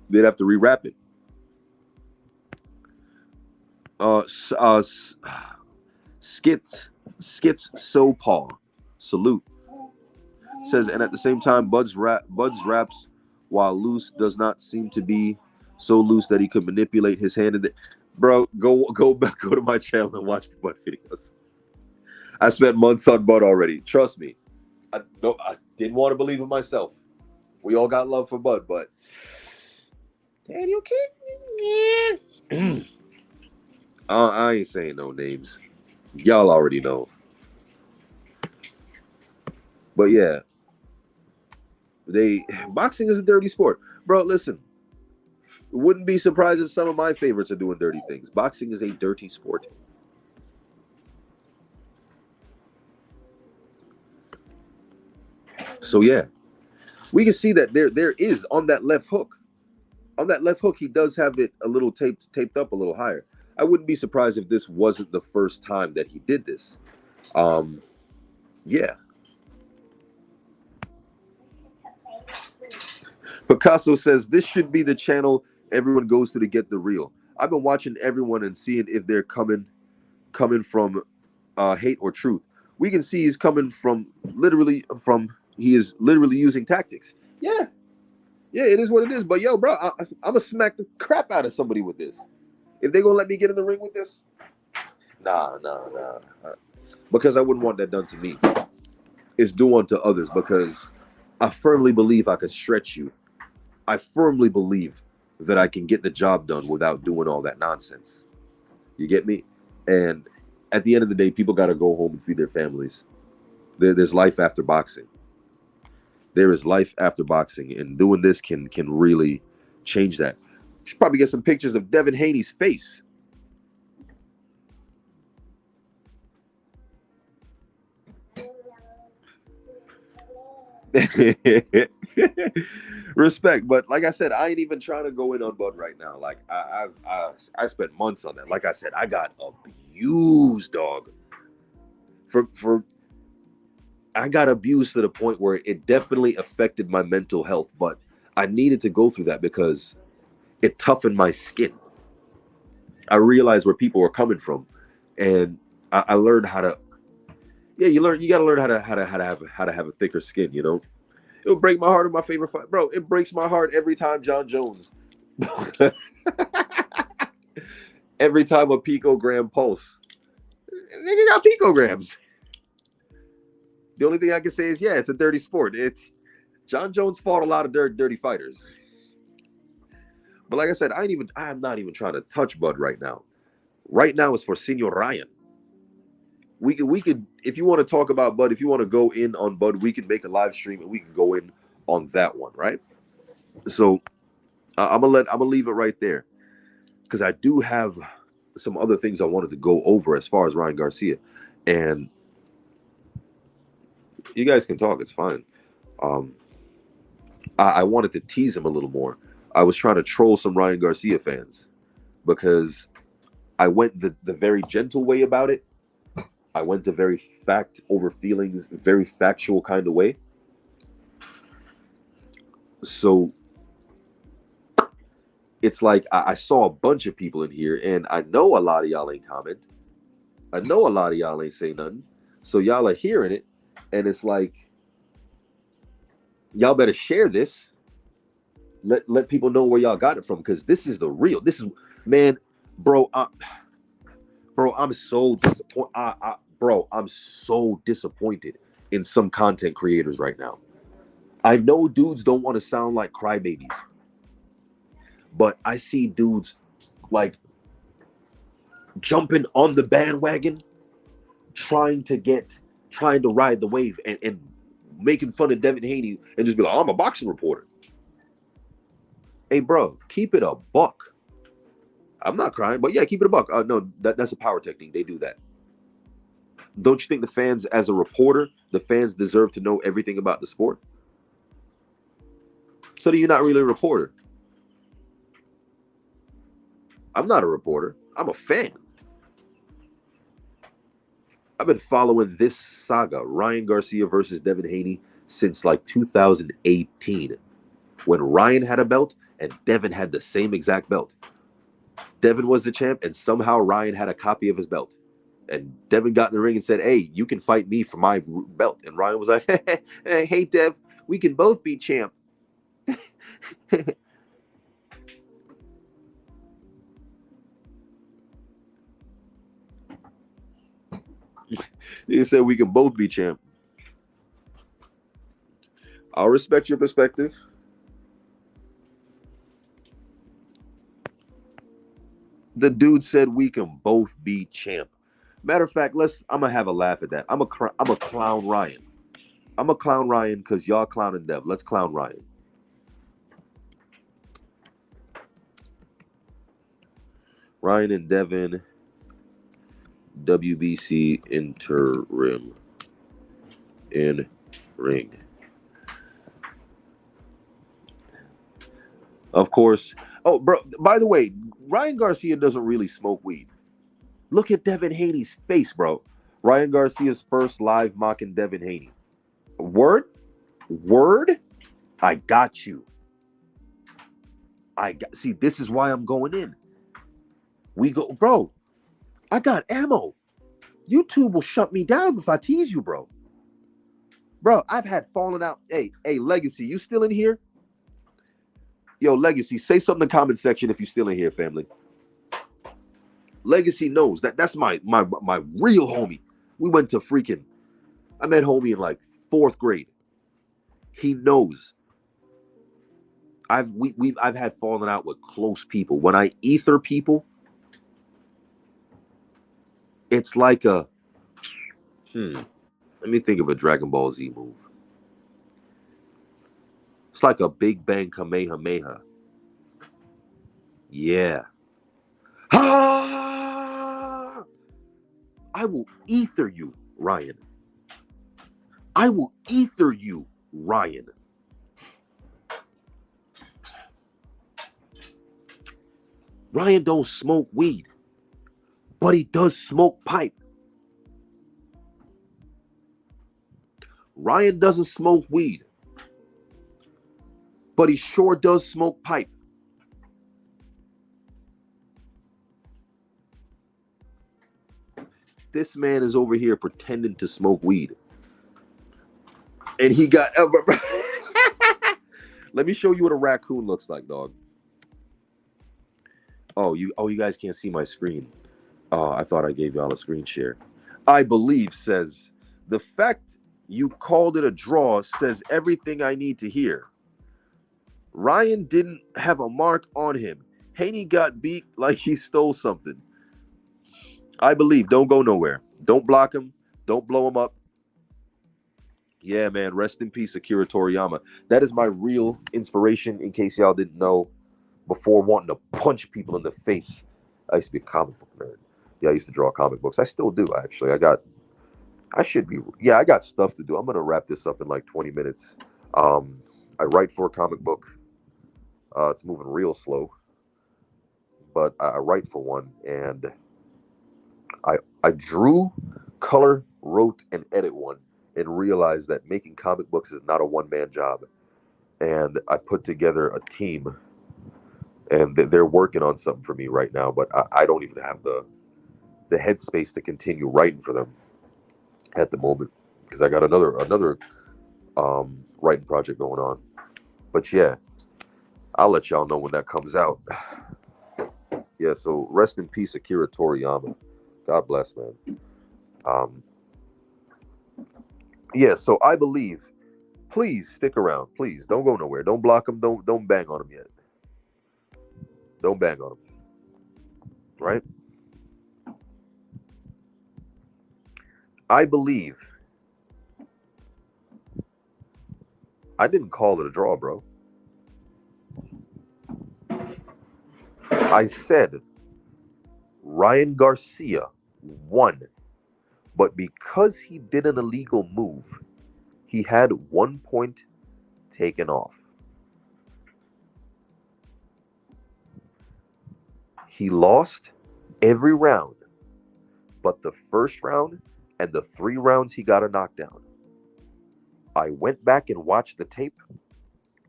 They'd have to rewrap it. Skits so Paul salute says, and at the same time, Bud's wraps, while loose, does not seem to be so loose that he could manipulate his hand. Bro, go to my channel and watch the Bud videos. I spent months on Bud already. Trust me. I didn't want to believe it myself. We all got love for Bud, but Daddy, okay? I ain't saying no names. Y'all already know. But yeah, boxing is a dirty sport, bro. Listen, wouldn't be surprised if some of my favorites are doing dirty things. Boxing is a dirty sport. So yeah, we can see that there is on that left hook. On that left hook, he does have it a little taped up a little higher. I wouldn't be surprised if this wasn't the first time that he did this. Yeah. Picasso says, this should be the channel everyone goes to get the real. I've been watching everyone and seeing if they're coming from hate or truth. We can see he's coming he is literally using tactics. Yeah, it is what it is. But yo, bro, I'm gonna smack the crap out of somebody with this. If they're gonna let me get in the ring with this, nah. Because I wouldn't want that done to me. It's do unto others, because I firmly believe I could stretch you. I firmly believe that I can get the job done without doing all that nonsense. You get me? And at the end of the day, people got to go home and feed their families. There's life after boxing. There is life after boxing, and doing this can really change that. You should probably get some pictures of Devin Haney's face. Respect, but like I said, I ain't even trying to go in on Bud right now. Like I spent months on that. Like I said, I got abused, dog. I got abused to the point where it definitely affected my mental health, but I needed to go through that because it toughened my skin. I realized where people were coming from, and I learned how to. Yeah, you got to learn how to have a thicker skin. You know, it would break my heart in my favorite fight, bro. It breaks my heart every time John Jones. Every time a picogram pulse, nigga got picograms. The only thing I can say is, yeah, it's a dirty sport. John Jones fought a lot of dirty fighters. But like I said, I'm not even trying to touch Bud right now. Right now it's for Senor Ryan. We could if you want to talk about Bud, if you want to go in on Bud, we can make a live stream and we can go in on that one, right? So I'm gonna leave it right there because I do have some other things I wanted to go over as far as Ryan Garcia, and you guys can talk. It's fine. Um, I wanted to tease him a little more. I was trying to troll some Ryan Garcia fans because I went the very gentle way about it. I went the very fact over feelings, very factual kind of way. So it's like I saw a bunch of people in here, and I know a lot of y'all ain't comment. I know a lot of y'all ain't say nothing. So y'all are hearing it, and it's like y'all better share this. Let people know where y'all got it from, because this is the real. This is, man, bro. Bro, I'm so disappointed. Bro, I'm so disappointed in some content creators right now. I know dudes don't want to sound like crybabies, but I see dudes like jumping on the bandwagon, trying to ride the wave and making fun of Devin Haney and just be like, oh, I'm a boxing reporter. Hey, bro, keep it a buck. I'm not crying, but yeah, keep it a buck. No, that's a power technique. They do that. Don't you think the fans, as a reporter, the fans deserve to know everything about the sport? So you're not really a reporter. I'm not a reporter. I'm a fan. I've been following this saga, Ryan Garcia versus Devin Haney, since like 2018, when Ryan had a belt and Devin had the same exact belt. Devin was the champ, and somehow Ryan had a copy of his belt. And Devin got in the ring and said, hey, you can fight me for my belt. And Ryan was like, hey, Dev, we can both be champ. He said we can both be champ. I'll respect your perspective. The dude said we can both be champ. Matter of fact, I'm gonna have a laugh at that. I'm a clown Ryan. I'm a clown Ryan because y'all clowning Dev. Let's clown Ryan. Ryan and Devin, WBC interim in ring. Of course. Oh, bro, by the way, Ryan Garcia doesn't really smoke weed. Look at Devin Haney's face, bro. Ryan Garcia's first live mocking Devin Haney. Word? I got you. See, this is why I'm going in. We go, bro. I got ammo. YouTube will shut me down if I tease you, bro. Bro, I've had fallen out. Hey, Legacy, you still in here? Yo, Legacy, say something in the comment section if you're still in here, family. Legacy knows that's my real homie. We went to I met homie in like 4th grade. He knows. I've had fallen out with close people. When I ether people, it's like let me think of a Dragon Ball Z move. It's like a Big Bang Kamehameha. Yeah. Ah! I will ether you, Ryan. I will ether you, Ryan. Ryan don't smoke weed, but he does smoke pipe. Ryan doesn't smoke weed, but he sure does smoke pipe. This man is over here pretending to smoke weed. And he got... Let me show you what a raccoon looks like, dog. Oh, you guys can't see my screen. I thought I gave y'all a screen share. I believe says, the fact you called it a draw says everything I need to hear. Ryan didn't have a mark on him. Haney got beat like he stole something. I believe. Don't go nowhere. Don't block him. Don't blow him up. Yeah, man. Rest in peace, Akira Toriyama. That is my real inspiration, in case y'all didn't know, before wanting to punch people in the face. I used to be a comic book nerd. Yeah, I used to draw comic books. I still do, actually. I got stuff to do. I'm going to wrap this up in like 20 minutes. I write for a comic book. It's moving real slow, but I write for one, and I drew, color, wrote, and edit one, and realized that making comic books is not a one-man job. And I put together a team, and they're working on something for me right now, but I don't even have the headspace to continue writing for them at the moment, because I got another writing project going on. But yeah, I'll let y'all know when that comes out. Yeah, so rest in peace, Akira Toriyama. God bless, man. Yeah, so I believe. Please stick around. Please don't go nowhere. Don't block him. Don't bang on him yet. Don't bang on him. Right? I believe. I didn't call it a draw, bro. I said Ryan Garcia won, but because he did an illegal move, he had 1 point taken off. He lost every round, but the first round and the 3 rounds he got a knockdown. I went back and watched the tape,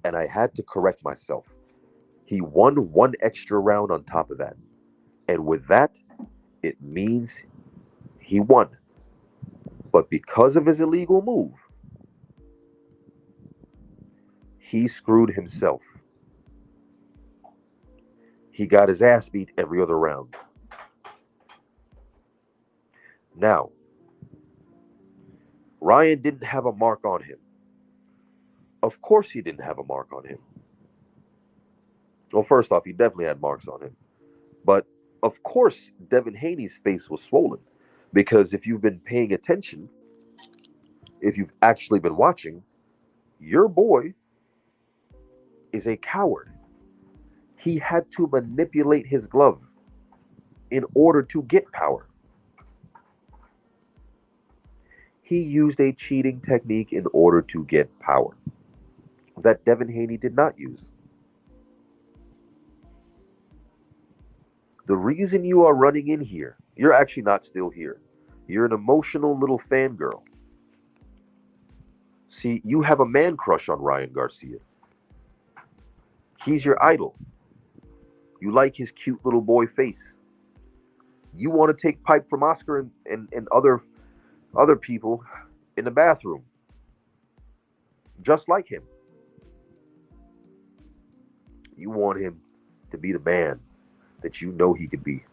and I had to correct myself. He won 1 extra round on top of that. And with that, it means he won. But because of his illegal move, he screwed himself. He got his ass beat every other round. Now, Ryan didn't have a mark on him. Of course he didn't have a mark on him. Well, first off, he definitely had marks on him. But, of course, Devin Haney's face was swollen. Because if you've been paying attention, if you've actually been watching, your boy is a coward. He had to manipulate his glove in order to get power. He used a cheating technique in order to get power that Devin Haney did not use. The reason you are running in here, you're actually not still here. You're an emotional little fangirl. See, you have a man crush on Ryan Garcia. He's your idol. You like his cute little boy face. You want to take pipe from Oscar and other people in the bathroom. Just like him. You want him to be the man that you know he could be.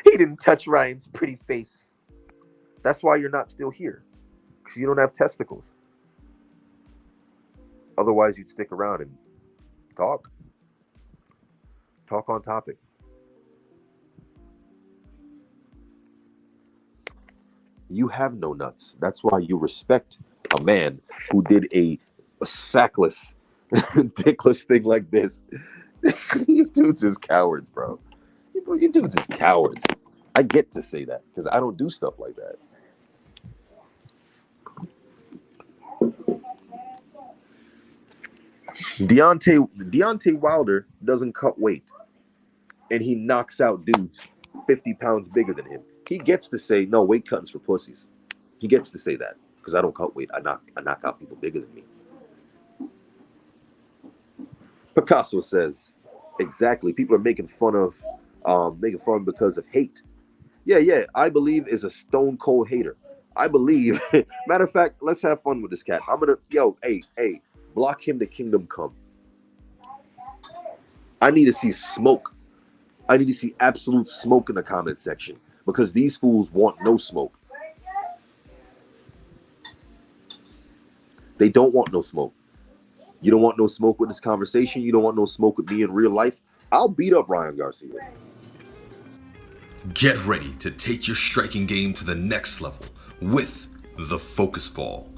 He didn't touch Ryan's pretty face. That's why you're not still here. Because you don't have testicles. Otherwise, you'd stick around and talk. Talk on topic. You have no nuts. That's why you respect a man who did a sackless, dickless thing like this. You dudes is cowards, bro. You dudes is cowards. I get to say that because I don't do stuff like that. Deontay Wilder doesn't cut weight, and he knocks out dudes 50 pounds bigger than him. He gets to say, no, weight cutting's for pussies. He gets to say that because I don't cut weight. I knock out people bigger than me. Picasso says, exactly. People are making fun because of hate. Yeah. I believe is a stone cold hater. I believe. Matter of fact, let's have fun with this cat. Hey, block him to kingdom come. I need to see smoke. I need to see absolute smoke in the comment section because these fools want no smoke. They don't want no smoke. You don't want no smoke with this conversation. You don't want no smoke with me in real life. I'll beat up Ryan Garcia. Get ready to take your striking game to the next level with the Focus Ball.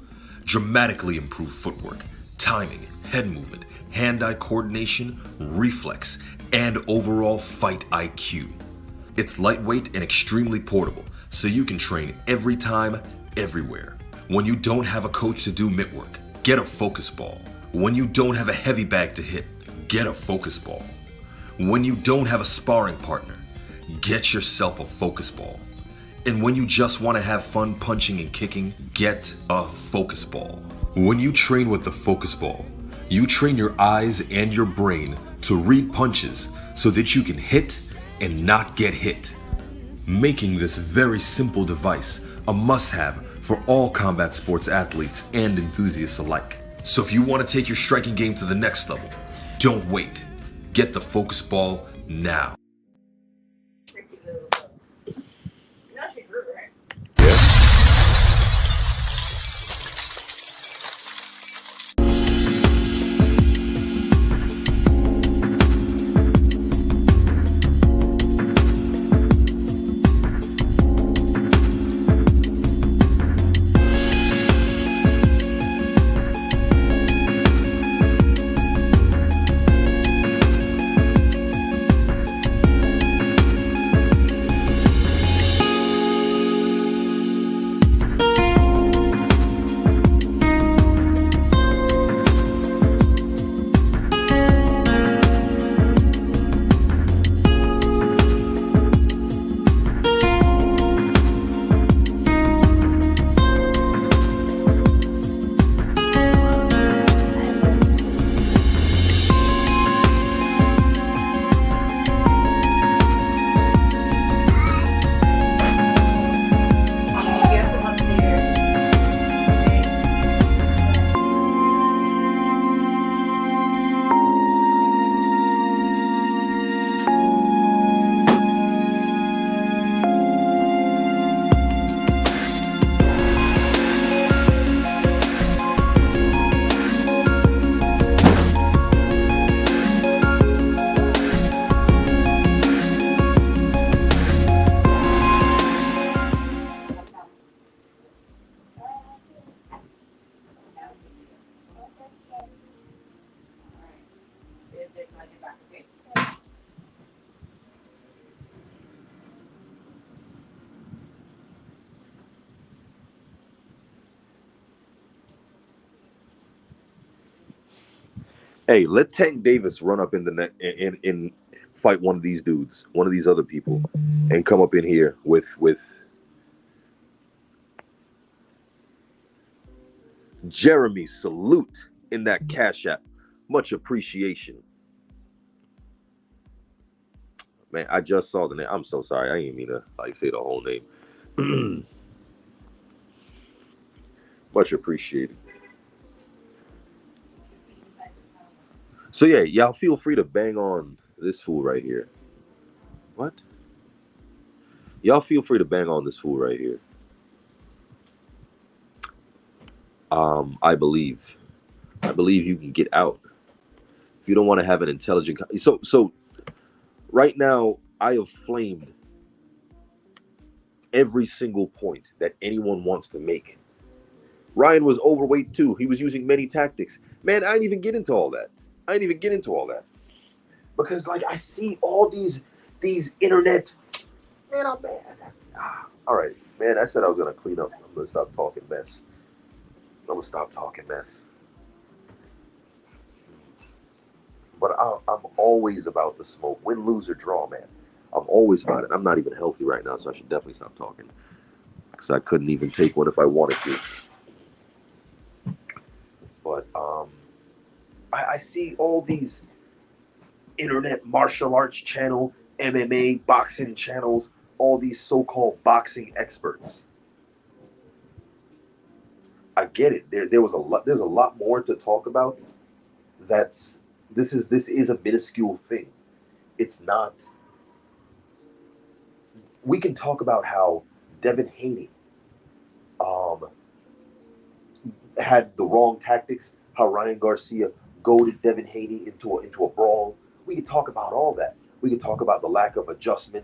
Dramatically improve footwork, timing, head movement, hand-eye coordination, reflex, and overall fight IQ. It's lightweight and extremely portable, so you can train every time, everywhere. When you don't have a coach to do mitt work, get a Focus Ball. When you don't have a heavy bag to hit, get a Focus Ball. When you don't have a sparring partner, get yourself a Focus Ball. And when you just want to have fun punching and kicking, get a Focus Ball. When you train with the Focus Ball, you train your eyes and your brain to read punches so that you can hit and not get hit, making this very simple device a must-have for all combat sports athletes and enthusiasts alike. So if you want to take your striking game to the next level, don't wait. Get the Focus Ball now. Hey, let Tank Davis run up in the net in fight one of these dudes, one of these other people, and come up in here with Jeremy. Salute in that Cash App. Much appreciation. Man, I just saw the name. I'm so sorry. I didn't mean to say the whole name. Much appreciated. So yeah, y'all feel free to bang on this fool right here. What? Y'all feel free to bang on this fool right here. I believe you can get out. If you don't want to have an intelligent so right now I have flamed every single point that anyone wants to make. Ryan was overweight too. He was using many tactics. Man, I didn't even get into all that. Because I see all these internet. Man, I'm mad. All right, man. I said I was gonna clean up. I'm gonna stop talking mess. But I'm always about the smoke, win, lose, or draw, man. I'm always about it. I'm not even healthy right now, so I should definitely stop talking. Because I couldn't even take one if I wanted to. But I see all these internet martial arts channel, MMA, boxing channels, all these so-called boxing experts. I get it. There's a lot more to talk about. This is a minuscule thing. It's not. We can talk about how Devin Haney had the wrong tactics, how Ryan Garcia goaded Devin Haney into a brawl. We can talk about all that. We can talk about the lack of adjustment.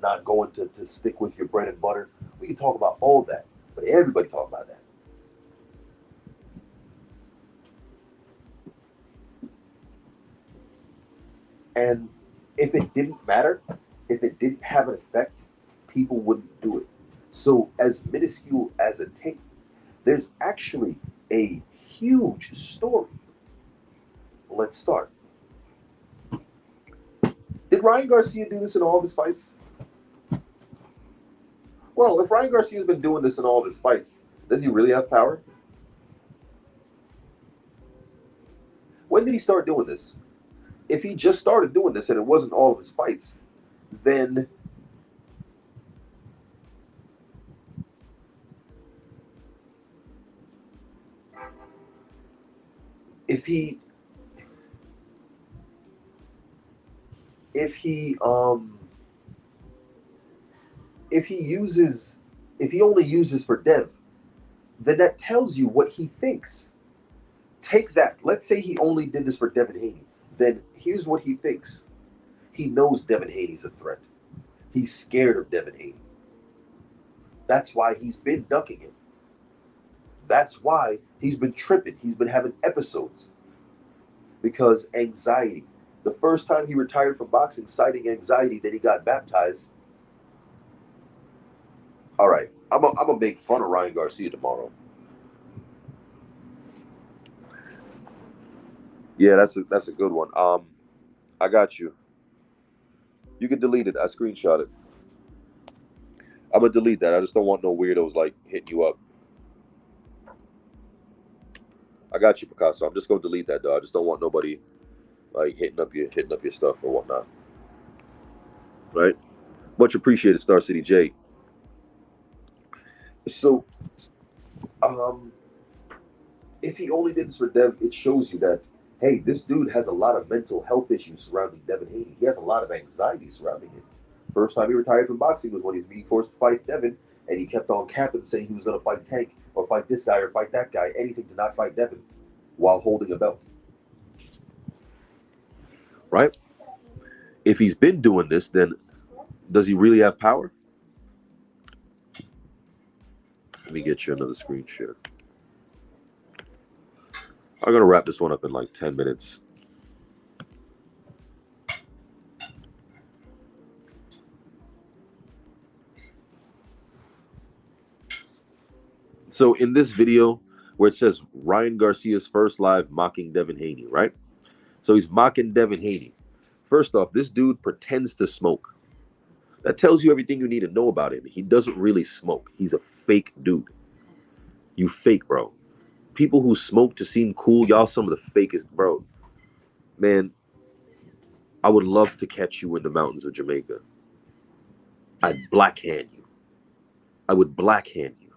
not going to stick with your bread and butter. We can talk about all that, but everybody talk about that. And if it didn't matter, if it didn't have an effect, people wouldn't do it. So, as minuscule as a tape, there's actually a huge story. Let's start. Did Ryan Garcia do this in all of his fights? Well, if Ryan Garcia's been doing this in all of his fights, does he really have power? When did he start doing this? If he just started doing this and it wasn't all of his fights, then if he only uses for Dev, then that tells you what he thinks. Take that. Let's say he only did this for Devin Haney. Then here's what he thinks. He knows Devin Haney's a threat. He's scared of Devin Haney. That's why he's been ducking him. That's why he's been tripping. He's been having episodes. Because anxiety. The first time he retired from boxing, citing anxiety, then he got baptized. All right, I'm gonna make fun of Ryan Garcia tomorrow. Yeah, that's a good one. I got you. You can delete it. I screenshot it. I'm gonna delete that. I just don't want no weirdos like hitting you up. I got you, Picasso. I'm just gonna delete that, though. I just don't want nobody like hitting up your stuff or whatnot. Right? Much appreciated, Star City J. So, if he only did this for Dev, it shows you that, hey, this dude has a lot of mental health issues surrounding Devin Haney. He has a lot of anxiety surrounding him. First time he retired from boxing was when he's being forced to fight Devin, and he kept on capping, saying he was going to fight Tank or fight this guy or fight that guy, anything to not fight Devin while holding a belt. Right? If he's been doing this, then does he really have power? Let me get you another screen share. I'm going to wrap this one up in like 10 minutes. So in this video where it says Ryan Garcia's first live mocking Devin Haney, right? So he's mocking Devin Haney. First off, this dude pretends to smoke. That tells you everything you need to know about him. He doesn't really smoke. He's a fake dude. You fake, bro. People who smoke to seem cool, y'all some of the fakest, bro. Man, I would love to catch you in the mountains of Jamaica. I'd blackhand you. I would blackhand you.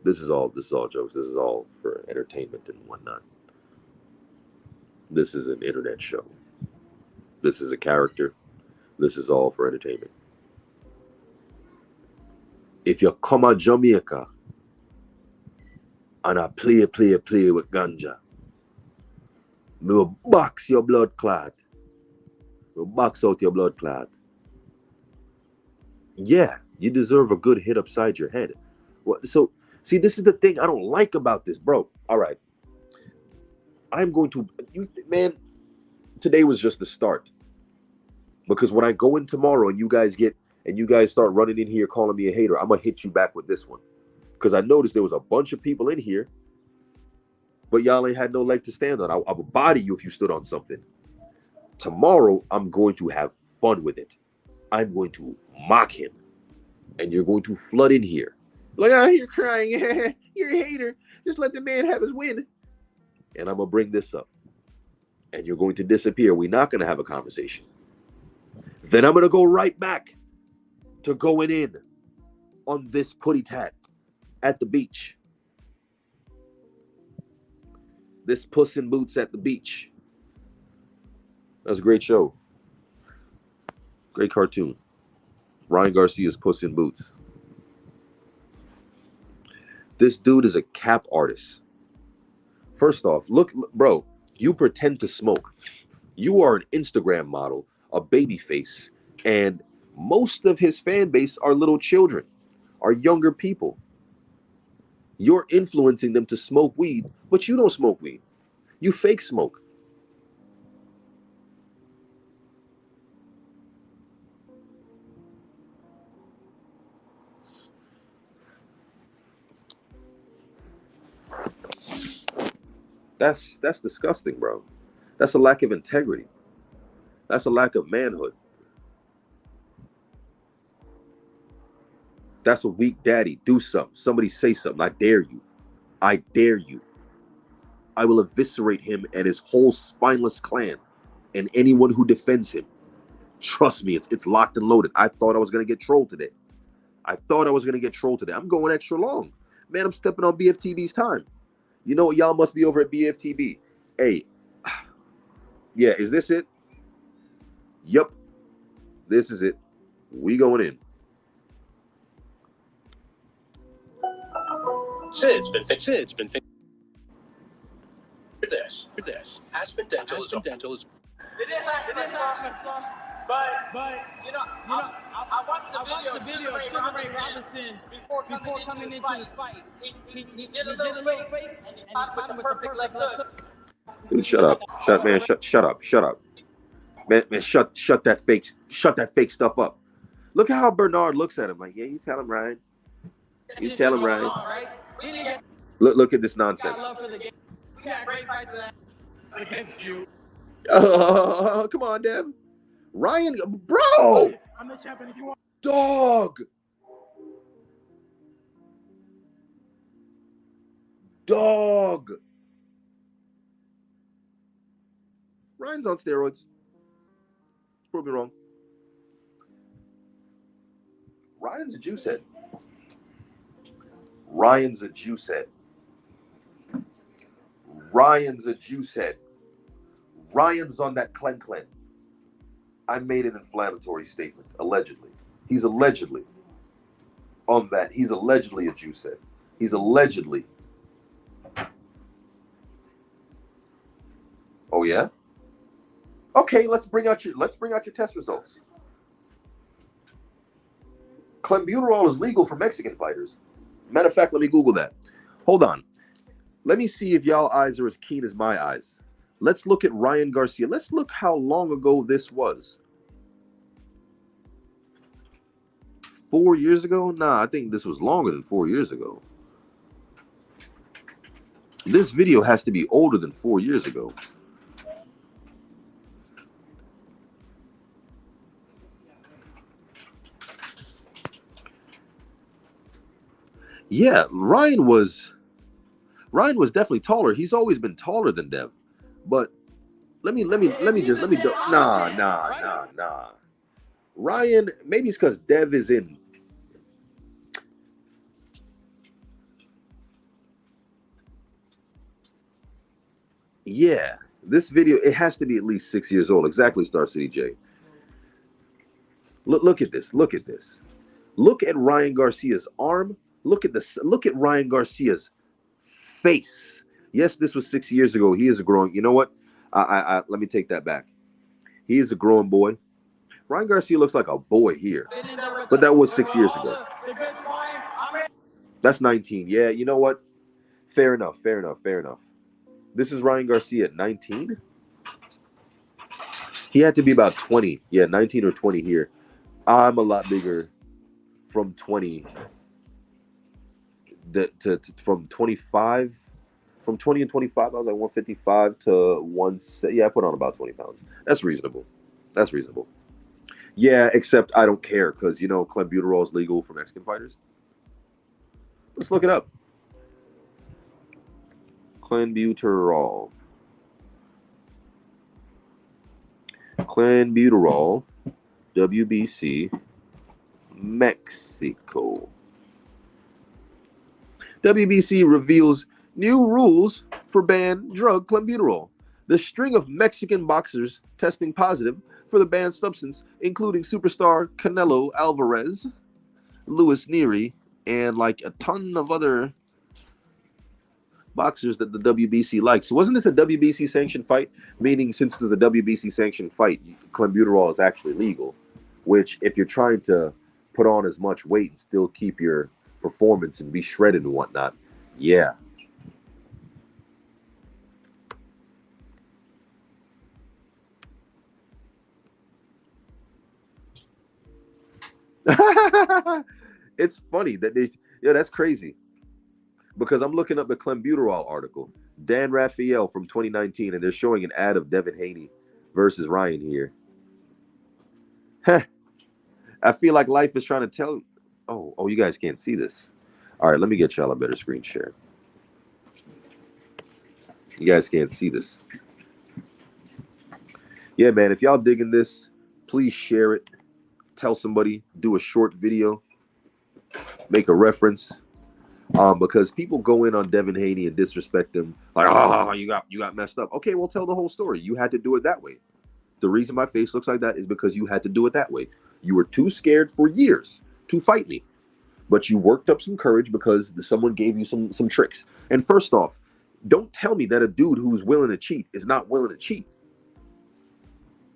This is all jokes. This is all for entertainment and whatnot. This is an internet show. This is a character. This is all for entertainment. If you come to Jamaica and I play with ganja, me will box your blood clot. Will box out your blood clot. Yeah, you deserve a good hit upside your head. So, see, this is the thing I don't like about this, bro. All right. I'm going to, man, today was just the start. Because when I go in tomorrow and you guys start running in here calling me a hater, I'm going to hit you back with this one. Because I noticed there was a bunch of people in here, but y'all ain't had no leg to stand on. I would body you if you stood on something. Tomorrow, I'm going to have fun with it. I'm going to mock him. And you're going to flood in here. Like, oh, you're crying. You're a hater. Just let the man have his win. And I'm going to bring this up. And you're going to disappear. We're not going to have a conversation. Then I'm going to go right back to going in on this putty tat at the beach. This Puss in Boots at the beach. That was a great show. Great cartoon. Ryan Garcia's Puss in Boots. This dude is a cap artist. First off, look, bro, you pretend to smoke. You are an Instagram model a baby face, and most of his fan base are little children, are younger people. You're influencing them to smoke weed, but you don't smoke weed. You fake smoke. That's disgusting, bro. That's a lack of integrity. That's a lack of manhood. That's a weak daddy. Do something. Somebody say something. I dare you. I dare you. I will eviscerate him and his whole spineless clan and anyone who defends him. Trust me, it's locked and loaded. I thought I was going to get trolled today. I'm going extra long. Man, I'm stepping on BFTB's time. You know what? Y'all must be over at BFTB. Hey, yeah, is this it? Yup. This is it. We going in. Sid's been fixed. This. Aspen Dental is. They didn't last much long, but you know, I watched the video of Sugar Ray Robinson before coming into his fight. He did a little fake, and he caught him with the perfect left hook. Dude, shut up. Shut up. Man, shut that fake stuff up. Look at how Bernard looks at him. Like, yeah, you tell him, Ryan. You tell him, Ryan. Look at this nonsense. Against you. Come on, Dev. Ryan, bro. I'm the champion if you want. Dog. Ryan's on steroids. Prove me wrong. Ryan's a juice head. Ryan's on that clen. I made an inflammatory statement, allegedly. He's allegedly on that. He's allegedly a juice head. He's allegedly. Oh yeah? Okay, let's bring out your test results. Clenbuterol is legal for Mexican fighters. Matter of fact, let me Google that. Hold on. Let me see if y'all eyes are as keen as my eyes. Let's look at Ryan Garcia. Let's look how long ago this was. 4 years ago? Nah, I think this was longer than 4 years ago. This video has to be older than 4 years ago. Yeah, Ryan was definitely taller. He's always been taller than Dev. But let me do. Nah. Ryan, maybe it's because Dev is in. Yeah, this video, it has to be at least 6 years old. Exactly, Star City J. Look at this. Look at Ryan Garcia's arm. Look at Ryan Garcia's face. Yes, this was 6 years ago. He is a growing. You know what? Let me take that back. He is a growing boy. Ryan Garcia looks like a boy here, but that was 6 years ago. That's 19. Yeah, you know what? Fair enough. This is Ryan Garcia at 19. He had to be about 20. Yeah, 19 or 20 here. I'm a lot bigger from 20 from 25. From 20 and 25, I was like 155 to 170. Yeah, I put on about 20 pounds. That's reasonable. Yeah, except I don't care because, you know, clenbuterol is legal for Mexican fighters. Let's look it up. Clenbuterol, WBC, Mexico. WBC reveals new rules for banned drug clenbuterol. The string of Mexican boxers testing positive for the banned substance, including superstar Canelo Alvarez, Luis Nery, and like a ton of other boxers that the WBC likes. So wasn't this a WBC sanctioned fight? Meaning, since it's a WBC sanctioned fight, clenbuterol is actually legal. Which, if you're trying to put on as much weight and still keep your performance and be shredded and whatnot, yeah. It's funny that that's crazy. Because I'm looking up the clenbuterol article, Dan Raphael from 2019, and they're showing an ad of Devin Haney versus Ryan here. I feel like life is trying to tell. Oh, you guys can't see this. All right, let me get y'all a better screen share. You guys can't see this. Yeah, man, if y'all digging this, please share it. Tell somebody, do a short video, make a reference. Because people go in on Devin Haney and disrespect him, like, you got messed up. Okay, well, tell the whole story. You had to do it that way. The reason my face looks like that is because you had to do it that way. You were too scared for years to fight me, but you worked up some courage because someone gave you some tricks. And first off, don't tell me that a dude who's willing to cheat is not willing to cheat.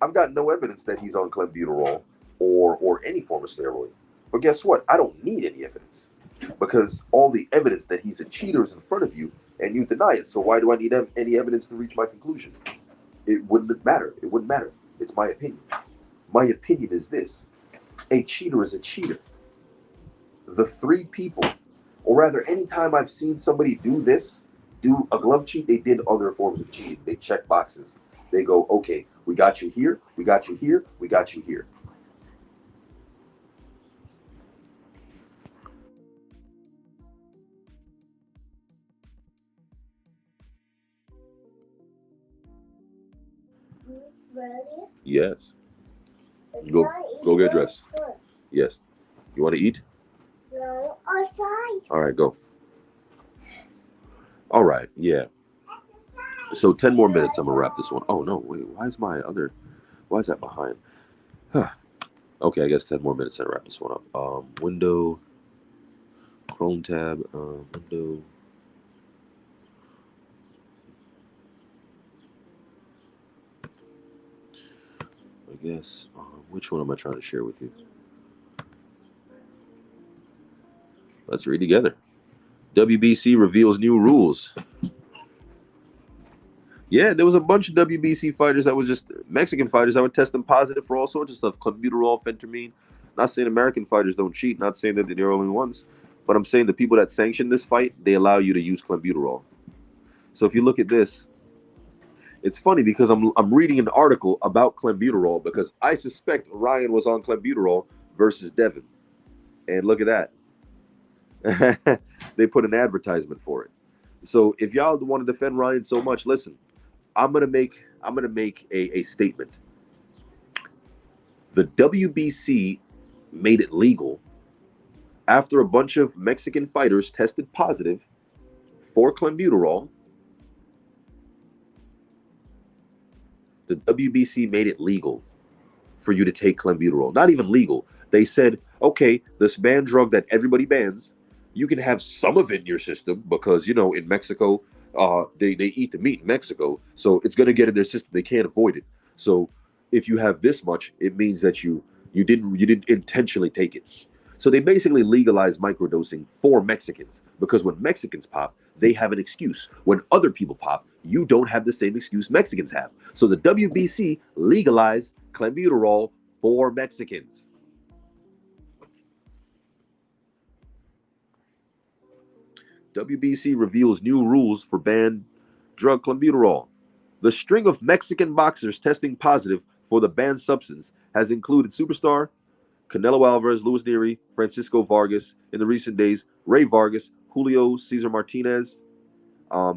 I've got no evidence that he's on clenbuterol or any form of steroid. But guess what? I don't need any evidence. Because all the evidence that he's a cheater is in front of you, and you deny it. So why do I need any evidence to reach my conclusion? It wouldn't matter. It wouldn't matter. It's my opinion. My opinion is this. A cheater is a cheater. The three people, or rather, anytime I've seen somebody do a glove cheat, they did other forms of cheating. They check boxes. They go, okay, we got you here, we got you here, we got you here. Ready? Yes. Go get dressed. Yes. You want to eat? No, outside. All right, go. All right, yeah. So 10 more minutes, I'm going to wrap this one. Oh, no, wait, why is that behind? Okay, I guess 10 more minutes and wrap this one up. Window, Chrome tab, window. I guess, which one am I trying to share with you? Let's read together. WBC reveals new rules. Yeah, there was a bunch of WBC fighters that was just Mexican fighters that were testing positive for all sorts of stuff. Clenbuterol, phentermine. Not saying American fighters don't cheat. Not saying that they're the only ones. But I'm saying the people that sanction this fight, they allow you to use clenbuterol. So if you look at this, it's funny because I'm reading an article about clenbuterol because I suspect Ryan was on clenbuterol versus Devin. And look at that. They put an advertisement for it. So if y'all want to defend Ryan so much, listen, I'm gonna make a statement. The WBC made it legal after a bunch of Mexican fighters tested positive for clenbuterol. The WBC made it legal for you to take clenbuterol. Not even legal. They said, okay, this banned drug that everybody bans, you can have some of it in your system because, in Mexico, they eat the meat in Mexico. So it's going to get in their system. They can't avoid it. So if you have this much, it means that you didn't intentionally take it. So they basically legalized microdosing for Mexicans because when Mexicans pop, they have an excuse. When other people pop, you don't have the same excuse Mexicans have. So the WBC legalized clenbuterol for Mexicans. WBC reveals new rules for banned drug clenbuterol. The string of Mexican boxers testing positive for the banned substance has included superstar Canelo Alvarez, Luis Nery, Francisco Vargas. In the recent days, Ray Vargas, Julio Cesar Martinez.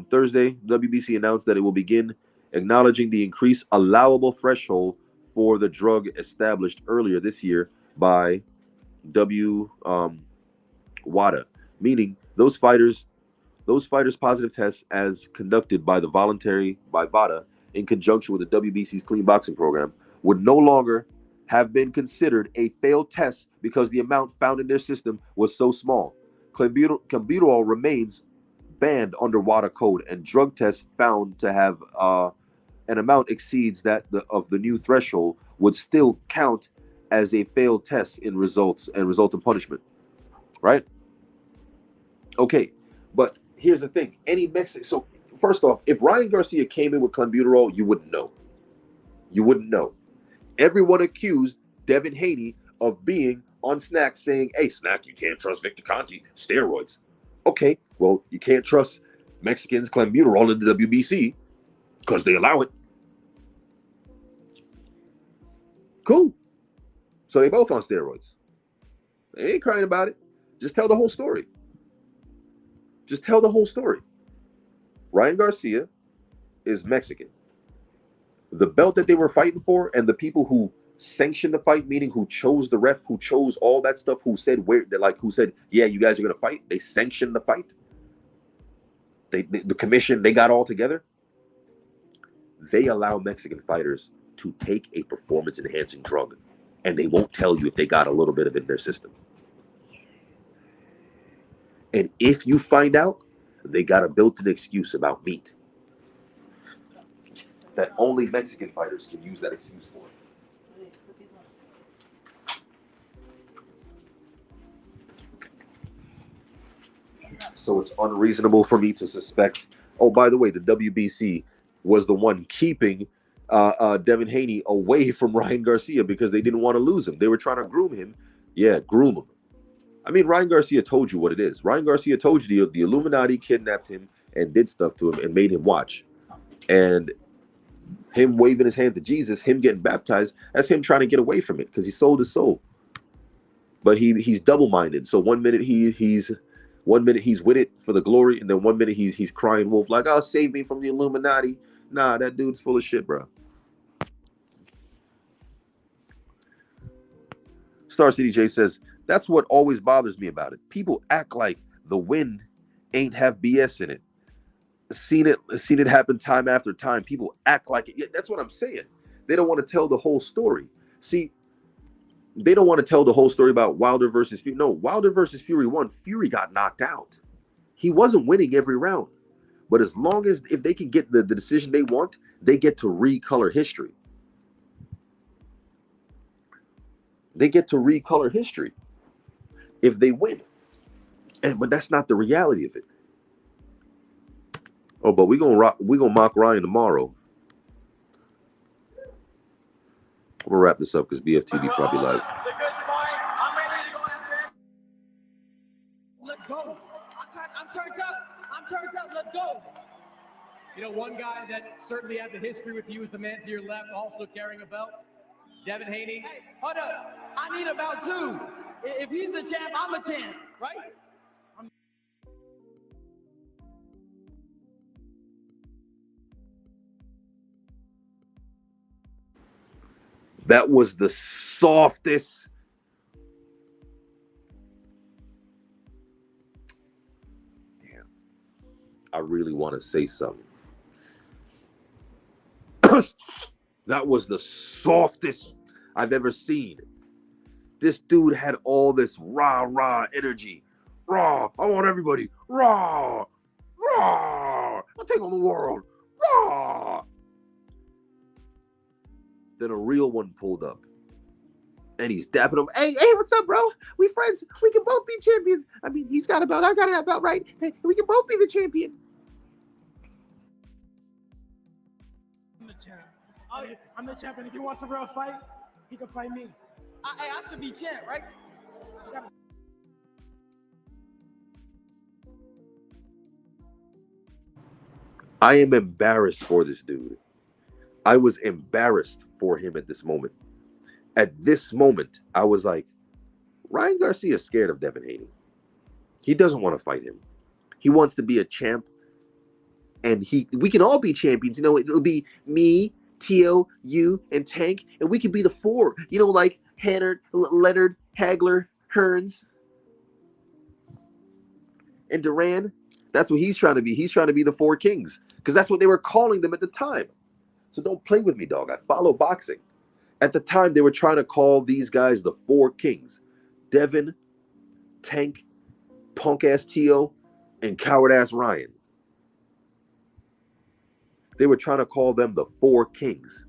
Thursday, WBC announced that it will begin acknowledging the increased allowable threshold for the drug established earlier this year by WADA, meaning those fighters' positive tests as conducted by VADA in conjunction with the WBC's clean boxing program would no longer have been considered a failed test because the amount found in their system was so small. Clenbuterol remains banned under WADA code, and drug tests found to have an amount exceeds that of the new threshold would still count as a failed test in results and result in punishment, right? Okay, but here's the thing: any Mexican. So first off, if Ryan Garcia came in with clenbuterol, you wouldn't know. You wouldn't know. Everyone accused Devin Haney of being on Snack, saying, "Hey, Snack, you can't trust Victor Conti, steroids." Okay, well, you can't trust Mexicans clenbuterol in the WBC because they allow it. Cool. So they both on steroids. They ain't crying about it. Just tell the whole story. Just tell the whole story. Ryan Garcia is Mexican. The belt that they were fighting for and the people who sanctioned the fight, meaning who chose the ref, who chose all that stuff, who said who said, yeah, you guys are gonna fight. They sanctioned the fight. The commission, they got all together. They allow Mexican fighters to take a performance-enhancing drug, and they won't tell you if they got a little bit of it in their system. And if you find out, they got a built-in excuse about meat that only Mexican fighters can use that excuse for. So it's unreasonable for me to suspect. Oh, by the way, the WBC was the one keeping Devin Haney away from Ryan Garcia because they didn't want to lose him. They were trying to groom him. Yeah, groom him. I mean, Ryan Garcia told you what it is. Ryan Garcia told you the Illuminati kidnapped him and did stuff to him and made him watch. And him waving his hand to Jesus, him getting baptized, that's him trying to get away from it because he sold his soul. But he's double-minded. So one minute he's with it for the glory, and then one minute he's crying wolf like, "Oh, save me from the Illuminati." Nah, that dude's full of shit, bro. Star City J says, that's what always bothers me about it. People act like the win ain't have BS in it. Seen it happen time after time. People act like it. Yeah, that's what I'm saying. They don't want to tell the whole story. See, they don't want to tell the whole story about Wilder versus Fury. No, Wilder versus Fury won. Fury got knocked out. He wasn't winning every round. But as long as if they can get the decision they want, they get to recolor history. They get to recolor history if they win. But that's not the reality of it. Oh, but we're gonna mock Ryan tomorrow. I'm gonna wrap this up because BFTV probably live. Let's go. I'm turned up. Let's go. You know, one guy that certainly has a history with you is the man to your left, also carrying a belt, Devin Haney. Hey, hold up. I need a belt too. If he's a champ, I'm a champ, right? That was the softest. Damn. I really want to say something. That was the softest I've ever seen. This dude had all this rah energy. Rah, I want everybody. Rah, I'll take on the world. Rah. Then a real one pulled up. And he's dapping him. Hey, what's up, bro? We friends. We can both be champions. I mean, he's got a belt. I got a belt, right? Hey, we can both be the champion. I'm the champ. I'm the champion. If he wants a real fight, he can fight me. I should be champ, right? I am embarrassed for this dude. I was embarrassed for him at this moment. At this moment, I was like, Ryan Garcia is scared of Devin Haney. He doesn't want to fight him. He wants to be a champ. And we can all be champions. You know, it'll be me, Tio, you, and Tank. And we can be the four. You know, like Hannard, Leonard, Hagler, Hearns, and Duran. That's what he's trying to be. He's trying to be the four kings. Because that's what they were calling them at the time. So don't play with me, dog. I follow boxing. At the time, they were trying to call these guys the four kings. Devin, Tank, punk-ass Tio, and coward-ass Ryan. They were trying to call them the Four Kings,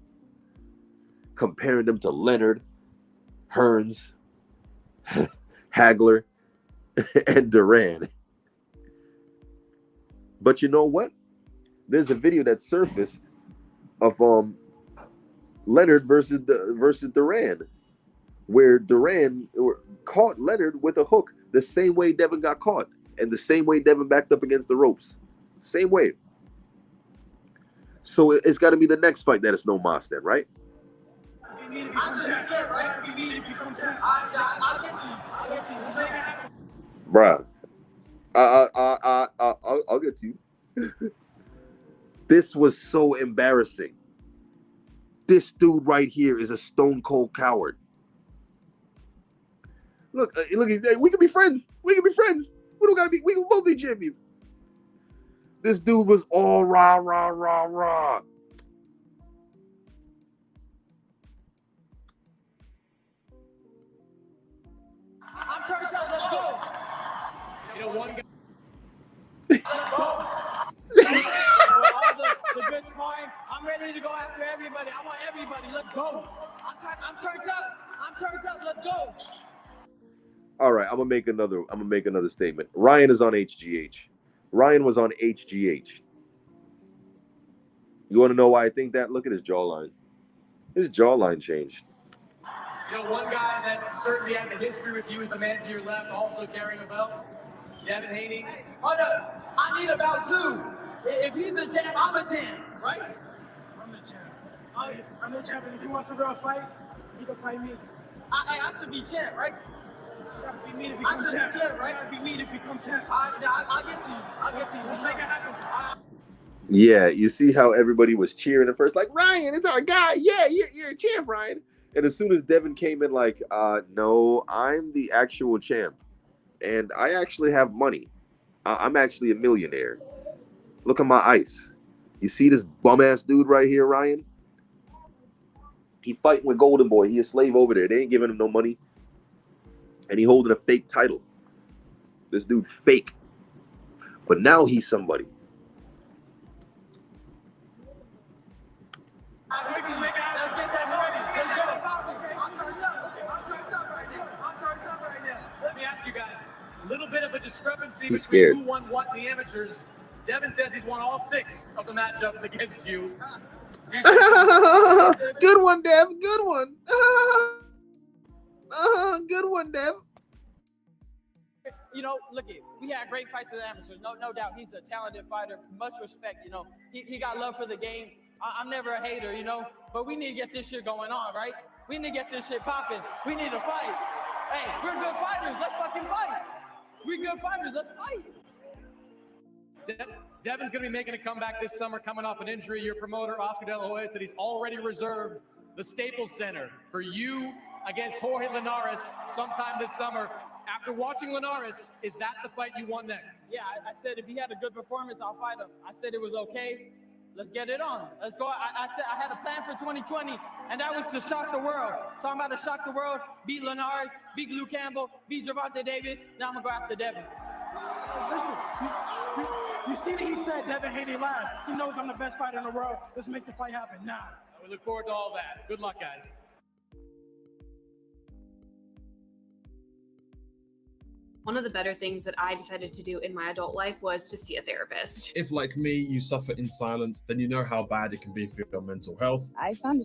comparing them to Leonard, Hearns, Hagler, and Duran. But you know what? There's a video that surfaced of Leonard versus Duran, where Duran caught Leonard with a hook the same way Devin got caught, and the same way Devin backed up against the ropes. Same way. So it's got to be the next fight that is no mas then, right? Bruh. I'll get to you. This was so embarrassing. This dude right here is a stone cold coward. Look, he's like, we can be friends. We can be friends. We don't gotta be. We can both be champions. This dude was all rah rah rah rah. I'm trying to tell you, let's go. You know, one guy. All the good sparring. I'm ready to go after everybody. I want everybody. Let's go. I'm turned up. I'm turned up. Let's go. All right, I'm gonna make another statement. Ryan is on HGH. Ryan was on HGH. You want to know why I think that? Look at his jawline. His jawline changed. You know, one guy that certainly has a history with you is the man to your left, also carrying a belt, Devin Haney. Hey, hold up. I need a belt too. If he's a champ, I'm a champ, right? I'm the champ. I'm the champ, and if he wants a real fight, he can fight me. I should be champ, right? You gotta be me to become champ. Right? You gotta be me to become champ. I'll get to you. I'll get to you. Let's make it happen. Yeah, you see how everybody was cheering at first, like, Ryan, it's our guy. Yeah, you're a champ, Ryan. And as soon as Devin came in, like, no, I'm the actual champ. And I actually have money. I'm actually a millionaire. Look at my ice. You see this bum-ass dude right here, Ryan? He fighting with Golden Boy. He a slave over there. They ain't giving him no money. And he holding a fake title. This dude fake. But now he's somebody. Let's get that ready. Let's go. I'm turned up. I'm turned up right now. Let me ask you guys, a little bit of a discrepancy He's between scared. who won what in the amateurs. Devin says he's won all 6 of the matchups against you. Good one, Dev. Good one. Good one, Dev. You know, look it. We had great fights with the amateurs. No doubt. He's a talented fighter. Much respect. You know, he got love for the game. I'm never a hater. You know, but we need to get this shit going on, right? We need to get this shit popping. We need to fight. Hey, we're good fighters. Let's fucking fight. We're good fighters. Let's fight. Devin's going to be making a comeback this summer, coming off an injury. Your promoter, Oscar De La Hoya, said he's already reserved the Staples Center for you against Jorge Linares sometime this summer. After watching Linares, is that the fight you want next? Yeah, I said if he had a good performance, I'll fight him. I said it was okay. Let's get it on. Let's go. I said I had a plan for 2020, and that was to shock the world. So I'm about to shock the world, beat Linares, beat Luke Campbell, beat Gervonta Davis. Now I'm going to go after Devin. Listen, you see that he said Devin Haney last. He knows I'm the best fighter in the world. Let's make the fight happen now. We look forward to all that. Good luck, guys. One of the better things that I decided to do in my adult life was to see a therapist. If, like me, you suffer in silence, then you know how bad it can be for your mental health. I found a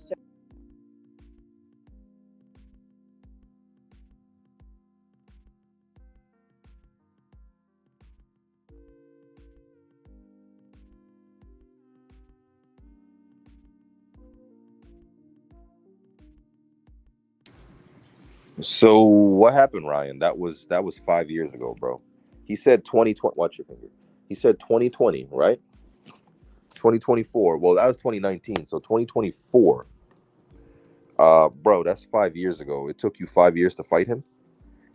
So what happened, Ryan? That was 5 years ago, bro. He said 2020. Watch your finger. He said 2020, right? 2024. Well, that was 2019. So 2024. Bro, that's 5 years ago. It took you 5 years to fight him,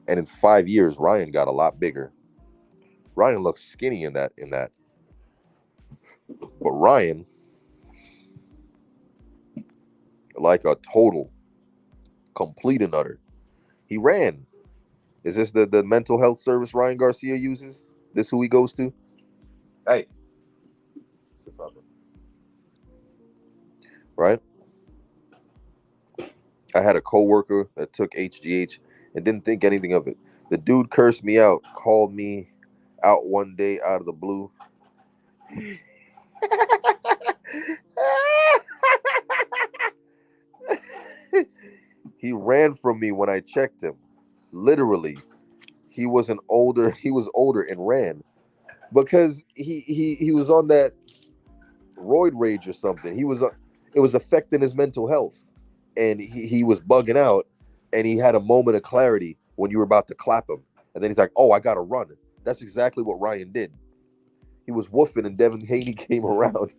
and in 5 years, Ryan got a lot bigger. Ryan looks skinny in that. But Ryan, like a total, complete and utter. He ran. Is this the mental health service Ryan Garcia uses? This who he goes to? Hey. Right? I had a coworker that took HGH and didn't think anything of it. The dude cursed me out, called me out one day out of the blue. He ran from me when I checked him. Literally, he was older and ran because he was on that roid rage or something. It was affecting his mental health, and he was bugging out, and he had a moment of clarity when you were about to clap him, and then he's like, "Oh, I gotta run." That's exactly what Ryan did. He was woofing, and Devin Haney came around,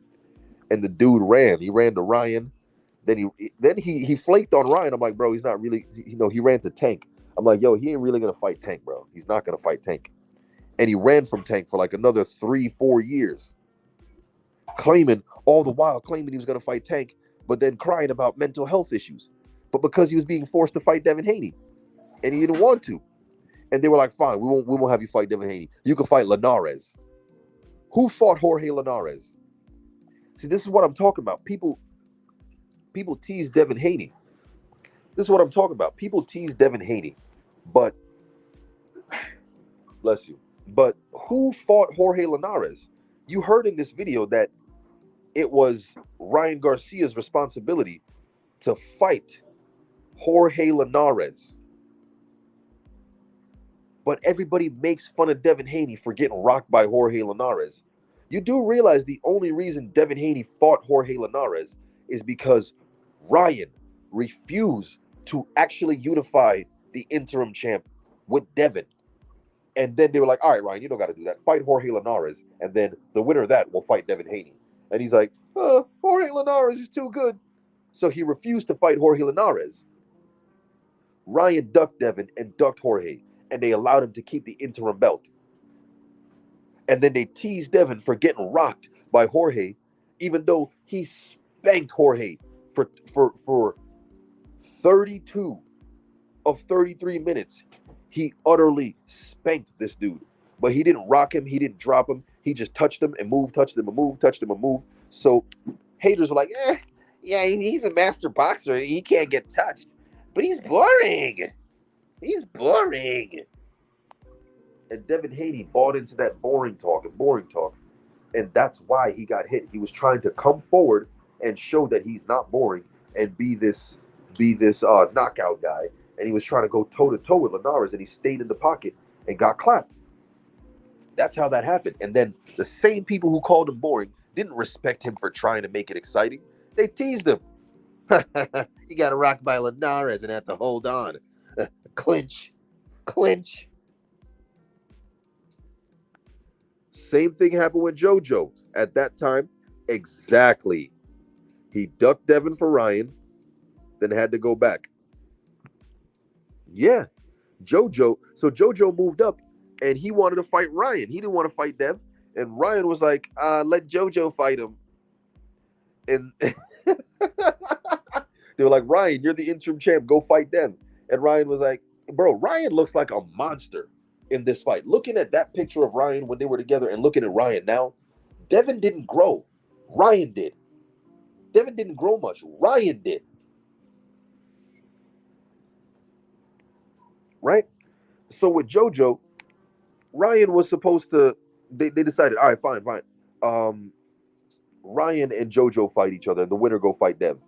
and the dude ran. He ran to Ryan. Then he flaked on Ryan. I'm like, bro, he's not really. He ran to Tank. I'm like, yo, he ain't really gonna fight Tank, bro. He's not gonna fight Tank. And he ran from Tank for like another 3-4 years, all the while claiming he was gonna fight Tank, but then crying about mental health issues. But because he was being forced to fight Devin Haney, and he didn't want to, and they were like, fine, we won't have you fight Devin Haney. You can fight Linares. Who fought Jorge Linares? See, this is what I'm talking about. People tease Devin Haney. This is what I'm talking about. People tease Devin Haney, but bless you. But who fought Jorge Linares? You heard in this video that it was Ryan Garcia's responsibility to fight Jorge Linares. But everybody makes fun of Devin Haney for getting rocked by Jorge Linares. You do realize the only reason Devin Haney fought Jorge Linares is because Ryan refused to actually unify the interim champ with Devin. And then they were like, all right, Ryan, you don't got to do that. Fight Jorge Linares, and then the winner of that will fight Devin Haney. And he's like, Jorge Linares is too good. So he refused to fight Jorge Linares. Ryan ducked Devin and ducked Jorge, and they allowed him to keep the interim belt. And then they teased Devin for getting rocked by Jorge, even though he spanked Jorge for 32 of 33 minutes. He utterly spanked this dude. But he didn't rock him. He didn't drop him. He just touched him and moved, touched him and moved, touched him and moved. So haters were like, yeah, he's a master boxer. He can't get touched. But he's boring. He's boring. And Devin Haney bought into that boring talk. And that's why he got hit. He was trying to come forward and show that he's not boring and be this knockout guy. And he was trying to go toe-to-toe with Linares, and he stayed in the pocket and got clapped. That's how that happened. And then the same people who called him boring didn't respect him for trying to make it exciting. They teased him. You got rocked by Linares and had to hold on. Clinch. Same thing happened with JoJo. At that time, exactly. He ducked Devin for Ryan, then had to go back. Yeah, JoJo. So JoJo moved up, and he wanted to fight Ryan. He didn't want to fight Dev, and Ryan was like, "Let JoJo fight him." And they were like, "Ryan, you're the interim champ. Go fight them." And Ryan was like, "Bro, Ryan looks like a monster in this fight. Looking at that picture of Ryan when they were together, and looking at Ryan now, Devin didn't grow. Ryan did. Devin didn't grow much. Ryan did." Right? So with JoJo, Ryan was supposed to. They decided, all right, fine. Ryan and JoJo fight each other. The winner go fight them.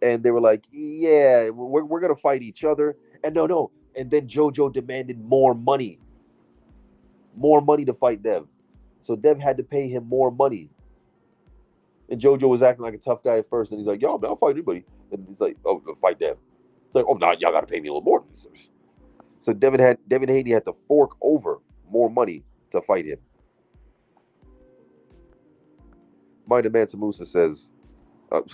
And they were like, yeah, we're gonna fight each other. And no. And then JoJo demanded more money to fight Dev. So Dev had to pay him more money. And JoJo was acting like a tough guy at first, and he's like, yo, man, I'll fight anybody. And he's like, oh, fight Dev. It's like, oh, no, y'all gotta pay me a little more. So Devin Haney had to fork over more money to fight him. Minor Mansa Musa says, oh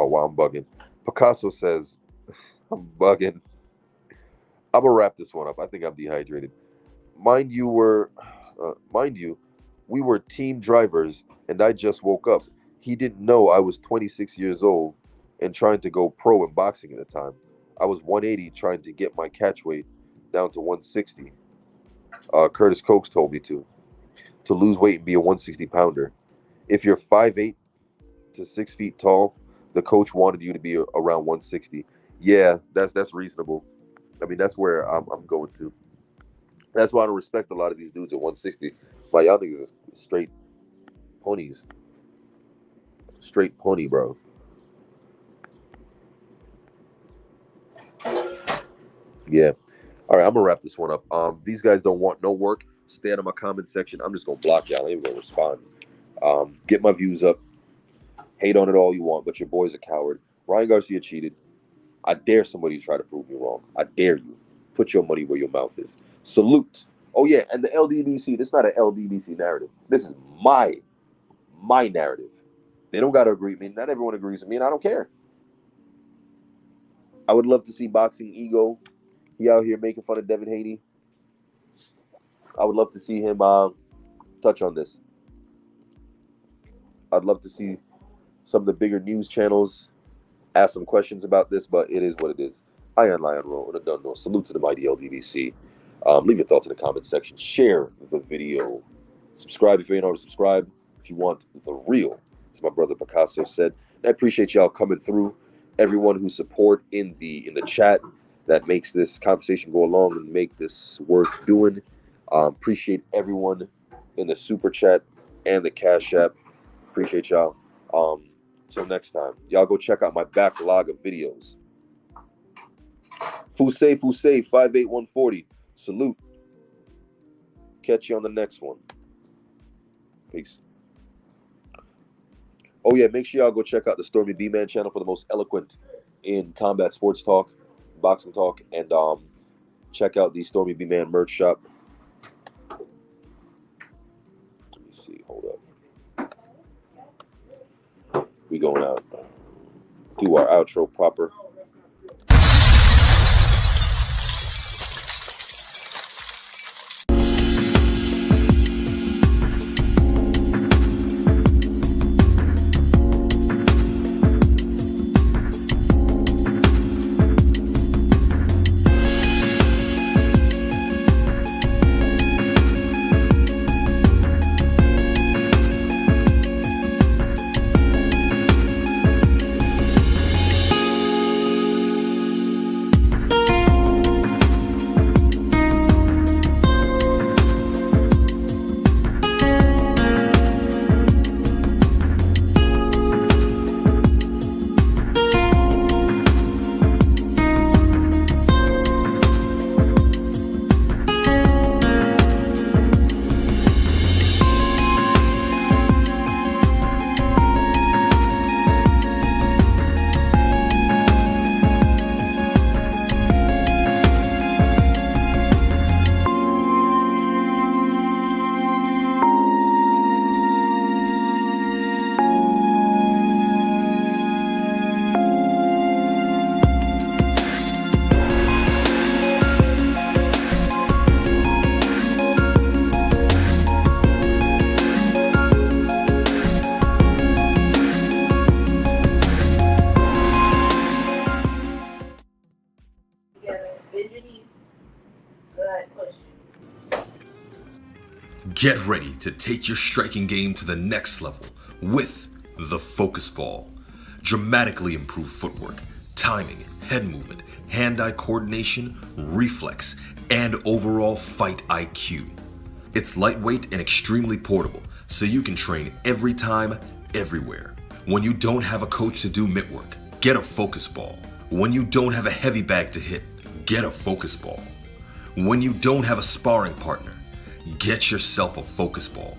wow, I'm bugging. Picasso says, I'm bugging. I'm gonna wrap this one up. I think I'm dehydrated. Mind you, we were team drivers, and I just woke up. He didn't know I was 26 years old and trying to go pro in boxing at the time. I was 180 trying to get my catch weight down to 160. Curtis Cokes told me to lose weight and be a 160 pounder. If you're 5'8" to 6 feet tall, the coach wanted you to be around 160. Yeah, that's reasonable. I mean, that's where I'm going to. That's why I don't respect a lot of these dudes at 160. My y'all niggas is straight ponies. Straight pony, bro. Yeah. All right, I'm gonna wrap this one up. These guys don't want no work. Stay out of my comment section. I'm just gonna block y'all. I ain't even gonna respond. Get my views up. Hate on it all you want, but your boy's a coward. Ryan Garcia cheated. I dare somebody to try to prove me wrong. I dare you. Put your money where your mouth is. Salute. Oh yeah, and the LDBC. This is not an LDBC narrative. This is my narrative. They don't gotta agree with me. Not everyone agrees with me, and I don't care. I would love to see Boxing Ego. He out here making fun of Devin Haney. I would love to see him touch on this. I'd love to see some of the bigger news channels ask some questions about this, but it is what it is. I am Lion Roll, and I don't know. Salute to the mighty LDVC. Leave your thoughts in the comment section. Share the video. Subscribe if you ain't already subscribed. If you want the real, as my brother Picasso said. And I appreciate y'all coming through. Everyone who support in the chat that makes this conversation go along and make this worth doing. Appreciate everyone in the super chat and the Cash App. Appreciate y'all. Till next time, y'all go check out my backlog of videos. Fusei 58140. Salute. Catch you on the next one. Peace. Oh yeah, make sure y'all go check out the Stormy B-Man channel for the most eloquent in combat sports talk, boxing talk, and check out the Stormy B-Man merch shop. Let me see, hold up. We going out. Do our outro proper. Get ready to take your striking game to the next level with the Focus Ball. Dramatically improve footwork, timing, head movement, hand-eye coordination, reflex, and overall fight IQ. It's lightweight and extremely portable, so you can train every time, everywhere. When you don't have a coach to do mitt work, get a Focus Ball. When you don't have a heavy bag to hit, get a Focus Ball. When you don't have a sparring partner, get yourself a Focus Ball.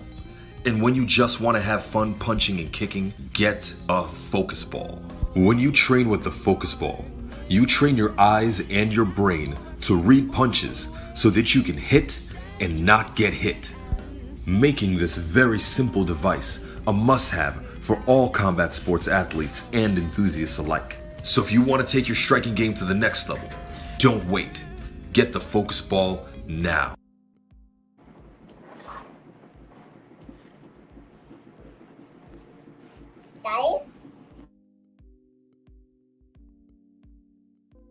And when you just want to have fun punching and kicking, get a Focus Ball. When you train with the Focus Ball, you train your eyes and your brain to read punches so that you can hit and not get hit, making this very simple device a must-have for all combat sports athletes and enthusiasts alike. So if you want to take your striking game to the next level, don't wait. Get the Focus Ball now.